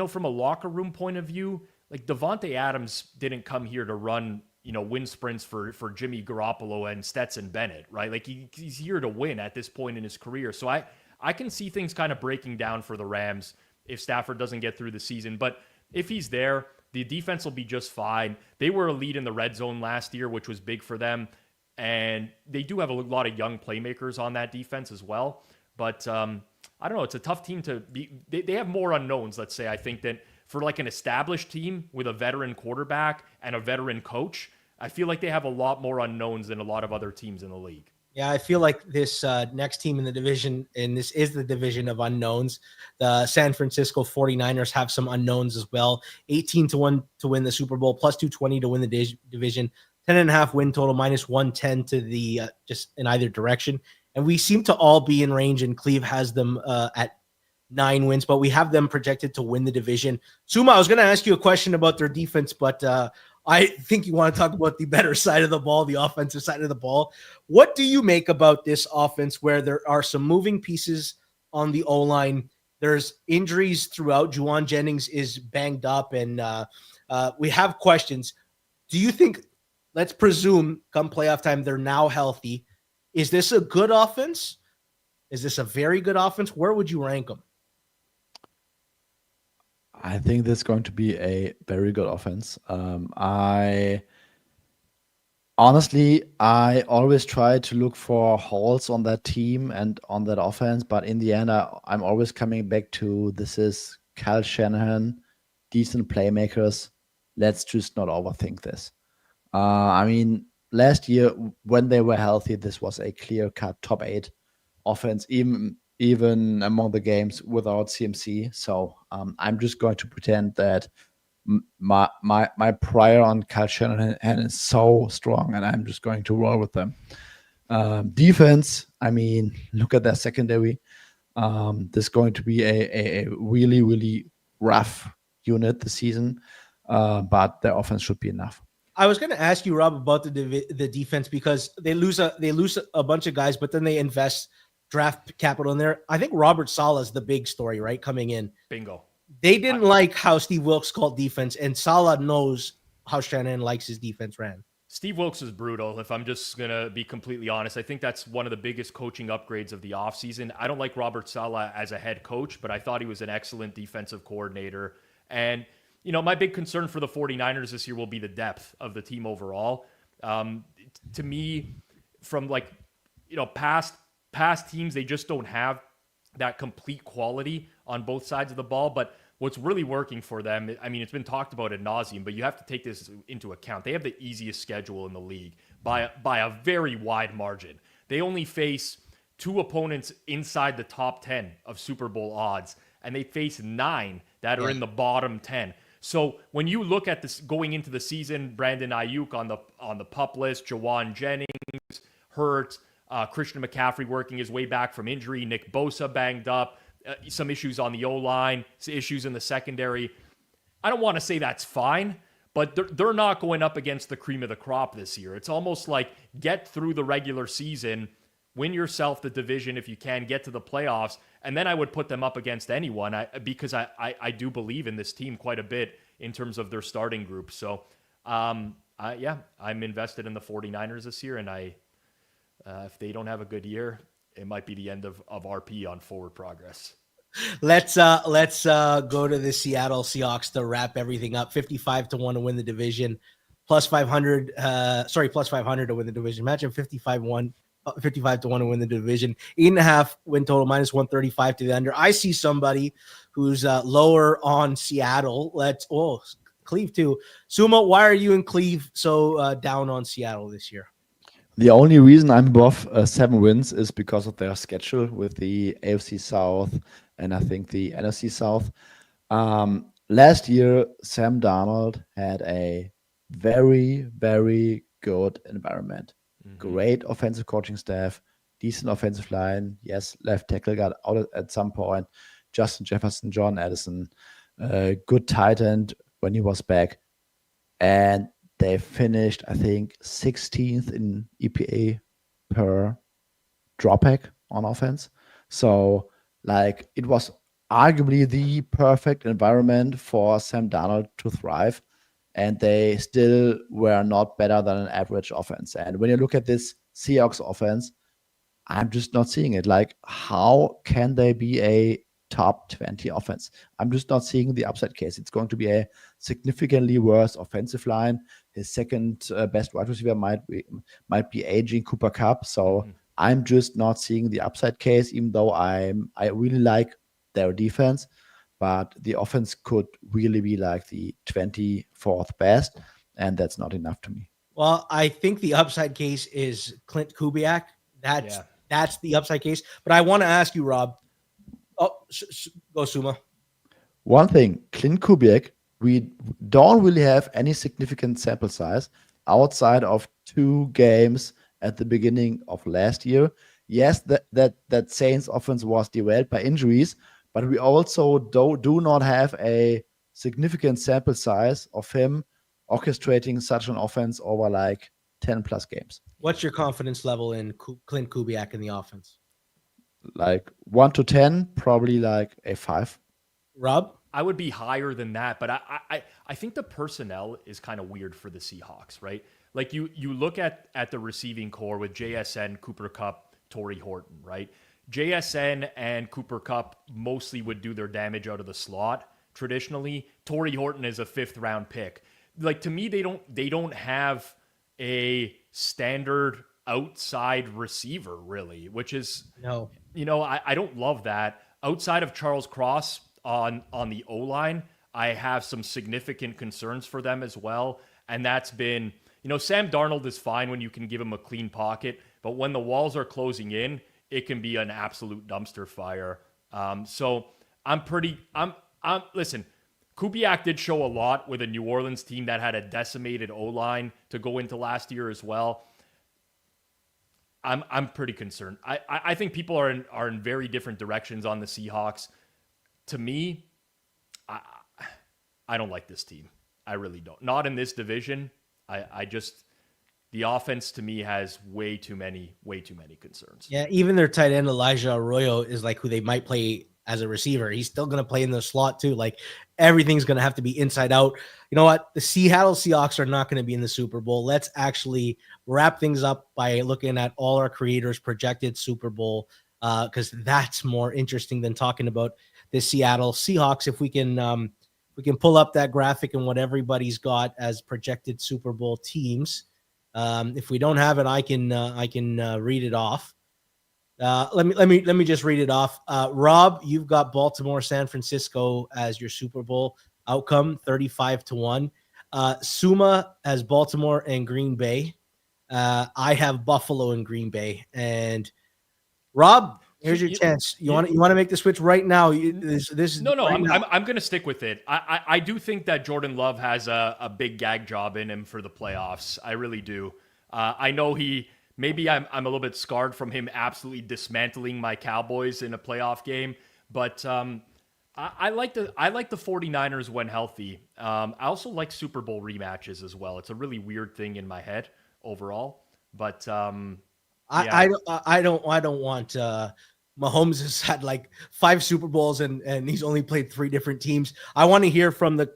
from a locker room point of view, like Devontae Adams didn't come here to run, wind sprints for Jimmy Garoppolo and Stetson Bennett, right? Like he's here to win at this point in his career. So I can see things kind of breaking down for the Rams if Stafford doesn't get through the season. But if he's there, the defense will be just fine. They were a lead in the red zone last year, which was big for them. And they do have a lot of young playmakers on that defense as well. But I don't know. It's a tough team to be. They have more unknowns, let's say, I think, than for like an established team with a veteran quarterback and a veteran coach. I feel like they have a lot more unknowns than a lot of other teams in the league. Yeah, I feel like this next team in the division, and this is the division of unknowns. The San Francisco 49ers have some unknowns as well. 18-1 to win the Super Bowl, plus 220 to win the division. 10.5 win total, minus 110 to the just in either direction. And we seem to all be in range, and Cleve has them at 9 wins, but we have them projected to win the division. Suma, I was going to ask you a question about their defense, but I think you want to talk about the better side of the ball, the offensive side of the ball. What do you make about this offense where there are some moving pieces on the O-line? There's injuries throughout. Juwan Jennings is banged up, and we have questions. Do you think, let's presume come playoff time, they're now healthy. Is this a good offense? Is this a very good offense? Where would you rank them? I think this is going to be a very good offense. I always try to look for holes on that team and on that offense, but in the end, I'm always coming back to this is Kyle Shanahan, decent playmakers. Let's just not overthink this. Last year, when they were healthy, this was a clear-cut top 8 offense, even among the games without CMC. So I'm just going to pretend that my prior on Kyle Shanahan is so strong, and I'm just going to roll with them. Defense, look at their secondary. This is going to be a really, really rough unit this season, but their offense should be enough. I was going to ask you, Rob, about the defense, because they lose a bunch of guys, but then they invest draft capital in there. I think Robert Saleh is the big story, right? Coming in. Bingo. They didn't like how Steve Wilkes called defense, and Saleh knows how Shanahan likes his defense ran. Steve Wilkes is brutal, if I'm just going to be completely honest. I think that's one of the biggest coaching upgrades of the offseason. I don't like Robert Saleh as a head coach, but I thought he was an excellent defensive coordinator. And my big concern for the 49ers this year will be the depth of the team overall. To me, from like past teams, they just don't have that complete quality on both sides of the ball. But what's really working for them, I mean, it's been talked about ad nauseum, but you have to take this into account. They have the easiest schedule in the league by a very wide margin. They only face 2 opponents inside the top 10 of Super Bowl odds, and they face 9 that are in the bottom 10. So when you look at this going into the season, Brandon Ayuk on the PUP list, Jawan Jennings, Hurt, Christian McCaffrey working his way back from injury, Nick Bosa banged up, some issues on the O-line, issues in the secondary. I don't want to say that's fine, but they're not going up against the cream of the crop this year. It's almost like get through the regular season, win yourself the division if you can, get to the playoffs, and then I would put them up against anyone because I do believe in this team quite a bit in terms of their starting group. So, I'm invested in the 49ers this year, and if they don't have a good year, it might be the end of RP on forward progress. Let's go to the Seattle Seahawks to wrap everything up. 55-1 to win the division, plus 500 to win the division. Imagine 55-1 to win the division. 8.5 win total, minus 135 to the under. I see somebody who's lower on Seattle. Cleve too. Suma, why are you and Cleve so down on Seattle this year? The only reason I'm above 7 wins is because of their schedule with the AFC South and I think the NFC South. Last year, Sam Darnold had a very, very good environment. Great offensive coaching staff, decent offensive line. Yes, left tackle got out at some point. Justin Jefferson, John Addison, good tight end when he was back. And they finished, I think, 16th in EPA per dropback on offense. So, it was arguably the perfect environment for Sam Darnold to thrive. And they still were not better than an average offense. And when you look at this Seahawks offense, I'm just not seeing it. How can they be a top 20 offense? I'm just not seeing the upside case. It's going to be a significantly worse offensive line. His second best wide receiver might be aging Cooper Kupp. So I'm just not seeing the upside case, even though I really like their defense. But the offense could really be the 24th best, and that's not enough to me. Well, I think the upside case is Clint Kubiak. That's the upside case. But I want to ask you, Rob. Oh, go Suma. One thing, Clint Kubiak, we don't really have any significant sample size outside of 2 games at the beginning of last year. Yes, that Saints offense was derailed by injuries, but we also do not have a significant sample size of him orchestrating such an offense over 10 plus games. What's your confidence level in Clint Kubiak in the offense? 1 to 10, probably a 5. Rob? I would be higher than that, but I think the personnel is kind of weird for the Seahawks, right? You look at the receiving core with JSN, Cooper Kupp, Torrey Horton, right? JSN and Cooper Kupp mostly would do their damage out of the slot traditionally. Torrey Horton is a 5th round pick. To me, they don't have a standard outside receiver really, which is no. I don't love that. Outside of Charles Cross on the O-line, I have some significant concerns for them as well. And that's been, Sam Darnold is fine when you can give him a clean pocket, but when the walls are closing in, it can be an absolute dumpster fire. So listen, Kubiak did show a lot with a New Orleans team that had a decimated O-line to go into last year as well. I'm pretty concerned. I think people are in very different directions on the Seahawks. To me, I don't like this team. I really don't. Not in this division. The offense to me has way too many concerns. Yeah, even their tight end Elijah Arroyo is who they might play as a receiver. He's still going to play in the slot too. Everything's going to have to be inside out. You know what? The Seattle Seahawks are not going to be in the Super Bowl. Let's actually wrap things up by looking at all our creators' projected Super Bowl, because that's more interesting than talking about the Seattle Seahawks. If we can pull up that graphic and what everybody's got as projected Super Bowl teams. If we don't have it, I can read it off. Let me just read it off. Rob, you've got Baltimore, San Francisco as your Super Bowl outcome, 35-1. Suma has Baltimore and Green Bay. I have Buffalo and Green Bay. And Rob, here's your chance. You want to make the switch right now? This No. right I'm going to stick with it. I do think that Jordan Love has a big gag job in him for the playoffs. I really do. I know maybe I'm a little bit scarred from him absolutely dismantling my Cowboys in a playoff game, but I like the 49ers when healthy. I also like Super Bowl rematches as well. It's a really weird thing in my head overall, but I don't want Mahomes has had like 5 Super Bowls and he's only played 3 different teams. I want to hear from the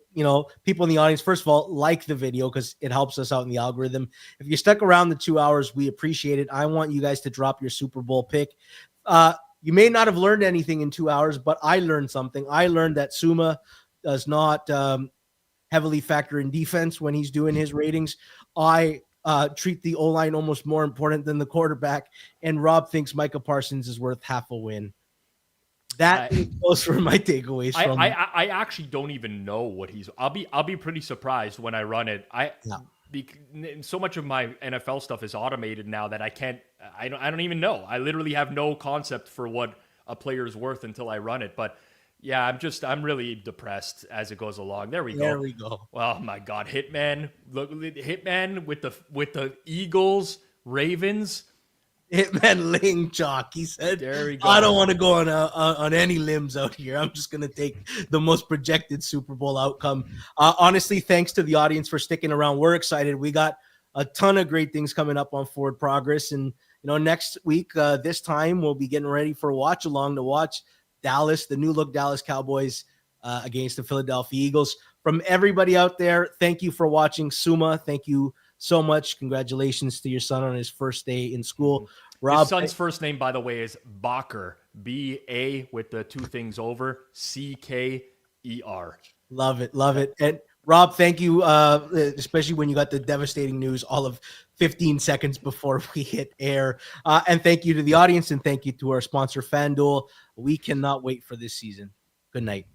people in the audience. First of all, like the video because it helps us out in the algorithm. If you stuck around the 2 hours, we appreciate it. I want you guys to drop your Super Bowl pick. You may not have learned anything in 2 hours, but I learned something. I learned that Suma does not heavily factor in defense when he's doing his ratings. I treat the O-line almost more important than the quarterback, and Rob thinks Micah Parsons is worth half a win. That goes for my takeaways from I actually don't even know what he's. I'll be pretty surprised when I run it. So much of my NFL stuff is automated now that I don't even know. I literally have no concept for what a player is worth until I run it. But yeah, I'm really depressed as it goes along. There we go. Oh my God, Hitman! Look, Hitman with the Eagles, Ravens. Hitman laying chalk. He said, "There we go. I don't want to go on any limbs out here. I'm just gonna take the most projected Super Bowl outcome." Honestly, thanks to the audience for sticking around. We're excited. We got a ton of great things coming up on Forward Progress, and next week, this time we'll be getting ready for a watch along to watch Dallas, the new look Dallas Cowboys against the Philadelphia Eagles. From everybody out there, thank you for watching. Suma, thank you so much. Congratulations to your son on his first day in school. Rob, his son's first name, by the way, is Bacher. B-A with the 2 things over, C-K-E-R. Love it. And Rob, thank you, especially when you got the devastating news all of 15 seconds before we hit air. And thank you to the audience, and thank you to our sponsor, Fanduel. We cannot wait for this season. Good night.